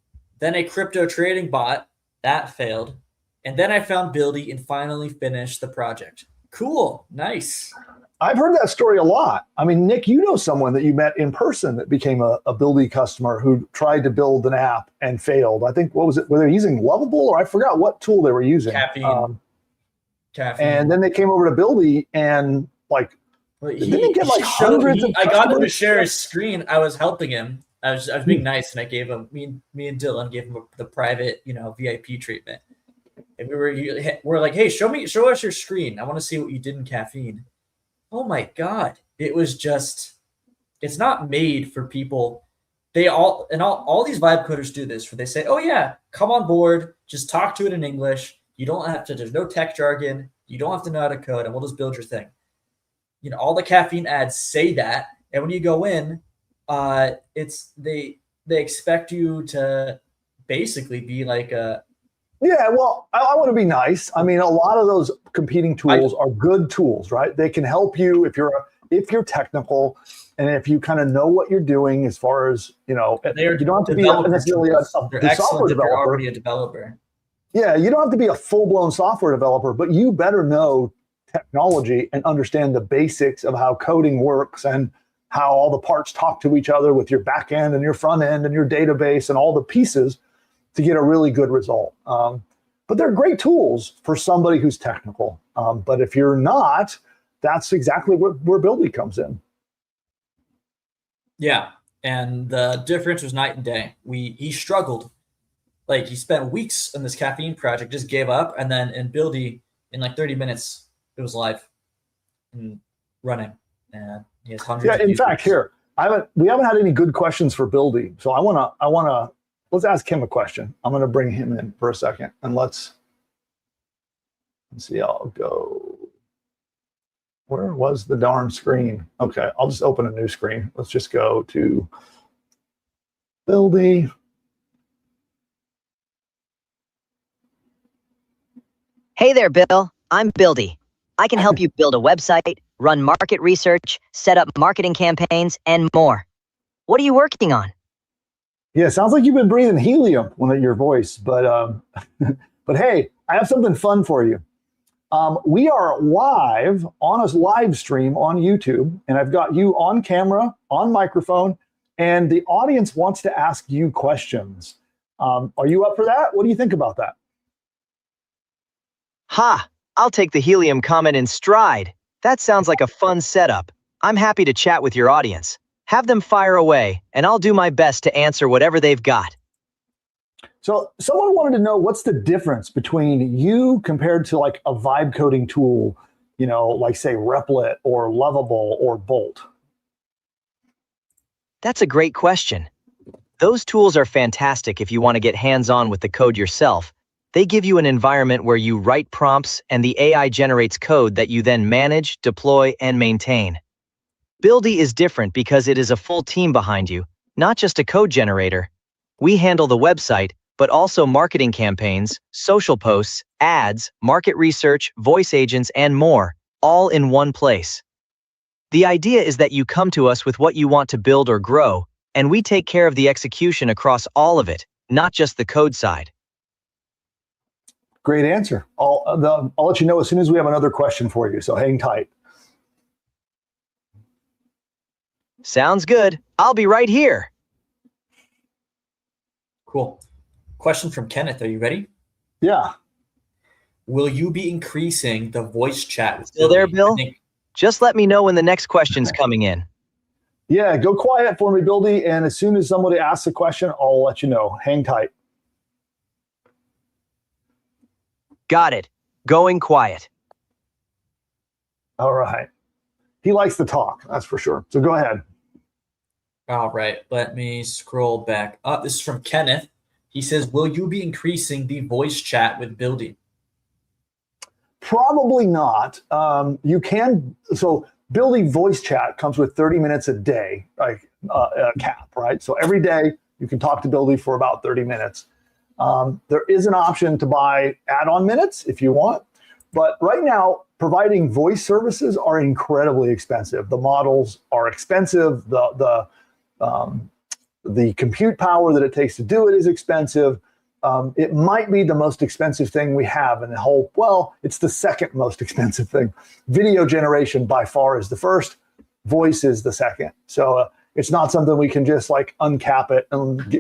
Then a crypto trading bot. That failed. And then I found Buildy and finally finished the project. Cool. Nice. I've heard that story a lot. I mean, Nick, you know someone that you met in person that became a Buildy customer who tried to build an app and failed. I think, what was it? Were they using Lovable, or I forgot what tool they were using? Caffeine. And then they came over to Buildy and didn't get hundreds of I got him to customers? share his screen. I was helping him. I was being nice, and I gave him me and Dylan gave him the private, VIP treatment. And we're like, hey, show us your screen. I want to see what you did in Caffeine. Oh my God. It was just, it's not made for people. All these vibe coders do this, where they say, oh yeah, come on board, just talk to it in English. You don't have to, there's no tech jargon. You don't have to know how to code, and we'll just build your thing. All the Caffeine ads say that. And when you go in, they expect you to basically be like a, yeah, well, I want to be nice. I mean, a lot of those competing tools are good tools, right? They can help you if you're technical, and if you kind of know what you're doing as far as, you don't have to be necessarily a software developer. You're already a developer. Yeah, you don't have to be a full-blown software developer, but you better know technology and understand the basics of how coding works and how all the parts talk to each other with your back end and your front end and your database and all the pieces to get a really good result. But they're great tools for somebody who's technical. But if you're not, that's exactly where Buildy comes in. Yeah, and the difference was night and day. He struggled. Like, he spent weeks on this Caffeine project, just gave up, and then in Buildy, in like 30 minutes, it was live and running. And he has hundreds of in users. fact, here, We haven't had any good questions for Buildy, so let's ask him a question. I'm gonna bring him in for a second, and let's see. I'll go. Where was the darn screen? Okay, I'll just open a new screen. Let's just go to Buildy. Hey there, Bill. I'm Buildy. I can help you build a website, run market research, set up marketing campaigns, and more. What are you working on? Yeah, sounds like you've been breathing helium with your voice, but but hey, I have something fun for you. We are live on a live stream on YouTube, and I've got you on camera, on microphone, and the audience wants to ask you questions. Are you up for that? What do you think about that? Ha! I'll take the helium comment in stride. That sounds like a fun setup. I'm happy to chat with your audience. Have them fire away, and I'll do my best to answer whatever they've got. So someone wanted to know what's the difference between you compared to like a vibe coding tool, like say Replit or Lovable or Bolt. That's a great question. Those tools are fantastic if you want to get hands-on with the code yourself. They give you an environment where you write prompts and the AI generates code that you then manage, deploy, and maintain. Buildy is different because it is a full team behind you, not just a code generator. We handle the website, but also marketing campaigns, social posts, ads, market research, voice agents, and more, all in one place. The idea is that you come to us with what you want to build or grow, and we take care of the execution across all of it, not just the code side. Great answer. I'll let you know as soon as we have another question for you, so hang tight. Sounds good. I'll be right here. Cool. Question from Kenneth. Are you ready? Yeah. Will you be increasing the voice chat? Still there, Bill? Just let me know when the next question's coming in. Yeah, go quiet for me, Buildy, and as soon as somebody asks a question, I'll let you know. Hang tight. Got it. Going quiet. All right. He likes to talk, that's for sure. So go ahead. All right. Let me scroll back up. This is from Kenneth. He says, will you be increasing the voice chat with Buildy? Probably not. You can. So Buildy voice chat comes with 30 minutes a day, like a cap, right? So every day you can talk to Buildy for about 30 minutes. There is an option to buy add-on minutes if you want, but right now providing voice services are incredibly expensive. The models are expensive. The compute power that it takes to do it is expensive. It might be the most expensive thing we have in the whole. Well, it's the second most expensive thing. Video generation by far is the first. Voice is the second. So it's not something we can just like uncap it.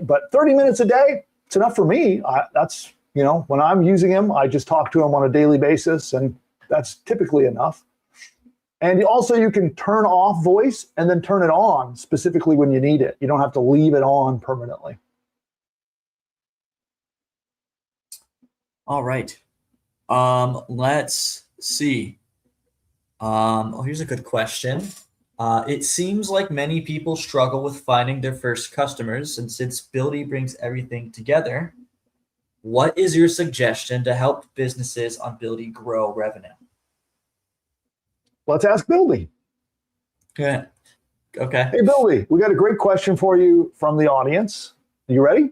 But 30 minutes a day. It's enough for me. That's, when I'm using him, I just talk to him on a daily basis, and that's typically enough. And also you can turn off voice and then turn it on specifically when you need it. You don't have to leave it on permanently. All right. Let's see. Here's a good question. It seems like many people struggle with finding their first customers, and since Buildy brings everything together, what is your suggestion to help businesses on Buildy grow revenue? Let's ask Buildy. Yeah. Okay. Hey, Buildy, we got a great question for you from the audience. You ready?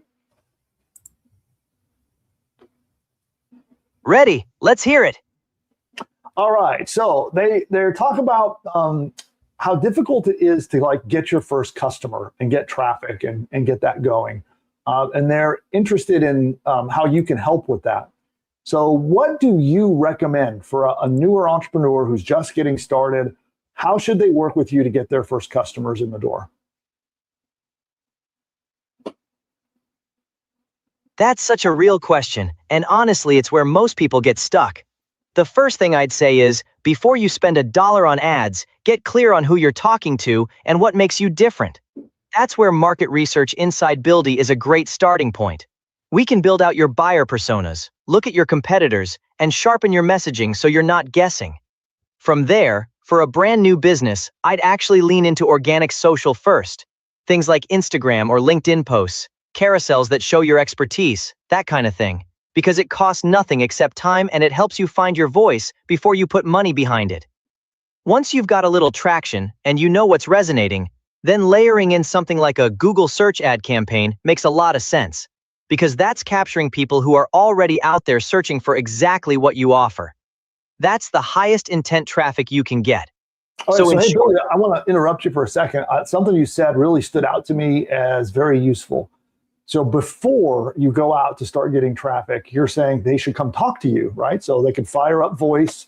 Ready. Let's hear it. All right. So they're talking about how difficult it is to like get your first customer and get traffic and get that going. And they're interested in how you can help with that. So what do you recommend for a newer entrepreneur who's just getting started? How should they work with you to get their first customers in the door? That's such a real question, and honestly, it's where most people get stuck. The first thing I'd say is, before you spend $1 on ads, get clear on who you're talking to and what makes you different. That's where market research inside Buildy is a great starting point. We can build out your buyer personas, look at your competitors, and sharpen your messaging so you're not guessing. From there, For a brand new business, I'd actually lean into organic social first. Things like Instagram or LinkedIn posts, carousels that show your expertise, that kind of thing. Because it costs nothing except time and it helps you find your voice before you put money behind it. Once you've got a little traction and you know what's resonating, then layering in something like a Google search ad campaign makes a lot of sense. Because that's capturing people who are already out there searching for exactly what you offer. That's the highest intent traffic you can get. All right, So so in hey, short, Billy, I want to interrupt you for a second. Something you said really stood out to me as very useful. So before you go out to start getting traffic, you're saying they should come talk to you, right? So they can fire up voice,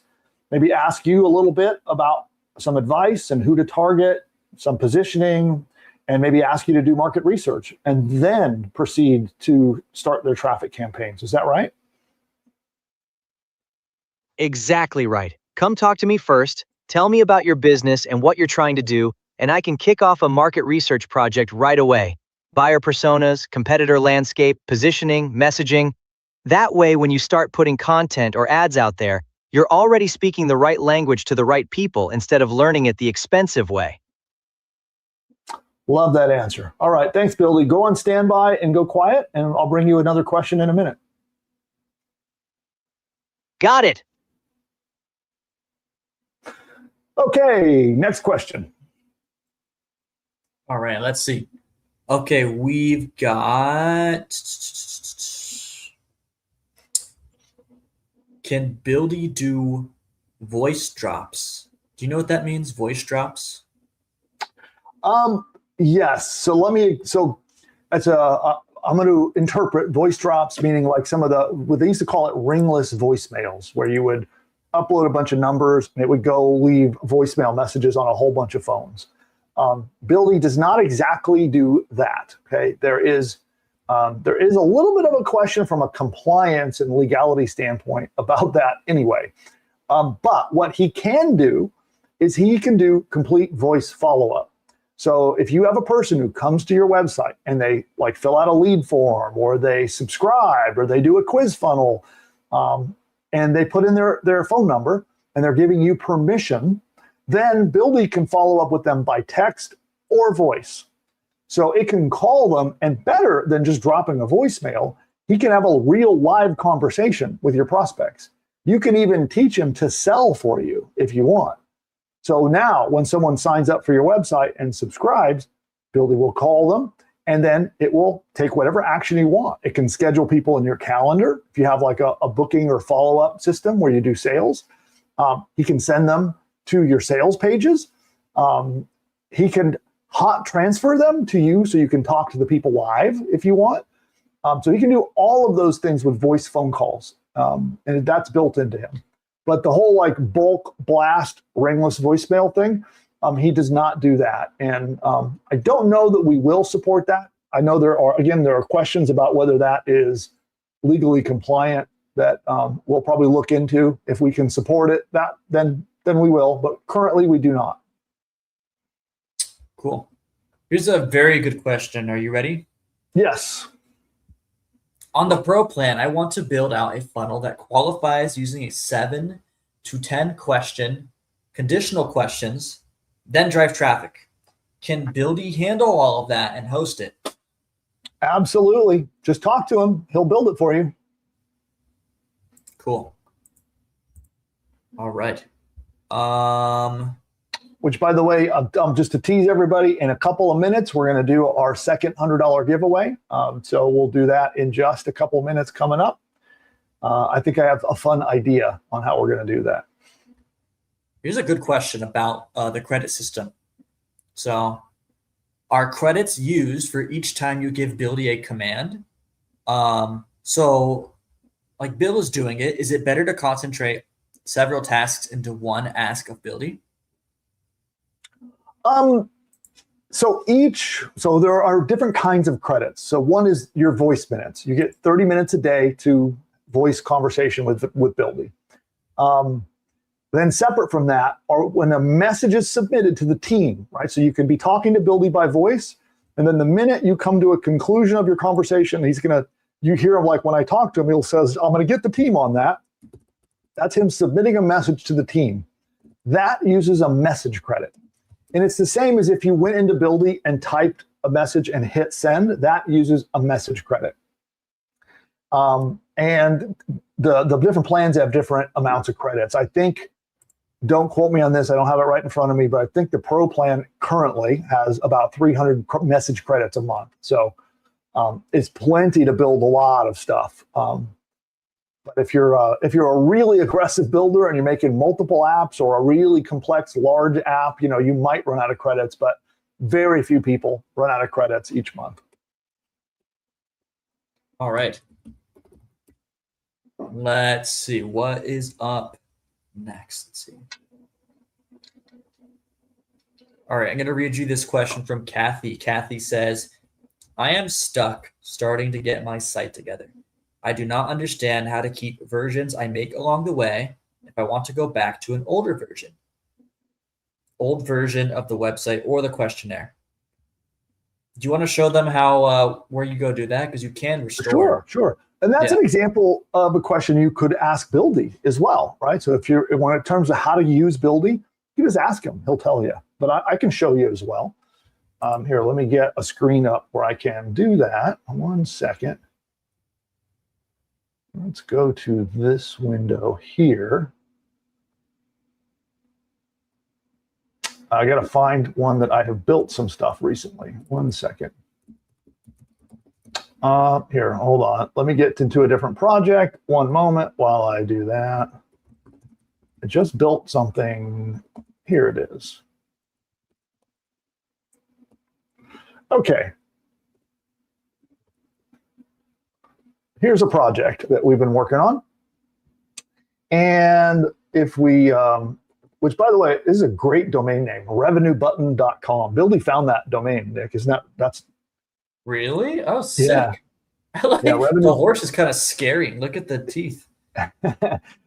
maybe ask you a little bit about some advice and who to target, some positioning, and maybe ask you to do market research, and then proceed to start their traffic campaigns. Is that right? exactly right. Come talk to me first, tell me about your business and what you're trying to do, and I can kick off a market research project right away. Buyer personas, competitor landscape, positioning, messaging. That way, when you start putting content or ads out there, you're already speaking the right language to the right people instead of learning it the expensive way. Love that answer. All right, thanks, Buildy. Go on standby and go quiet, and I'll bring you another question in a minute. Got it. Okay, next question. All right, let's see. Okay, we've got. Can Buildy do voice drops? Do you know what that means? Voice drops? Yes. So that's I'm going to interpret voice drops, meaning like some of what they used to call it ringless voicemails, where you would upload a bunch of numbers and it would go leave voicemail messages on a whole bunch of phones. Buildy does not exactly do that. Okay, there is a little bit of a question from a compliance and legality standpoint about that anyway. But what he can do is he can do complete voice follow-up. So if you have a person who comes to your website and they like fill out a lead form, or they subscribe, or they do a quiz funnel, and they put in their phone number and they're giving you permission, then Buildy can follow up with them by text or voice. So it can call them, and better than just dropping a voicemail, he can have a real live conversation with your prospects. You can even teach him to sell for you if you want. So now when someone signs up for your website and subscribes, Buildy will call them, and then it will take whatever action you want. It can schedule people in your calendar. If you have like a booking or follow-up system where you do sales, he can send them to your sales pages. He can hot transfer them to you so you can talk to the people live if you want. So he can do all of those things with voice phone calls, and that's built into him. But the whole like bulk blast ringless voicemail thing, he does not do that. And I don't know that we will support that. I know there are questions about whether that is legally compliant that we'll probably look into. If we can support it, then we will. But currently we do not. Cool. Here's a very good question. Are you ready? Yes. On the Pro plan, I want to build out a funnel that qualifies using a 7 to 10 question, conditional questions, then drive traffic. Can Buildy handle all of that and host it? Absolutely. Just talk to him. He'll build it for you. Cool. All right. Which, by the way, just to tease everybody, in a couple of minutes, we're going to do our second $100 giveaway. So we'll do that in just a couple of minutes coming up. I think I have a fun idea on how we're going to do that. Here's a good question about the credit system. So are credits used for each time you give Buildy a command? So like Bill is doing it, is it better to concentrate several tasks into one ask of Buildy? So there are different kinds of credits. So one is your voice minutes. You get 30 minutes a day to voice conversation with Buildy. Then separate from that are when a message is submitted to the team, right? So you can be talking to Buildy by voice, and then the minute you come to a conclusion of your conversation, you hear him like when I talk to him, he'll says, I'm going to get the team on that. That's him submitting a message to the team. that uses a message credit. And it's the same as if you went into Buildy and typed a message and hit send, that uses a message credit. And the different plans have different amounts of credits. I think, don't quote me on this, I don't have it right in front of me, but I think the Pro plan currently has about 300 message credits a month. So it's plenty to build a lot of stuff. But if you're a really aggressive builder and you're making multiple apps or a really complex large app, you might run out of credits, but very few people run out of credits each month. All right. Let's see what is up next. Let's see. All right, I'm going to read you this question from Kathy. Kathy says, I am stuck starting to get my site together. I do not understand how to keep versions I make along the way if I want to go back to an older version. Old version of the website or the questionnaire. Do you want to show them how where you go do that? Because you can restore. Sure. And that's an example of a question you could ask Buildy as well, right? So when in terms of how to use Buildy, you just ask him, he'll tell you. But I can show you as well. Here, let me get a screen up where I can do that. 1 second. Let's go to this window here. I got to find one that I have built some stuff recently. 1 second. Here, hold on. Let me get into a different project. 1 moment while I do that. I just built something. Here it is. Okay. Here's a project that we've been working on. And if we, which by the way, is a great domain name, revenuebutton.com. Buildy found that domain, Nick. Isn't that's really? Oh, sick. Yeah. I like the horse is kind of scary. Look at the teeth.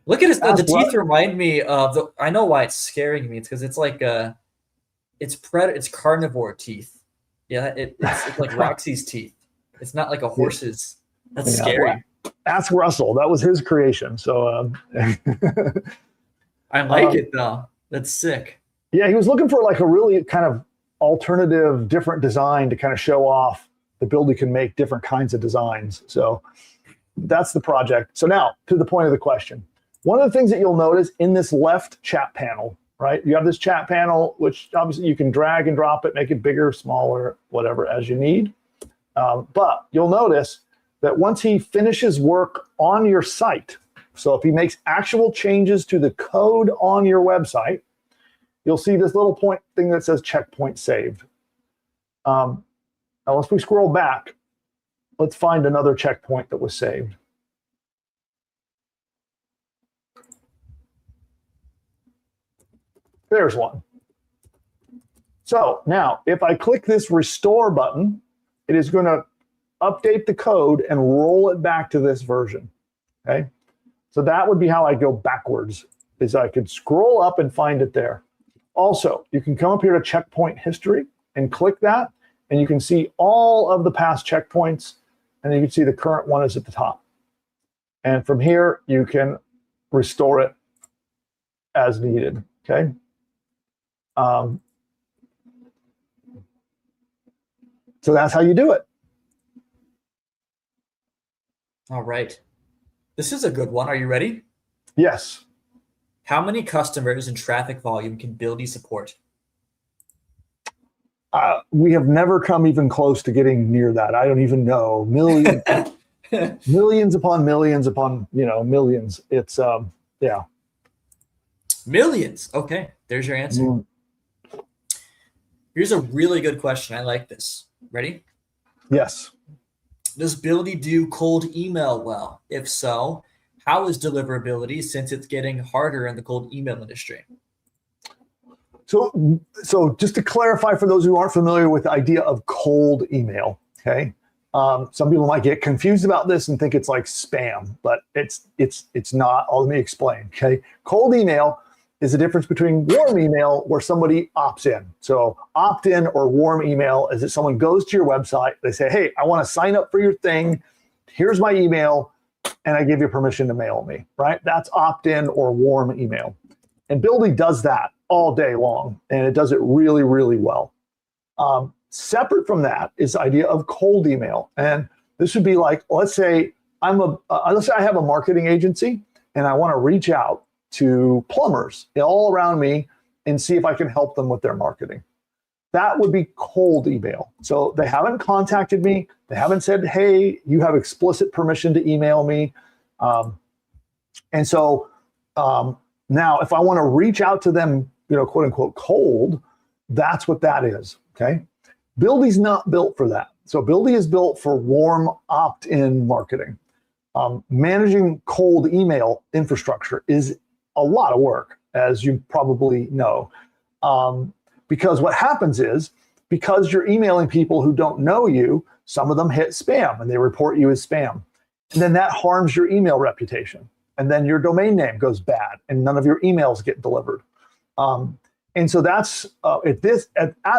Look at his, the teeth remind me of I know why it's scaring me. It's because it's like it's carnivore teeth. Yeah, it's like Roxy's teeth. It's not like a horse's. That's scary. Well, ask Russell. That was his creation. So I like it though. That's sick. Yeah, he was looking for like a really kind of alternative, different design to kind of show off the Buildy can make different kinds of designs. So that's the project. So now to the point of the question. One of the things that you'll notice in this left chat panel, right? You have this chat panel, which obviously you can drag and drop it, make it bigger, smaller, whatever as you need. But you'll notice that once he finishes work on your site, so if he makes actual changes to the code on your website, you'll see this little point thing that says checkpoint saved. Now, if we scroll back, let's find another checkpoint that was saved. There's one. So now, if I click this restore button, it is going to update the code and roll it back to this version. Okay, so that would be how I go backwards, is I could scroll up and find it there. Also, you can come up here to checkpoint history and click that, and you can see all of the past checkpoints, and you can see the current one is at the top. And from here, you can restore it as needed. Okay. So that's how you do it. All right. This is a good one. Are you ready? Yes. How many customers and traffic volume can Buildy support? We have never come even close to getting near that. I don't even know. Millions, millions upon millions upon, millions. It's, yeah. Millions. Okay. There's your answer. Mm. Here's a really good question. I like this. Ready? Yes. Does Buildy do cold email well? If so, how is deliverability since it's getting harder in the cold email industry? So just to clarify for those who aren't familiar with the idea of cold email, okay? Some people might get confused about this and think it's like spam, but it's not. Let me explain, okay? Cold email is the difference between warm email where somebody opts in. So opt-in or warm email is that someone goes to your website, they say, hey, I want to sign up for your thing. Here's my email, and I give you permission to mail me, right? That's opt-in or warm email. And Buildy does that all day long, and it does it really, really well. Separate from that is the idea of cold email. And this would be like, let's say I have a marketing agency and I want to reach out to plumbers all around me and see if I can help them with their marketing. That would be cold email. So they haven't contacted me. They haven't said, hey, you have explicit permission to email me. And so now if I want to reach out to them, quote unquote cold, that's what that is, okay? Buildy's not built for that. So Buildy is built for warm opt-in marketing. Managing cold email infrastructure is a lot of work, as you probably know. Because what happens is, because you're emailing people who don't know you, some of them hit spam and they report you as spam. And then that harms your email reputation. And then your domain name goes bad and none of your emails get delivered. And so that's, at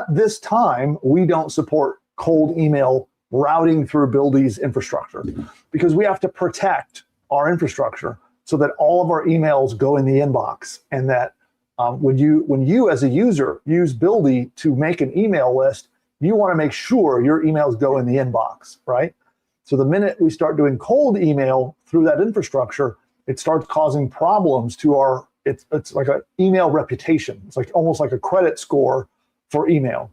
this time, we don't support cold email routing through Buildy's infrastructure because we have to protect our infrastructure so that all of our emails go in the inbox, and that when you as a user use Buildy to make an email list, you want to make sure your emails go in the inbox, right? So the minute we start doing cold email through that infrastructure, it starts causing problems to our, it's like an email reputation. It's like almost like a credit score for email.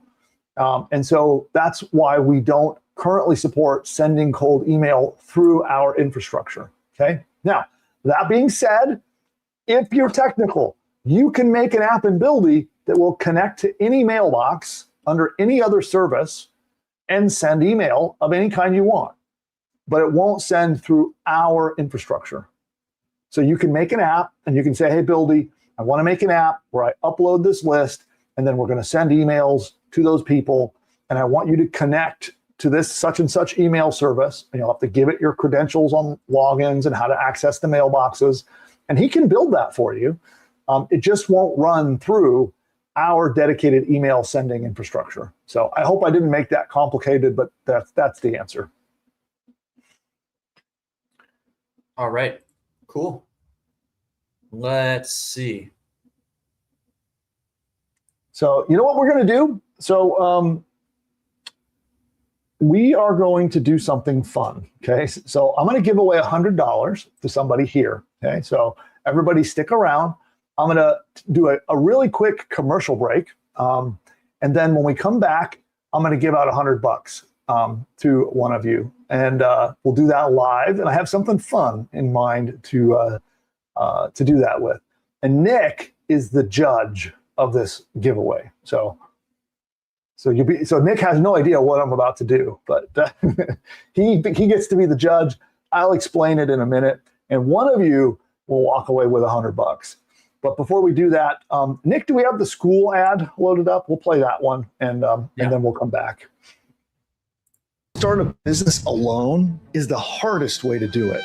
And so that's why we don't currently support sending cold email through our infrastructure, okay? Now, that being said, if you're technical, you can make an app in Buildy that will connect to any mailbox under any other service and send email of any kind you want, but it won't send through our infrastructure. So you can make an app and you can say, hey, Buildy, I want to make an app where I upload this list and then we're going to send emails to those people. And I want you to connect to this such and such email service. And you'll have to give it your credentials on logins and how to access the mailboxes. And he can build that for you. It just won't run through our dedicated email sending infrastructure. So I hope I didn't make that complicated, but that's the answer. All right, cool. Let's see. So you know what we're going to do? So we are going to do something fun, okay? So I'm going to give away $100 to somebody here, okay? So everybody stick around. I'm going to do a really quick commercial break. And then when we come back, I'm going to give out $100 to one of you. And we'll do that live. And I have something fun in mind to do that with. And Nick is the judge of this giveaway. So Nick has no idea what I'm about to do, but he gets to be the judge. I'll explain it in a minute. And one of you will walk away with $100. But before we do that, Nick, do we have the school ad loaded up? We'll play that one, and then we'll come back. Start a business alone is the hardest way to do it.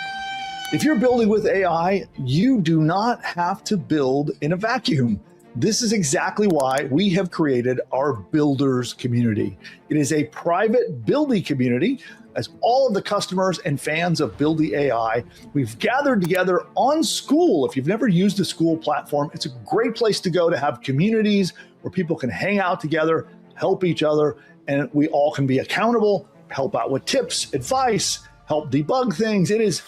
If you're building with AI, you do not have to build in a vacuum. This is exactly why we have created our Builders community. It is a private Buildy community. As all of the customers and fans of Buildy AI, we've gathered together on School. If you've never used a School platform, it's a great place to go to have communities where people can hang out together, help each other, and we all can be accountable, help out with tips, advice, help debug things. It is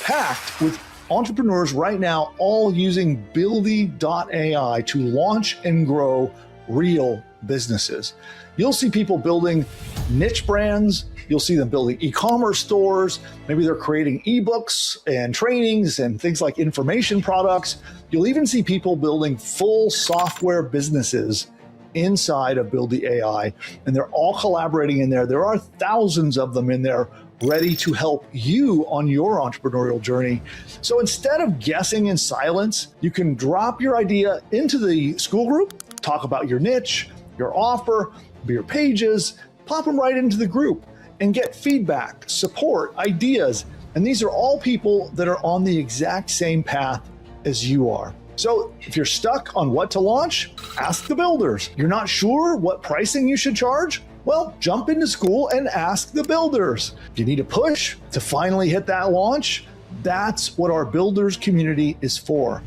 packed with entrepreneurs right now all using Buildy.ai to launch and grow real businesses. You'll see people building niche brands. You'll see them building e-commerce stores. Maybe they're creating ebooks and trainings and things like information products. You'll even see people building full software businesses inside of Buildy AI, and they're all collaborating in there. There are thousands of them in there ready to help you on your entrepreneurial journey. So instead of guessing in silence, you can drop your idea into the School group, talk about your niche, your offer, your pages, pop them right into the group and get feedback, support, ideas. And these are all people that are on the exact same path as you are. So if you're stuck on what to launch, ask the builders. You're not sure what pricing you should charge? Well, jump into School and ask the builders. If you need a push to finally hit that launch, that's what our builders community is for.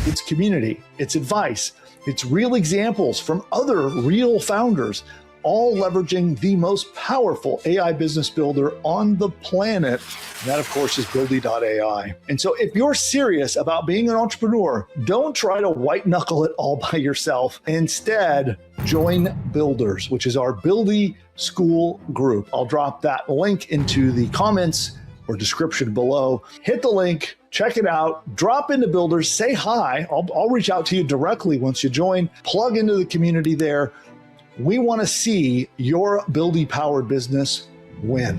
It's community, it's advice, it's real examples from other real founders, all leveraging the most powerful AI business builder on the planet. And that, of course, is Buildy.ai. And so if you're serious about being an entrepreneur, don't try to white knuckle it all by yourself. Instead, join Builders, which is our Buildy school group. I'll drop that link into the comments or description below. Hit the link, check it out, drop into Builders, say hi. I'll reach out to you directly once you join, plug into the community there. We want to see your Buildy powered business win.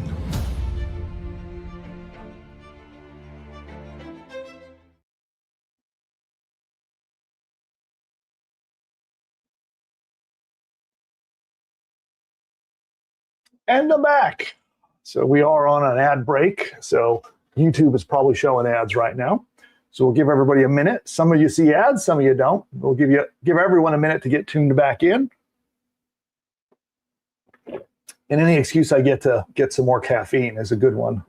And I'm back. So we are on an ad break. So YouTube is probably showing ads right now. So we'll give everybody a minute. Some of you see ads, some of you don't. We'll give everyone a minute to get tuned back in. And any excuse I get to get some more caffeine is a good one.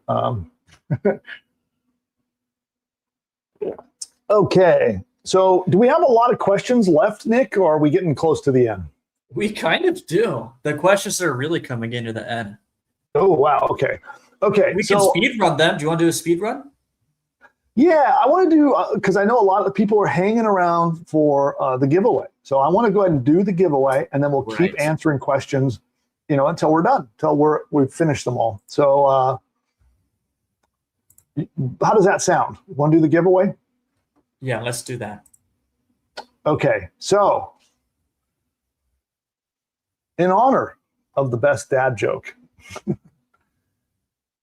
Okay, so do we have a lot of questions left, Nick, or are we getting close to the end? We kind of do. The questions are really coming into the end. Oh, wow, okay. Okay, we can speed run them. Do you want to do a speed run? Yeah, I want to do, because I know a lot of people are hanging around for the giveaway. So I want to go ahead and do the giveaway, and then we'll keep answering questions, until we're done, until we've finished them all. So how does that sound? Want to do the giveaway? Yeah, let's do that. Okay, so in honor of the best dad joke,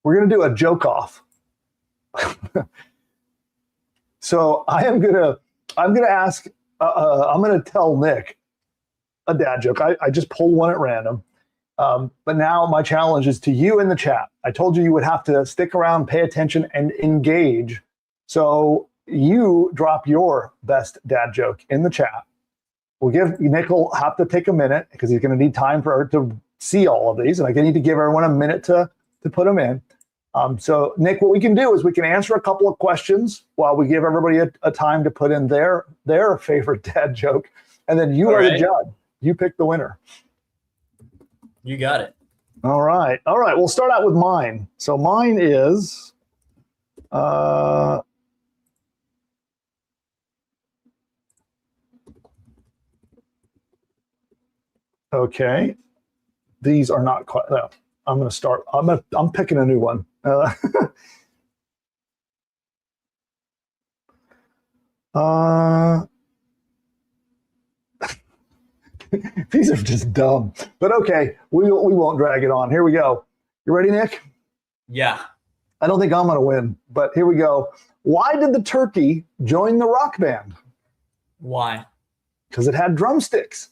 we're going to do a joke off. So I'm gonna ask, I'm gonna tell Nick a dad joke. I just pulled one at random. But now my challenge is to you in the chat. I told you would have to stick around, pay attention, and engage. So you drop your best dad joke in the chat. Nick will have to take a minute because he's going to need time to see all of these. And I need to give everyone a minute to put them in. So Nick, what we can do is we can answer a couple of questions while we give everybody a time to put in their favorite dad joke. And then you are the judge. You pick the winner. You got it. All right. We'll start out with mine. So mine is, okay. These are not quite, no, I'm going to start. I'm picking a new one. These are just dumb, but okay, we won't drag it on. Here we go. You ready, Nick? Yeah. I don't think I'm going to win, but here we go. Why did the turkey join the rock band? Why? Because it had drumsticks.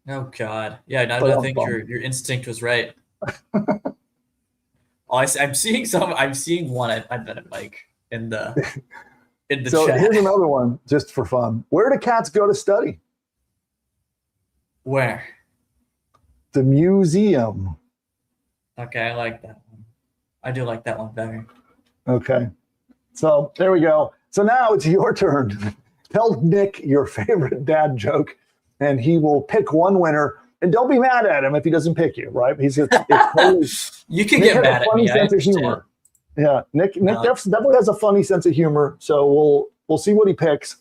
Oh God. Yeah, I think your instinct was right. I'm seeing one. I bet it Mike in the so chat. Here's another one just for fun. Where do cats go to study? Where? The museum. Okay, I like that one. I do like that one better. Okay. So there we go. So now it's your turn. Tell Nick your favorite dad joke, and he will pick one winner. And don't be mad at him if he doesn't pick you, right? It's totally, you can get mad at me. Sense of humor. Yeah, Nick definitely has a funny sense of humor. So we'll see what he picks.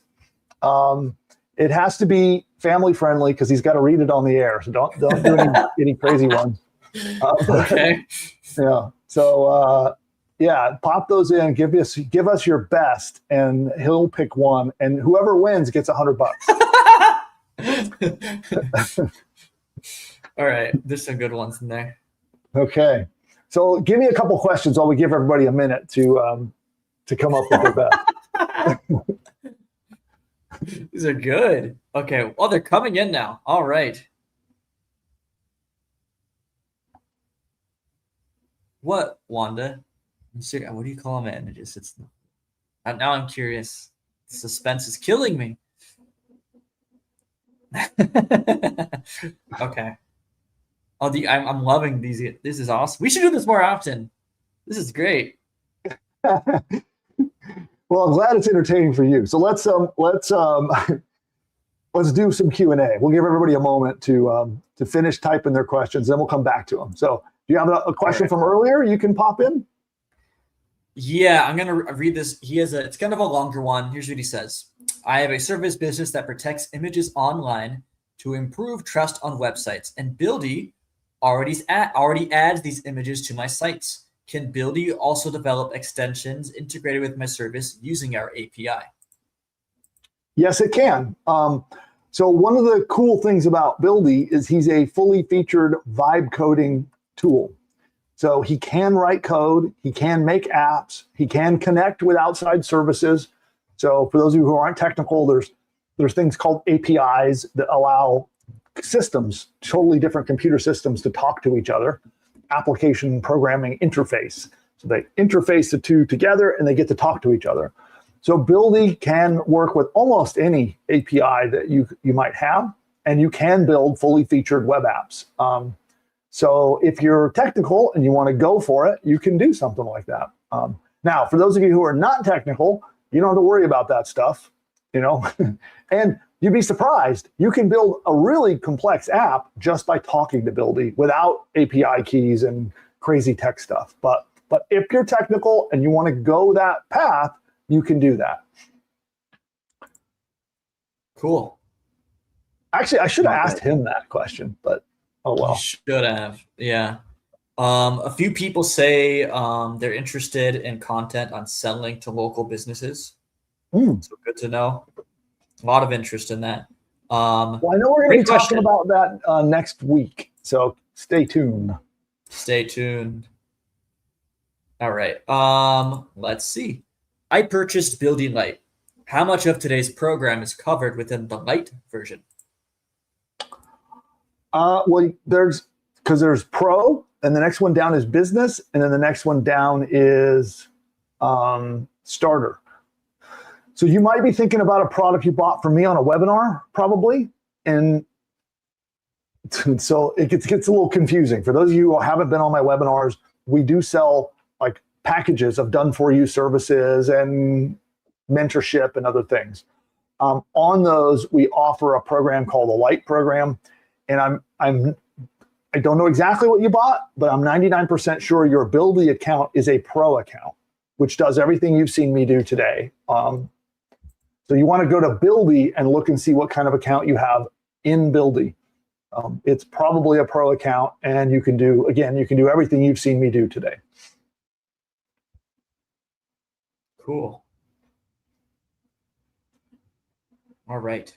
It has to be family friendly because he's got to read it on the air. So don't do any crazy ones. Okay. Yeah. So pop those in. Give us your best, and he'll pick one, and whoever wins gets $100. All right, there's some good ones in there. Okay, so give me a couple questions while we give everybody a minute to come up with their best. These are good. Okay, well, they're coming in now. All right. What, Wanda? What do you call them? And now I'm curious. Suspense is killing me. Okay. Oh, I'm loving these. This is awesome. We should do this more often. This is great. Well, I'm glad it's entertaining for you. So let's let's do some Q&A. We'll give everybody a moment to finish typing their questions, then we'll come back to them. So do you have a question from earlier you can pop in? Yeah, I'm gonna read this. It's kind of a longer one. Here's what he says. I have a service business that protects images online to improve trust on websites, and Buildy already adds these images to my sites. Can Buildy also develop extensions integrated with my service using our API? Yes, it can. So one of the cool things about Buildy is he's a fully featured vibe coding tool. So he can write code, he can make apps, he can connect with outside services. So for those of you who aren't technical, there's things called APIs that allow systems, totally different computer systems, to talk to each other. Application programming interface. So they interface the two together and they get to talk to each other. So Buildy can work with almost any API that you might have, and you can build fully featured web apps. So if you're technical and you want to go for it, you can do something like that. Now, for those of you who are not technical, you don't have to worry about that stuff, and you'd be surprised. You can build a really complex app just by talking to Buildy without API keys and crazy tech stuff. But if you're technical and you want to go that path, you can do that. Cool. Actually, I should have asked him that question, but oh well. You should have, yeah. A few people say they're interested in content on selling to local businesses. So good to know. A lot of interest in that. Well, I know we're going to be talking about that next week, so stay tuned. Stay tuned. All right. Let's see. I purchased Buildy Lite. How much of today's program is covered within the Lite version? Well, there's Pro, and the next one down is Business, and then the next one down is Starter. So you might be thinking about a product you bought from me on a webinar, probably, and so it gets a little confusing. For those of you who haven't been on my webinars, we do sell like packages of done-for-you services and mentorship and other things. On those, we offer a program called the Lite program, and I don't know exactly what you bought, but I'm 99% sure your Buildy account is a Pro account, which does everything you've seen me do today. So you want to go to Buildy and look and see what kind of account you have in Buildy. It's probably a Pro account, and you can do everything you've seen me do today. Cool. All right.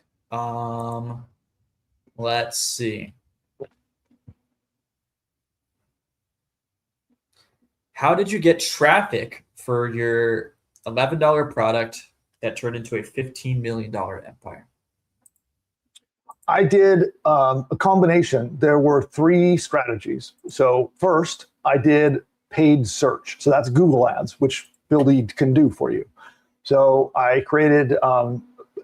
Let's see. How did you get traffic for your $11 product that turned into a $15 million empire? I did a combination. There were 3 strategies. So first, I did paid search. So that's Google Ads, which Buildy can do for you. So I created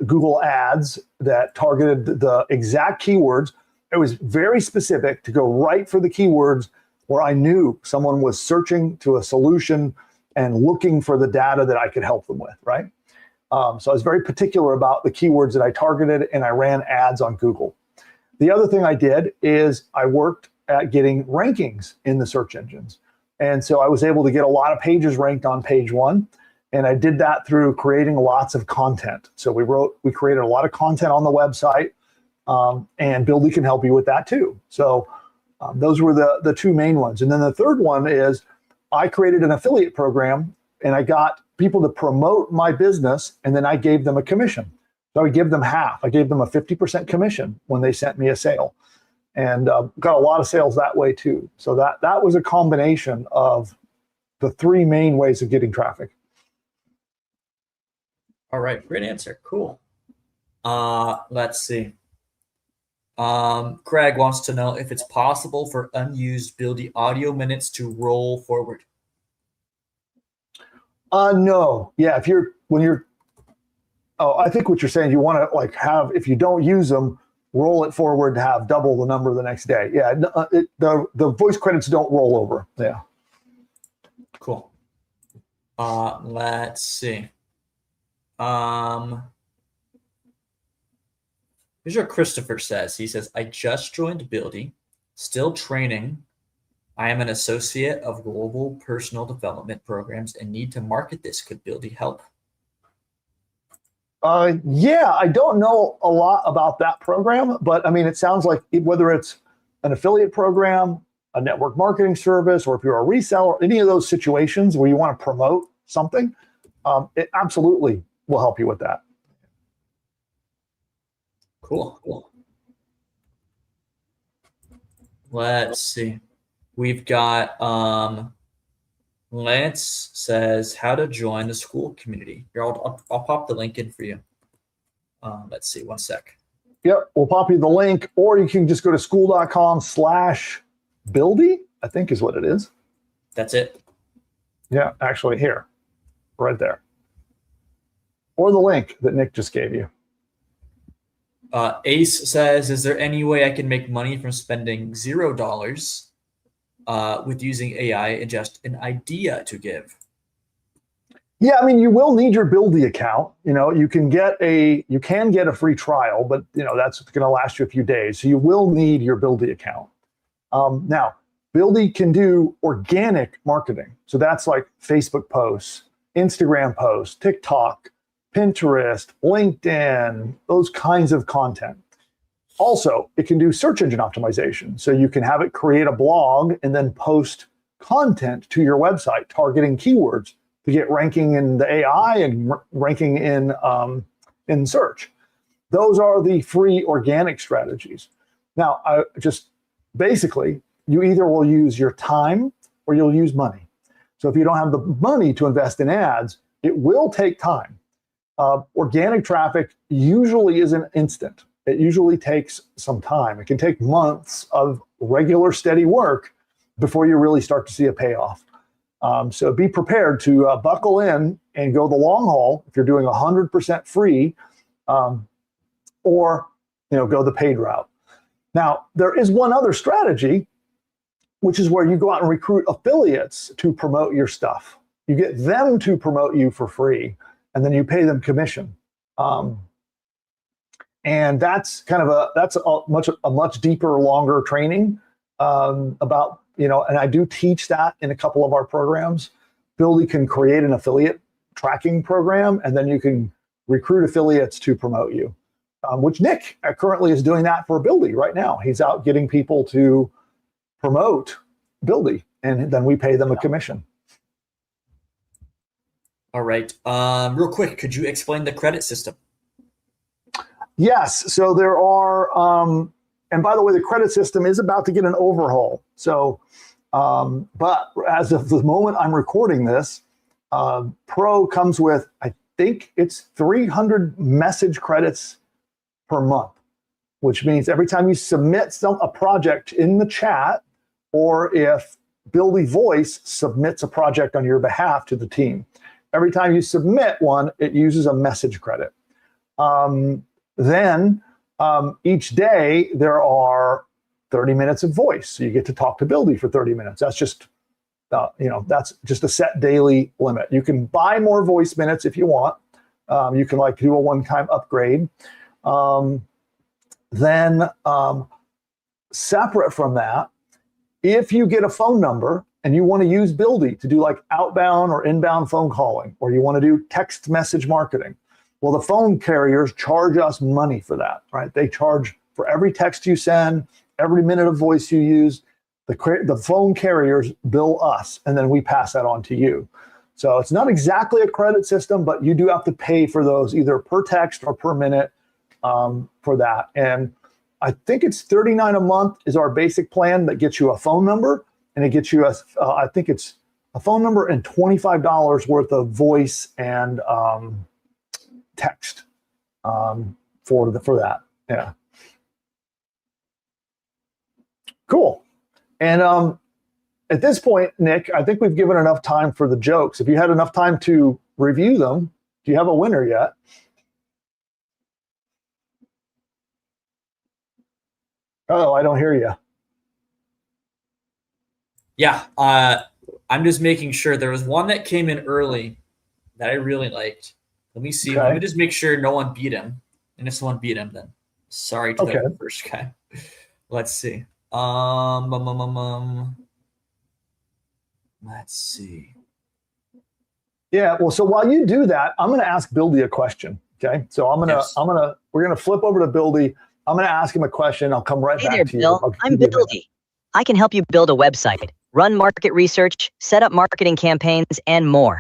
Google Ads that targeted the exact keywords. It was very specific to go right for the keywords where I knew someone was searching to a solution and looking for the data that I could help them with, right? So I was very particular about the keywords that I targeted, and I ran ads on Google. The other thing I did is I worked at getting rankings in the search engines. And so I was able to get a lot of pages ranked on page 1. And I did that through creating lots of content. So we created a lot of content on the website, and Buildy can help you with that too. So those were the 2 main ones. And then the third one is I created an affiliate program, and I got people to promote my business, and then I gave them a commission. So I would give them half. I gave them a 50% commission when they sent me a sale, and got a lot of sales that way too. So that was a combination of the 3 main ways of getting traffic. All right, great answer. Cool. Let's see. Craig wants to know if it's possible for unused Buildy audio minutes to roll forward. No. Yeah, I think what you're saying, you want to have, if you don't use them, roll it forward to have double the number the next day. Yeah, the voice credits don't roll over. Yeah. Cool. Let's see. Here's what Christopher says. He says, I just joined Buildy, still training. I am an associate of global personal development programs and need to market this. Could Buildy help? Yeah, I don't know a lot about that program, but I mean, it sounds like whether it's an affiliate program, a network marketing service, or if you're a reseller, any of those situations where you want to promote something, it absolutely will help you with that. Cool. Let's see. We've got Lance says how to join the school community. Here, I'll pop the link in for you. Let's see, one sec. Yep, we'll pop you the link, or you can just go to school.com/Buildy, I think is what it is. That's it. Yeah, actually here, right there. Or the link that Nick just gave you. Ace says, is there any way I can make money from spending $0 with using AI and just an idea to give? Yeah, I mean, you will need your Buildy account. You can get a free trial, but that's going to last you a few days. So you will need your Buildy account. Now, Buildy can do organic marketing. So that's like Facebook posts, Instagram posts, TikTok, Pinterest, LinkedIn, those kinds of content. Also, it can do search engine optimization. So you can have it create a blog and then post content to your website targeting keywords to get ranking in the AI and ranking in search. Those are the free organic strategies. Now, basically, you either will use your time or you'll use money. So if you don't have the money to invest in ads, it will take time. Organic traffic usually isn't instant. It usually takes some time. It can take months of regular, steady work before you really start to see a payoff. So be prepared to buckle in and go the long haul if you're doing 100% free, or go the paid route. Now, there is one other strategy, which is where you go out and recruit affiliates to promote your stuff. You get them to promote you for free, and then you pay them commission. And that's a much deeper, longer training about, and I do teach that in a couple of our programs. Buildy can create an affiliate tracking program, and then you can recruit affiliates to promote you, which Nick currently is doing that for Buildy right now. He's out getting people to promote Buildy, and then we pay them a commission. All right. Real quick, could you explain the credit system? Yes. So there are, and by the way, the credit system is about to get an overhaul. So, but as of the moment I'm recording this, Pro comes with, I think it's 300 message credits per month, which means every time you submit a project in the chat, or if Buildy Voice submits a project on your behalf to the team, every time you submit one, it uses a message credit. Then each day there are 30 minutes of voice. So you get to talk to Buildy for 30 minutes. That's just, that's just a set daily limit. You can buy more voice minutes if you want. You can do a one-time upgrade. Then separate from that, if you get a phone number and you want to use Buildy to do outbound or inbound phone calling, or you want to do text message marketing, well, the phone carriers charge us money for that, right? They charge for every text you send, every minute of voice you use. The phone carriers bill us, and then we pass that on to you. So it's not exactly a credit system, but you do have to pay for those either per text or per minute for that. And I think it's $39 a month is our basic plan that gets you a phone number, and it gets you I think it's a phone number and $25 worth of voice and text for that. Yeah. Cool. And at this point, Nick, I think we've given enough time for the jokes. If you had enough time to review them, do you have a winner yet? Oh, I don't hear you. Yeah, I'm just making sure. There was one that came in early that I really liked. Let me see. Okay. Let me just make sure no one beat him. And if someone beat him, then sorry to the first guy. Let's see. Let's see. Yeah, well, so while you do that, I'm going to ask Buildy a question. Okay, so we're going to flip over to Buildy. I'm going to ask him a question. I'll come right Hey back there, to Bill. you. I'm Buildy. I can help you build a website, run market research, set up marketing campaigns, and more.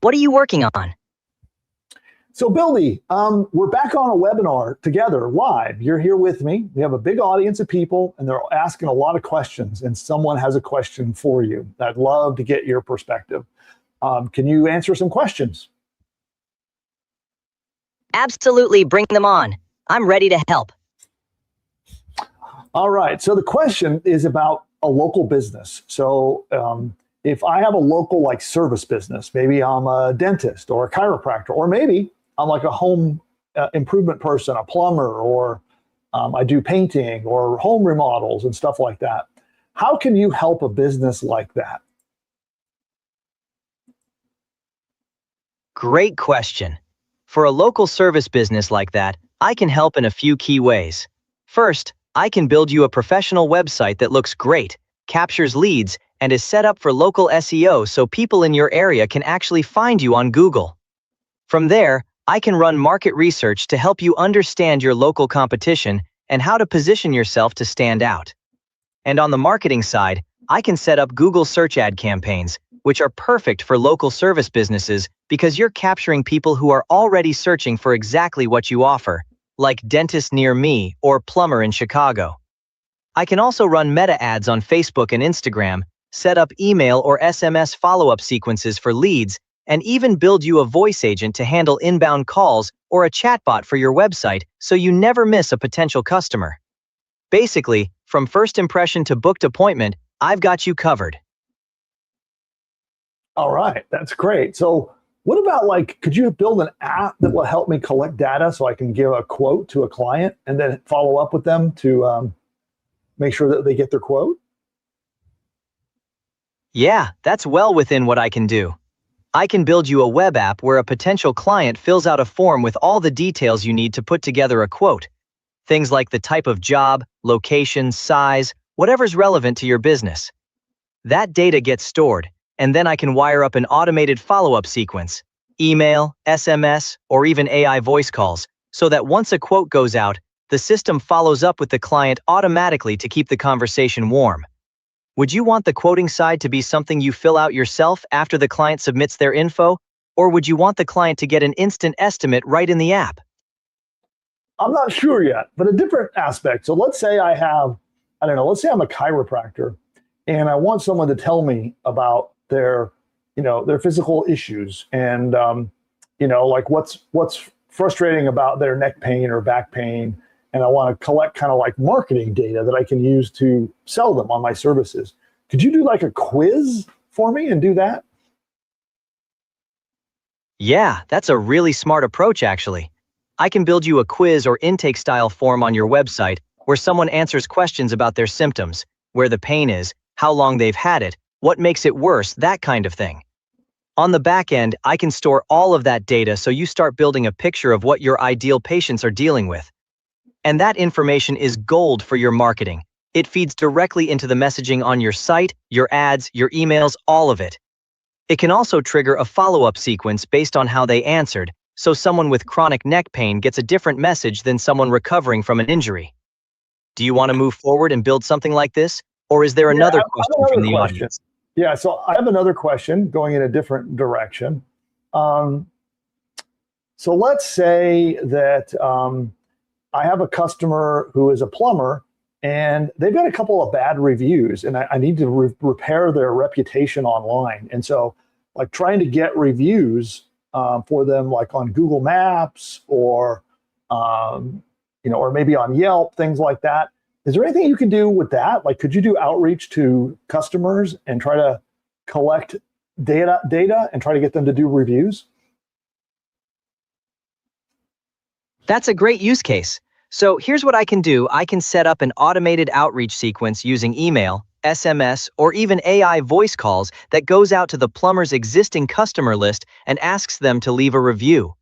What are you working on? So Buildy, we're back on a webinar together live. You're here with me. We have a big audience of people, and they're asking a lot of questions, and someone has a question for you. I'd love to get your perspective. Can you answer some questions? Absolutely, bring them on. I'm ready to help. All right, so the question is about a local business. So if I have a local like service business, maybe I'm a dentist or a chiropractor, or maybe I'm like a home improvement person, a plumber, or I do painting or home remodels and stuff like that. How can you help a business like that? Great question. For a local service business like that, I can help in a few key ways. First, I can build you a professional website that looks great, captures leads, and is set up for local SEO so people in your area can actually find you on Google. From there, I can run market research to help you understand your local competition and how to position yourself to stand out. And on the marketing side, I can set up Google search ad campaigns, which are perfect for local service businesses because you're capturing people who are already searching for exactly what you offer, like dentist near me or plumber in Chicago. I can also run meta ads on Facebook and Instagram, set up email or SMS follow-up sequences for leads, and even build you a voice agent to handle inbound calls or a chatbot for your website so you never miss a potential customer. Basically, from first impression to booked appointment, I've got you covered. All right, that's great. So what about like, could you build an app that will help me collect data so I can give a quote to a client and then follow up with them to make sure that they get their quote? Yeah, that's well within what I can do. I can build you a web app where a potential client fills out a form with all the details you need to put together a quote. Things like the type of job, location, size, whatever's relevant to your business. That data gets stored, and then I can wire up an automated follow-up sequence, email, SMS, or even AI voice calls, so that once a quote goes out, the system follows up with the client automatically to keep the conversation warm. Would you want the quoting side to be something you fill out yourself after the client submits their info, or would you want the client to get an instant estimate right in the app? I'm not sure yet, but a different aspect. So let's say I have, I don't know, let's say I'm a chiropractor and I want someone to tell me about their, their physical issues and, like what's frustrating about their neck pain or back pain. And I want to collect kind of like marketing data that I can use to sell them on my services. Could you do like a quiz for me and do that? Yeah, that's a really smart approach, actually. I can build you a quiz or intake style form on your website where someone answers questions about their symptoms, where the pain is, how long they've had it, what makes it worse, that kind of thing. On the back end, I can store all of that data so you start building a picture of what your ideal patients are dealing with. And that information is gold for your marketing. It feeds directly into the messaging on your site, your ads, your emails, all of it. It can also trigger a follow-up sequence based on how they answered, so someone with chronic neck pain gets a different message than someone recovering from an injury. Do you want to move forward and build something like this? Or is there another question from the audience? Yeah, so I have another question going in a different direction. So let's say that I have a customer who is a plumber and they've got a couple of bad reviews and I need to repair their reputation online. And so like trying to get reviews for them like on Google Maps or, or maybe on Yelp, things like that. Is there anything you can do with that? Like, could you do outreach to customers and try to collect data and try to get them to do reviews? That's a great use case. So here's what I can do. I can set up an automated outreach sequence using email, SMS, or even AI voice calls that goes out to the plumber's existing customer list and asks them to leave a review.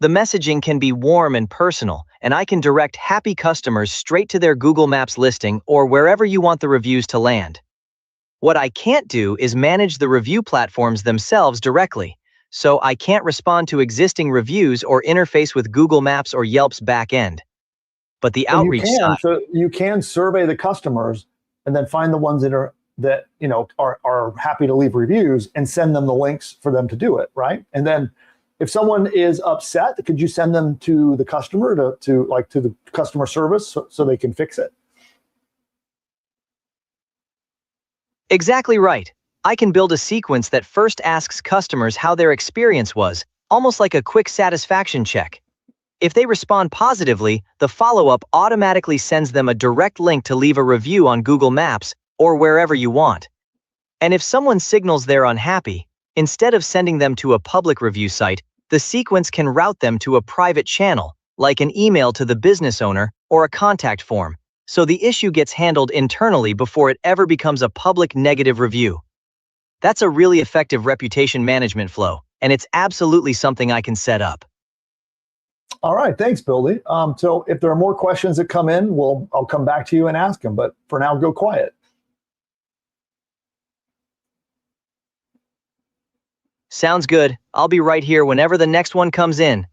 The messaging can be warm and personal, and I can direct happy customers straight to their Google Maps listing or wherever you want the reviews to land. What I can't do is manage the review platforms themselves directly, so I can't respond to existing reviews or interface with Google Maps or Yelp's backend. But the Well, outreach side, so you can survey the customers and then find the ones that are happy to leave reviews and send them the links for them to do it, right? And then if someone is upset, could you send them to the customer to the customer service so they can fix it? Exactly right. I can build a sequence that first asks customers how their experience was, almost like a quick satisfaction check. If they respond positively, the follow-up automatically sends them a direct link to leave a review on Google Maps or wherever you want. And if someone signals they're unhappy, instead of sending them to a public review site, the sequence can route them to a private channel, like an email to the business owner or a contact form, so the issue gets handled internally before it ever becomes a public negative review. That's a really effective reputation management flow, and it's absolutely something I can set up. All right, thanks, Buildy. So if there are more questions that come in, I'll come back to you and ask them, but for now, go quiet. Sounds good. I'll be right here whenever the next one comes in.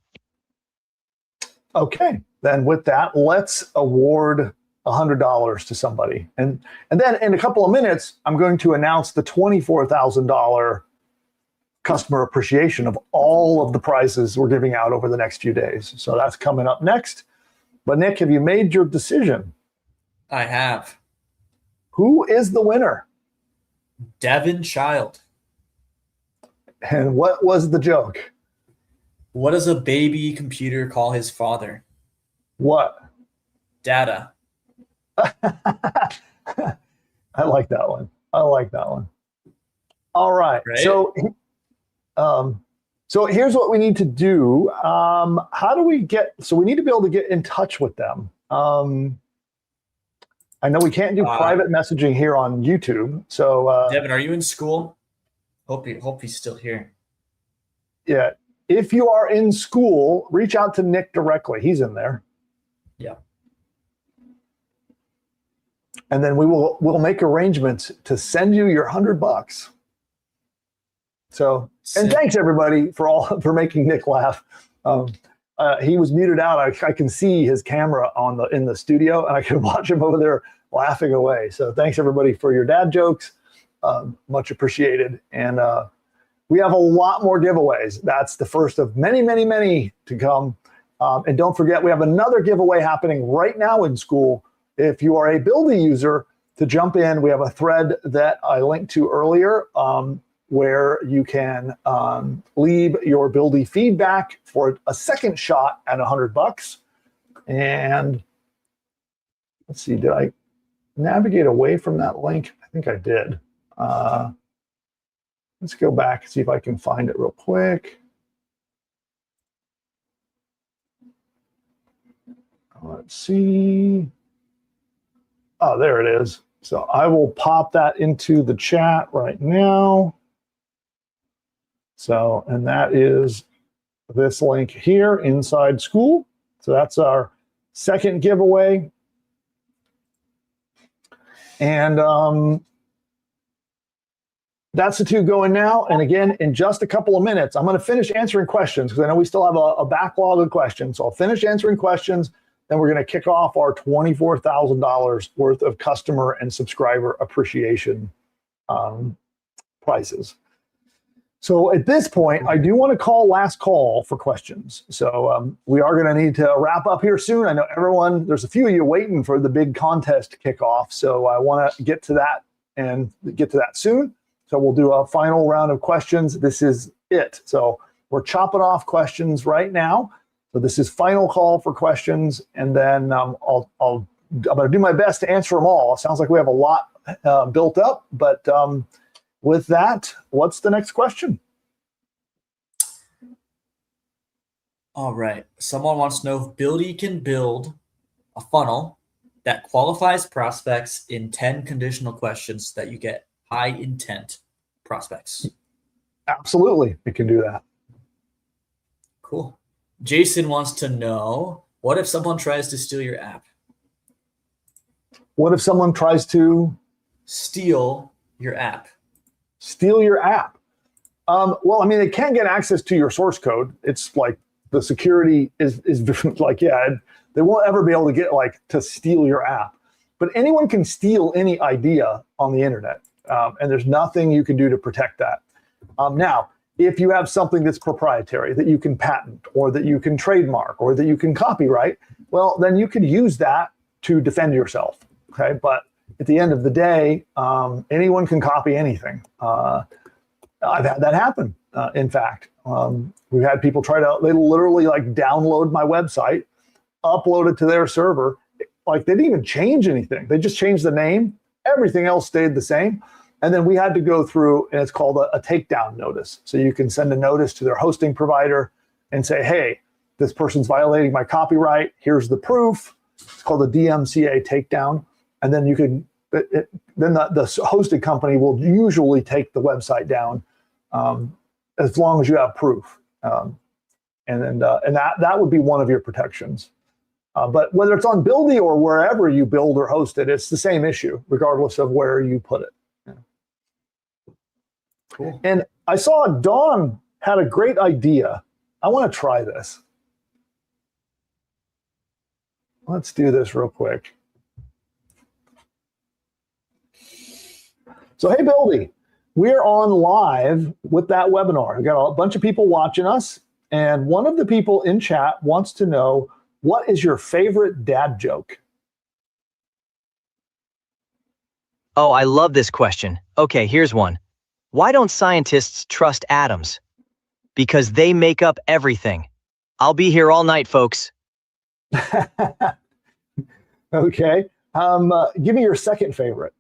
Okay, then with that, let's award $100 to somebody. And then in a couple of minutes, I'm going to announce the $24,000 customer appreciation of all of the prizes we're giving out over the next few days. So that's coming up next. But Nick, have you made your decision? I have. Who is the winner? Devin Child. And what was the joke? What does a baby computer call his father? What? Data. I like that one. All right. Right? So here's what we need to do. We need to be able to get in touch with them. I know we can't do private messaging here on YouTube. So Devin, are you in school? Hope he's still here. Yeah. If you are in school, reach out to Nick directly. He's in there. Yeah. And then we'll make arrangements to send you your $100. So, and thanks everybody for making Nick laugh. He was muted out. I can see his camera in the studio, and I can watch him over there laughing away. So thanks everybody for your dad jokes. Much appreciated. And we have a lot more giveaways. That's the first of many, many, many to come. And don't forget, we have another giveaway happening right now in school. If you are a Buildy user, to jump in, we have a thread that I linked to earlier where you can leave your Buildy feedback for a second shot at $100. And let's see, did I navigate away from that link? I think I did. Let's go back and see if I can find it real quick. Let's see. Oh, there it is. So I will pop that into the chat right now. So, and that is this link here, Inside School. So that's our second giveaway. And that's the two going now. And again, in just a couple of minutes, I'm going to finish answering questions because I know we still have a backlog of questions. So I'll finish answering questions. Then we're going to kick off our $24,000 worth of customer and subscriber appreciation prizes. So at this point, I do want to call last call for questions. So we are going to need to wrap up here soon. I know there's a few of you waiting for the big contest kickoff. So I want to get to that soon. So we'll do a final round of questions. This is it. So we're chopping off questions right now. So this is final call for questions, and then I'm going to do my best to answer them all. It sounds like we have a lot built up, but with that, what's the next question? All right. Someone wants to know if Buildy can build a funnel that qualifies prospects in 10 conditional questions that you get high intent prospects. Absolutely, it can do that. Cool. Jason wants to know, what if someone tries to steal your app? What if someone tries to steal your app? Steal your app? Well, I mean, they can't get access to your source code. It's like the security is like, yeah, they won't ever be able to get like to steal your app. But anyone can steal any idea on the internet, and there's nothing you can do to protect that. Now, if you have something that's proprietary that you can patent or that you can trademark or that you can copyright, well, then you could use that to defend yourself. Okay, but at the end of the day, anyone can copy anything. I've had that happen. In fact, we've had people they literally like download my website, upload it to their server. Like they didn't even change anything. They just changed the name. Everything else stayed the same. And then we had to go through, and it's called a takedown notice. So you can send a notice to their hosting provider and say, hey, this person's violating my copyright. Here's the proof. It's called a DMCA takedown. And then you can, then the hosted company will usually take the website down as long as you have proof. And that would be one of your protections. But whether it's on Buildy or wherever you build or host it, it's the same issue, regardless of where you put it. Yeah. Cool. And I saw Dawn had a great idea. I want to try this. Let's do this real quick. So, hey, Buildy, we're on live with that webinar. We've got a bunch of people watching us, and one of the people in chat wants to know, what is your favorite dad joke? Oh, I love this question. Okay, here's one. Why don't scientists trust atoms? Because they make up everything. I'll be here all night, folks. Okay. Give me your second favorite.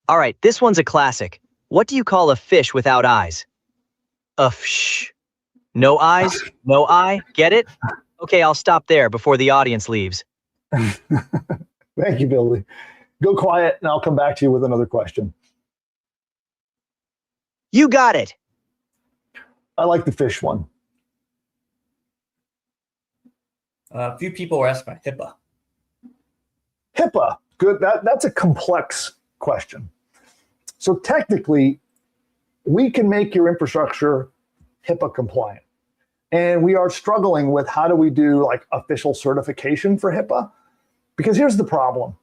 All right, this one's a classic. What do you call a fish without eyes? A fish. No eyes, no eye. Get it? Okay, I'll stop there before the audience leaves. Thank you, Buildy. Go quiet, and I'll come back to you with another question. You got it. I like the fish one. A few people were asking about HIPAA. HIPAA, good. That's a complex question. So technically, we can make your infrastructure HIPAA compliant. And we are struggling with how do we do like official certification for HIPAA? Because here's the problem.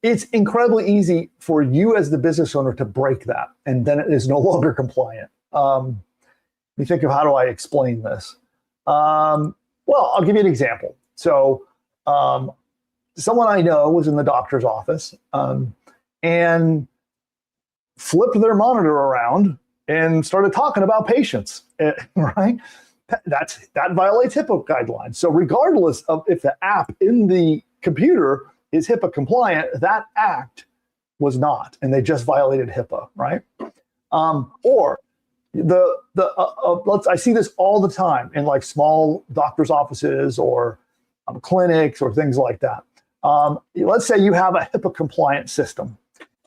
It's incredibly easy for you as the business owner to break that, and then it is no longer compliant. Let me think of how do I explain this. Well, I'll give you an example. So someone I know was in the doctor's office and flipped their monitor around and started talking about patients, right? That violates HIPAA guidelines. So regardless of if the app in the computer is HIPAA compliant, that act was not, and they just violated HIPAA, right? Or I see this all the time in like small doctor's offices or clinics or things like that. Let's say you have a HIPAA compliant system,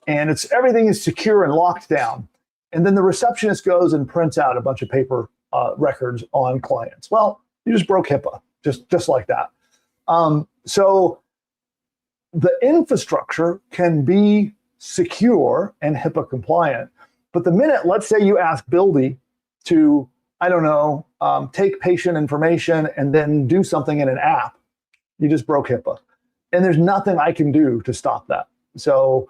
and everything is secure and locked down. And then the receptionist goes and prints out a bunch of paper records on clients. Well, you just broke HIPAA, just like that. So the infrastructure can be secure and HIPAA compliant. But the minute, let's say you ask Buildy to, I don't know, take patient information and then do something in an app, you just broke HIPAA. And there's nothing I can do to stop that. So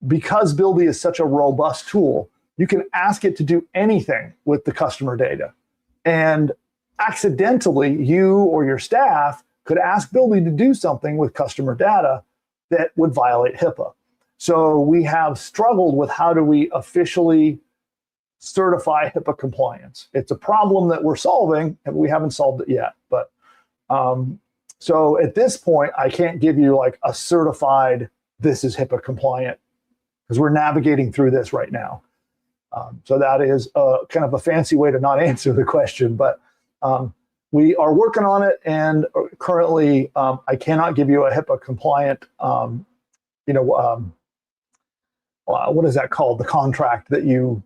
because Buildy is such a robust tool, you can ask it to do anything with the customer data. And accidentally, you or your staff could ask Buildy to do something with customer data that would violate HIPAA. So we have struggled with how do we officially certify HIPAA compliance. It's a problem that we're solving, and we haven't solved it yet. But so at this point, I can't give you like a certified, this is HIPAA compliant, because we're navigating through this right now. So that is kind of a fancy way to not answer the question, but we are working on it, and currently I cannot give you a HIPAA compliant, what is that called? The contract that you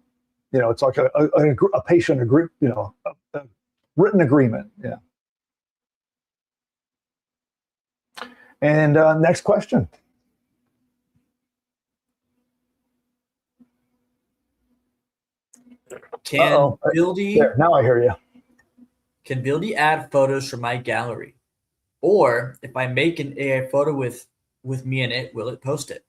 It's like a patient agree, a written agreement. Yeah. And next question. Can Buildy There, now I hear you. Can Buildy add photos from my gallery? Or if I make an AI photo with me in it, will it post it?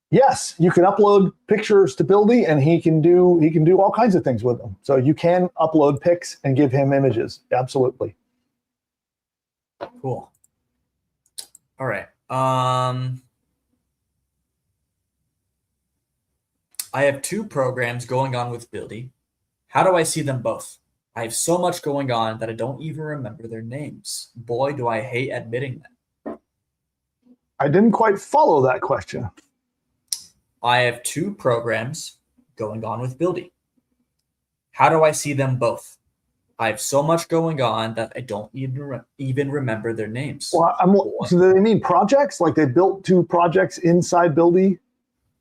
Yes, you can upload pictures to Buildy, and he can do all kinds of things with them. So you can upload pics and give him images. Absolutely. Cool. All right. I have two programs going on with Buildy. How do I see them both? I have so much going on that I don't even remember their names. Boy, do I hate admitting that. I didn't quite follow that question. I have two programs going on with Buildy. How do I see them both? I have so much going on that I don't even remember their names. Well, so do they mean projects? Like they built two projects inside Buildy?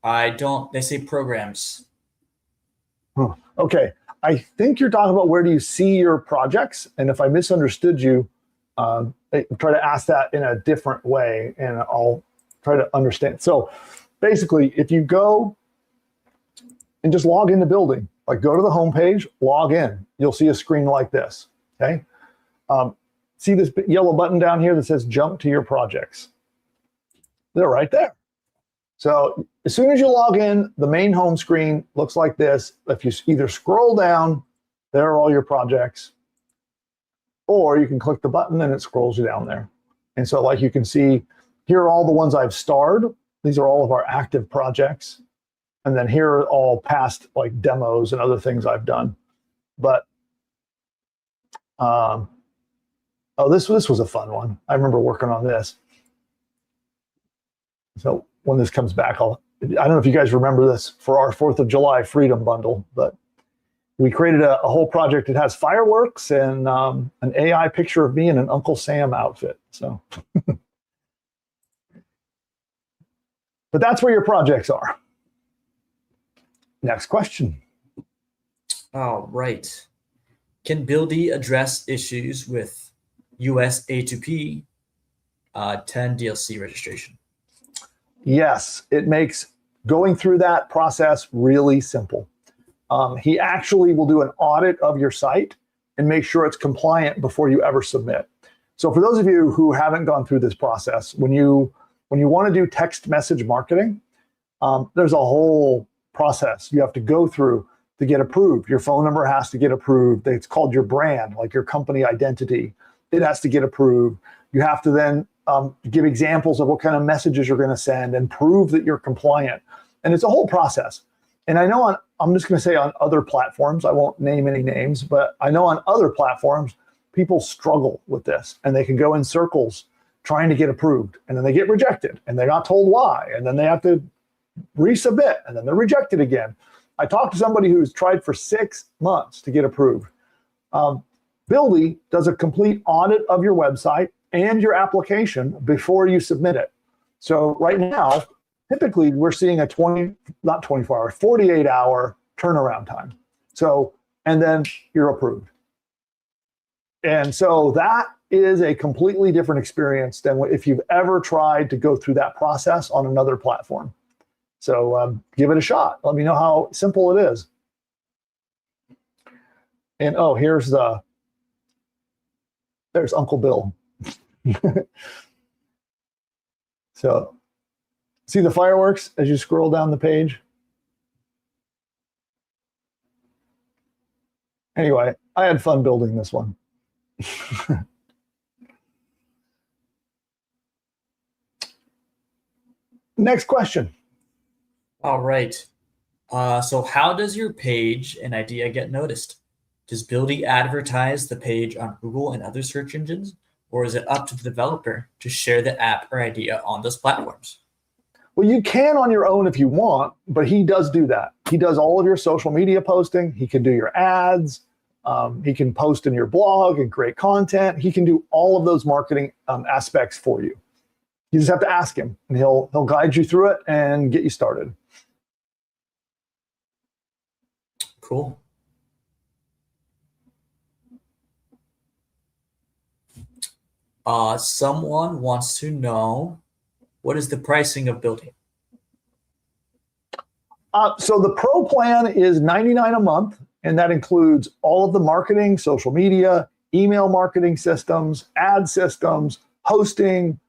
I don't. They say programs. Huh. Okay. I think you're talking about where do you see your projects? And if I misunderstood you, try to ask that in a different way, and I'll try to understand. So basically, if you go and just log into Buildy, like go to the homepage, log in, you'll see a screen like this, okay? See this yellow button down here that says jump to your projects? They're right there. So as soon as you log in, the main home screen looks like this. If you either scroll down, there are all your projects, or you can click the button and it scrolls you down there. And so like you can see, here are all the ones I've starred. These are all of our active projects. And then here are all past like demos and other things I've done. But, this was a fun one. I remember working on this. So when this comes back, I don't know if you guys remember this for our 4th of July Freedom Bundle, but we created a whole project. It has fireworks and an AI picture of me in an Uncle Sam outfit. So, but that's where your projects are. Next question. All right. Can Buildy address issues with US A2P 10 DLC registration? Yes, it makes going through that process really simple. He actually will do an audit of your site and make sure it's compliant before you ever submit. So for those of you who haven't gone through this process, when you want to do text message marketing, there's a whole process you have to go through to get approved. Your phone number has to get approved. It's called your brand, like your company identity. It has to get approved. You have to then give examples of what kind of messages you're going to send and prove that you're compliant. And it's a whole process. And I know I'm just going to say on other platforms, I won't name any names, but I know on other platforms, people struggle with this and they can go in circles trying to get approved. And then they get rejected and they're not told why. And then they have to resubmit and then they're rejected again. I talked to somebody who's tried for 6 months to get approved. Buildy does a complete audit of your website and your application before you submit it. So right now, typically we're seeing a 48-hour turnaround time. So, and then you're approved. And so that is a completely different experience than if you've ever tried to go through that process on another platform. So give it a shot. Let me know how simple it is. And there's Uncle Bill. So see the fireworks as you scroll down the page? Anyway, I had fun building this one. Next question. All right. So how does your page and idea get noticed? Does Buildy advertise the page on Google and other search engines? Or is it up to the developer to share the app or idea on those platforms? Well, you can on your own if you want, but he does do that. He does all of your social media posting. He can do your ads. He can post in your blog and create content. He can do all of those marketing aspects for you. You just have to ask him, and he'll guide you through it and get you started. Cool. Someone wants to know, what is the pricing of Buildy? So the pro plan is $99 a month, and that includes all of the marketing, social media, email marketing systems, ad systems, hosting,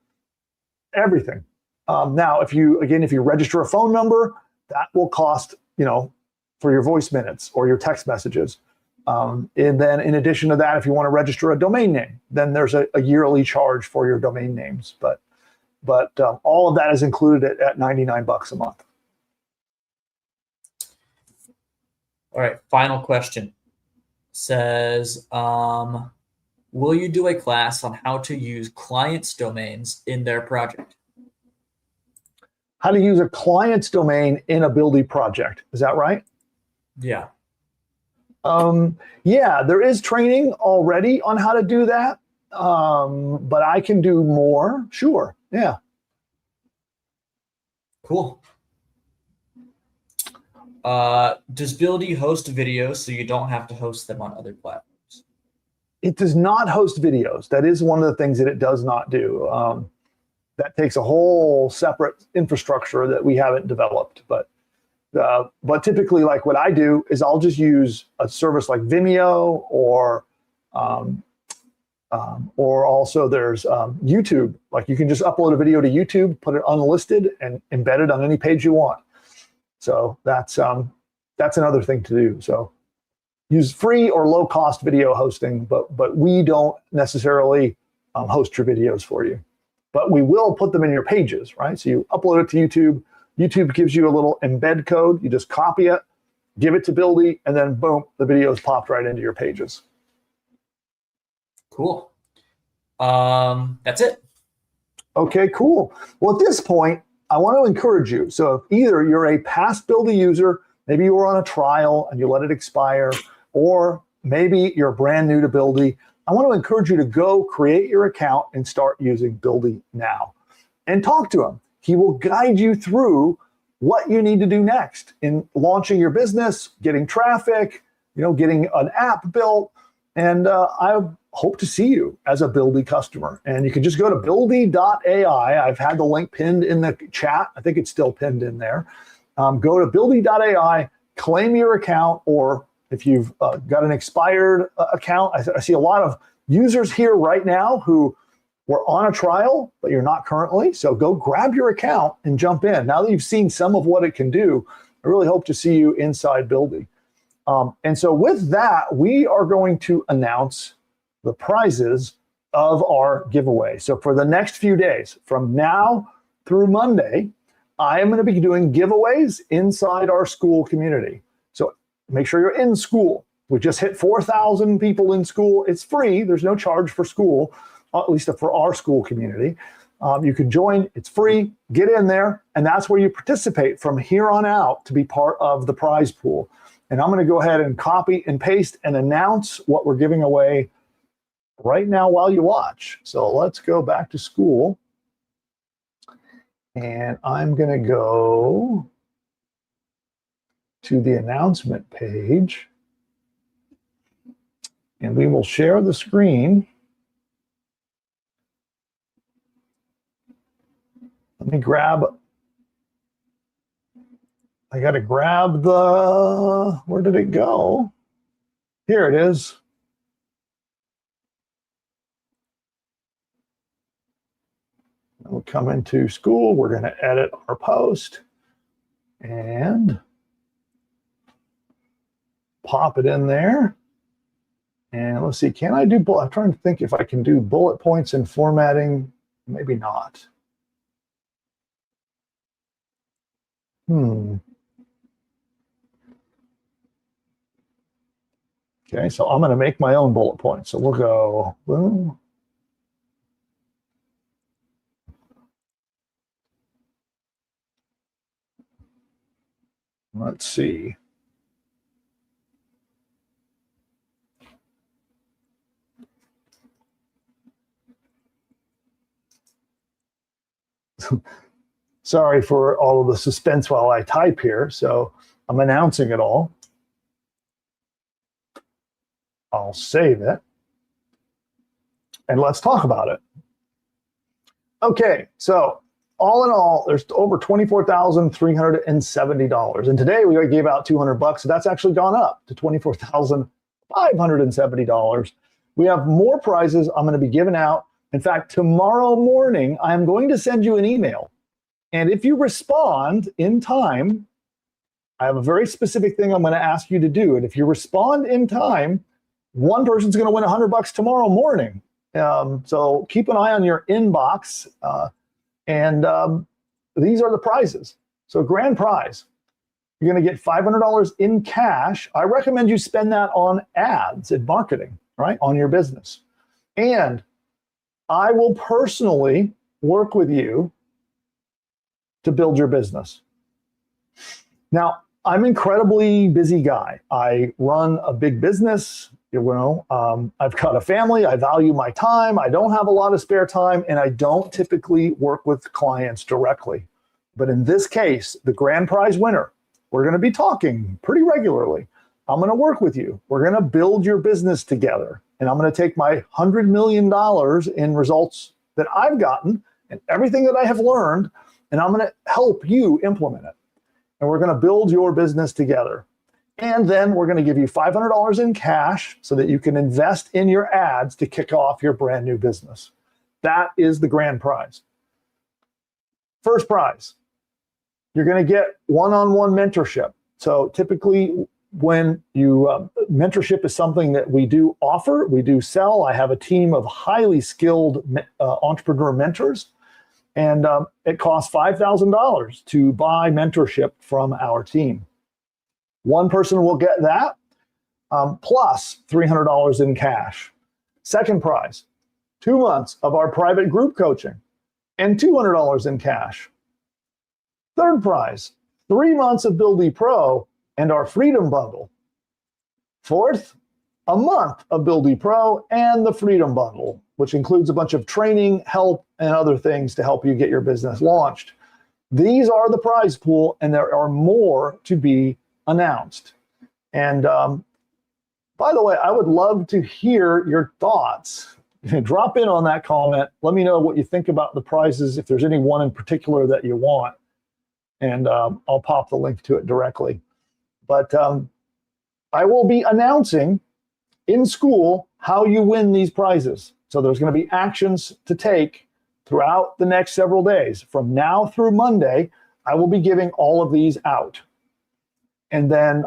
everything. Now, if you register a phone number, that will cost, for your voice minutes or your text messages. And then in addition to that, if you want to register a domain name, then there's a yearly charge for your domain names. But all of that is included at $99 a month. All right, final question. Says, will you do a class on how to use clients' domains in their project? How to use a client's domain in a Buildy project. Is that right? Yeah. Yeah, there is training already on how to do that. But I can do more. Sure. Yeah. Cool. Does Buildy host videos so you don't have to host them on other platforms? It does not host videos. That is one of the things that it does not do. That takes a whole separate infrastructure that we haven't developed. But typically, like what I do is I'll just use a service like Vimeo or also there's YouTube. Like you can just upload a video to YouTube, put it unlisted, and embed it on any page you want. So that's another thing to do. So use free or low cost video hosting, but we don't necessarily host your videos for you. But we will put them in your pages, right? So you upload it to YouTube. YouTube gives you a little embed code. You just copy it, give it to Buildy, and then boom, the video is popped right into your pages. Cool. That's it. Okay, cool. Well, at this point, I want to encourage you. So if either you're a past Buildy user, maybe you were on a trial and you let it expire, or maybe you're brand new to Buildy, I want to encourage you to go create your account and start using Buildy now. And talk to him. He will guide you through what you need to do next in launching your business, getting traffic, getting an app built. And I hope to see you as a Buildy customer. And you can just go to buildy.ai. I've had the link pinned in the chat. I think it's still pinned in there. Go to buildy.ai, claim your account, or if you've got an expired account, I see a lot of users here right now who were on a trial, but you're not currently. So go grab your account and jump in. Now that you've seen some of what it can do, I really hope to see you inside Buildy. And so with that, we are going to announce the prizes of our giveaway. So for the next few days, from now through Monday, I am going to be doing giveaways inside our school community. So make sure you're in school. We just hit 4,000 people in school. It's free. There's no charge for school, at least for our school community. You can join. It's free. Get in there. And that's where you participate from here on out to be part of the prize pool. And I'm going to go ahead and copy and paste and announce what we're giving away right now while you watch. So let's go back to school. And I'm going to go to the announcement page. And we will share the screen. Let me grab, I got to grab the, where did it go? Here it is. We'll come into school. We're going to edit our post and pop it in there. And let's see, can I do, I'm trying to think if I can do bullet points and formatting. Maybe not. Okay, so I'm going to make my own bullet points. So we'll go, boom. Let's see. Sorry for all of the suspense while I type here. So I'm announcing it all. I'll save it. And let's talk about it. Okay, so all in all, there's over $24,370. And today we gave out $200, so that's actually gone up to $24,570. We have more prizes I'm going to be giving out. In fact, tomorrow morning, I'm going to send you an email. And if you respond in time, I have a very specific thing I'm going to ask you to do. And if you respond in time, one person's going to win $100 tomorrow morning. So keep an eye on your inbox. These are the prizes. So grand prize, you're going to get $500 in cash. I recommend you spend that on ads and marketing, right, on your business. And I will personally work with you to build your business. Now, I'm an incredibly busy guy. I run a big business. I've got a family. I value my time. I don't have a lot of spare time, and I don't typically work with clients directly. But in this case, the grand prize winner, we're going to be talking pretty regularly. I'm going to work with you. We're going to build your business together. And I'm going to take my $100 million in results that I've gotten and everything that I have learned, and I'm going to help you implement it. And we're going to build your business together. And then we're going to give you $500 in cash so that you can invest in your ads to kick off your brand new business. That is the grand prize. First prize, you're going to get one-on-one mentorship. So typically when you, mentorship is something that we do offer, we do sell. I have a team of highly skilled entrepreneur mentors, and it costs $5,000 to buy mentorship from our team. One person will get that, plus $300 in cash. Second prize, 2 months of our private group coaching and $200 in cash. Third prize, 3 months of Buildy Pro and our Freedom Bundle. Fourth, a month of Buildy Pro and the Freedom Bundle, which includes a bunch of training, help, and other things to help you get your business launched. These are the prize pool, and there are more to be announced. And by the way, I would love to hear your thoughts. Drop in on that comment. Let me know what you think about the prizes, if there's any one in particular that you want. And I'll pop the link to it directly. But I will be announcing in school how you win these prizes. So there's going to be actions to take throughout the next several days. From now through Monday, I will be giving all of these out. And then,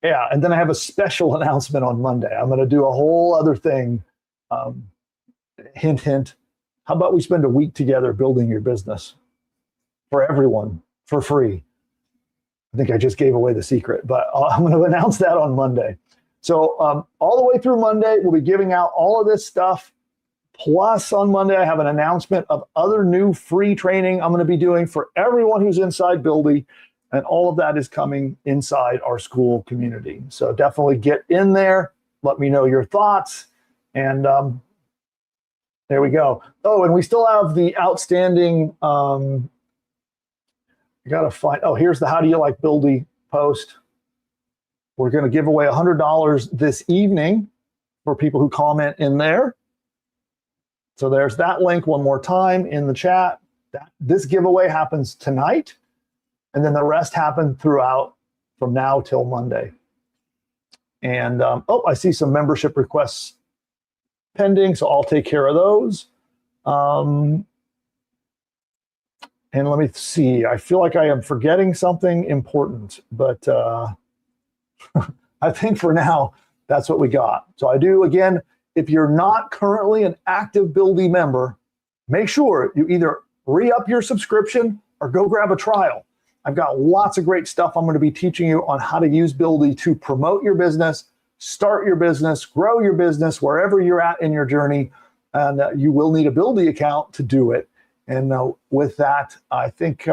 and then I have a special announcement on Monday. I'm going to do a whole other thing. Hint, hint. How about we spend a week together building your business for everyone for free? I think I just gave away the secret, but I'm going to announce that on Monday. So all the way through Monday, we'll be giving out all of this stuff. Plus on Monday, I have an announcement of other new free training I'm going to be doing for everyone who's inside Buildy. And all of that is coming inside our school community. So definitely get in there. Let me know your thoughts. And there we go. Oh, and we still have the outstanding, you got to find, oh, here's the How Do You Like Buildy post. We're going to give away $100 this evening for people who comment in there. So there's that link one more time in the chat. This giveaway happens tonight. And then the rest happen throughout from now till Monday. And, oh, I see some membership requests pending, so I'll take care of those. And let me see. I feel like I am forgetting something important, but I think for now, that's what we got. So I do, again, if you're not currently an active Buildy member, make sure you either re-up your subscription or go grab a trial. I've got lots of great stuff I'm going to be teaching you on how to use Buildy to promote your business, start your business, grow your business, wherever you're at in your journey. And you will need a Buildy account to do it. And with that, I think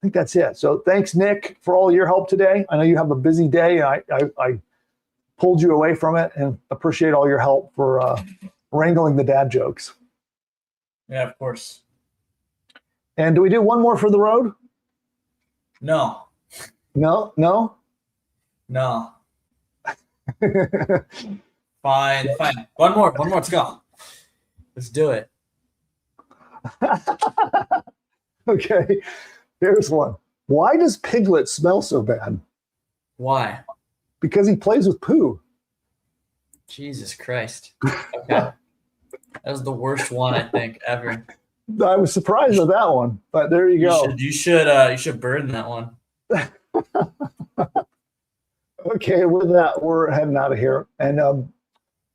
that's it. So thanks, Nick, for all your help today. I know you have a busy day. I pulled you away from it, and appreciate all your help for wrangling the dad jokes. Yeah, of course. And do we do one more for the road? No. No? No? No. Fine. One more. Let's go. Let's do it. Okay, here's one. Why does Piglet smell so bad? Why? Because he plays with poo. Jesus Christ. Okay. That was the worst one, I think, ever. I was surprised at that one, but there you go. You should burn that one. Okay, with that, we're heading out of here. And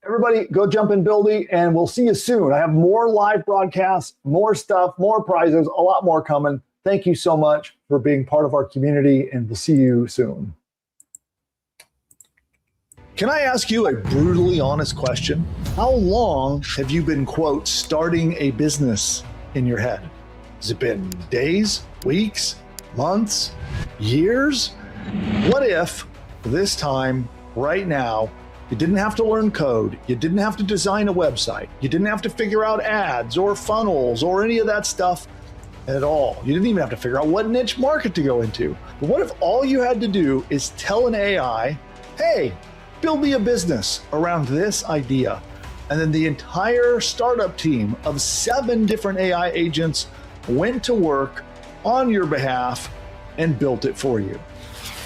everybody, go jump in Buildy, and we'll see you soon. I have more live broadcasts, more stuff, more prizes, a lot more coming. Thank you so much for being part of our community, and we'll see you soon. Can I ask you a brutally honest question? How long have you been, quote, starting a business in your head? Has it been days, weeks, months, years? What if this time, right now, you didn't have to learn code, you didn't have to design a website, you didn't have to figure out ads or funnels or any of that stuff at all. You didn't even have to figure out what niche market to go into. But what if all you had to do is tell an AI, hey, build me a business around this idea. And then the entire startup team of 7 different AI agents went to work on your behalf and built it for you.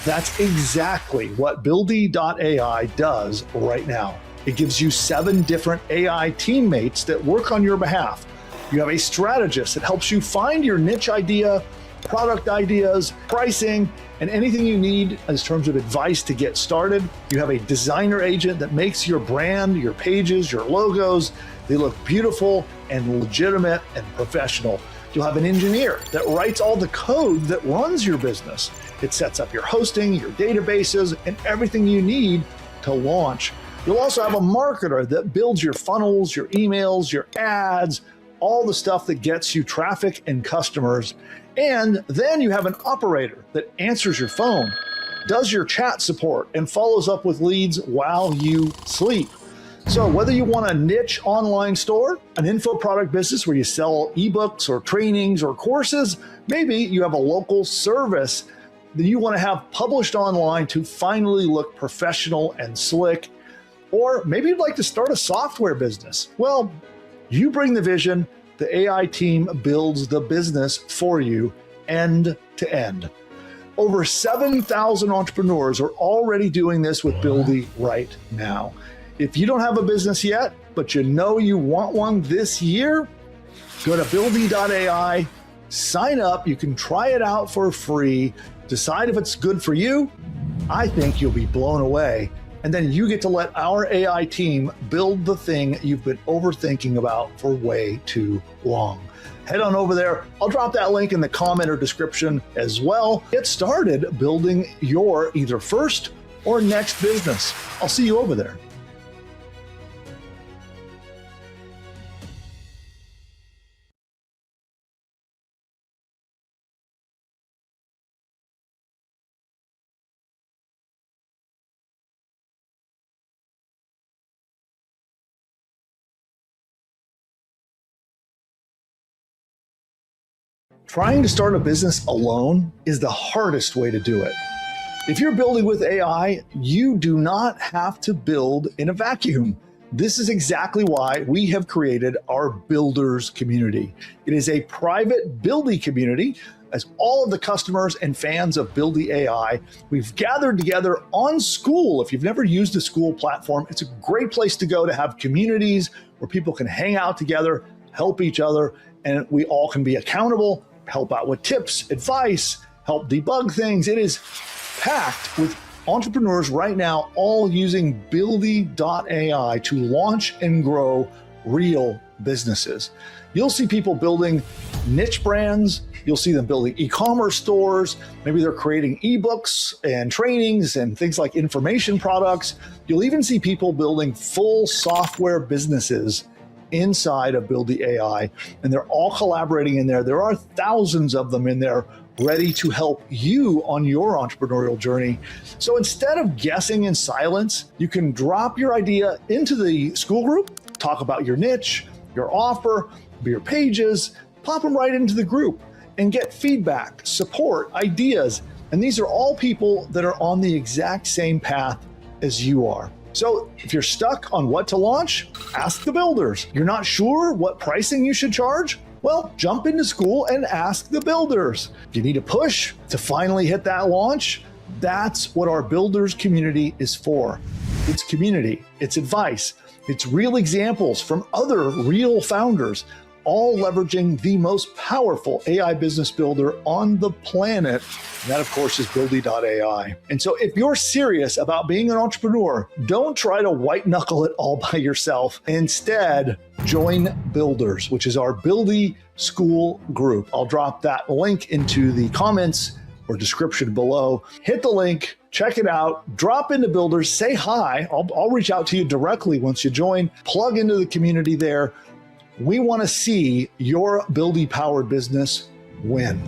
That's exactly what Buildy.ai does right now. It gives you 7 different AI teammates that work on your behalf. You have a strategist that helps you find your niche idea, product ideas, pricing, and anything you need in terms of advice to get started. You have a designer agent that makes your brand, your pages, your logos, they look beautiful and legitimate and professional. You'll have an engineer that writes all the code that runs your business. It sets up your hosting, your databases, and everything you need to launch. You'll also have a marketer that builds your funnels, your emails, your ads, all the stuff that gets you traffic and customers. And then you have an operator that answers your phone, does your chat support, and follows up with leads while you sleep. So whether you want a niche online store, an info product business where you sell ebooks or trainings or courses, maybe you have a local service that you want to have published online to finally look professional and slick, or maybe you'd like to start a software business. Well, you bring the vision, the AI team builds the business for you end to end. Over 7,000 entrepreneurs are already doing this with Buildy right now. If you don't have a business yet, but you know you want one this year, go to Buildy.ai, sign up. You can try it out for free. Decide if it's good for you. I think you'll be blown away. And then you get to let our AI team build the thing you've been overthinking about for way too long. Head on over there. I'll drop that link in the comment or description as well. Get started building your either first or next business. I'll see you over there. Trying to start a business alone is the hardest way to do it. If you're building with AI, you do not have to build in a vacuum. This is exactly why we have created our Builders community. It is a private Buildy community. As all of the customers and fans of Buildy AI, we've gathered together on School. If you've never used a School platform, it's a great place to go to have communities where people can hang out together, help each other, and we all can be accountable, help out with tips, advice, help debug things. It is packed with entrepreneurs right now all using Buildy.ai to launch and grow real businesses. You'll see people building niche brands. You'll see them building e-commerce stores. Maybe they're creating ebooks and trainings and things like information products. You'll even see people building full software businesses inside of Buildy AI, and they're all collaborating in there. There are thousands of them in there ready to help you on your entrepreneurial journey. So instead of guessing in silence, you can drop your idea into the School group, talk about your niche, your offer, your pages, pop them right into the group and get feedback, support, ideas. And these are all people that are on the exact same path as you are. So if you're stuck on what to launch, ask the builders. You're not sure what pricing you should charge? Well, jump into school and ask the builders. You need a push to finally hit that launch? That's what our builders community is for. It's community, it's advice, it's real examples from other real founders, all leveraging the most powerful AI business builder on the planet. And that, of course, is Buildy.ai. And so if you're serious about being an entrepreneur, don't try to white knuckle it all by yourself. Instead, join Builders, which is our Buildy school group. I'll drop that link into the comments or description below. Hit the link, check it out, drop into Builders, say hi. I'll reach out to you directly once you join, plug into the community there. We want to see your Buildy-powered business win.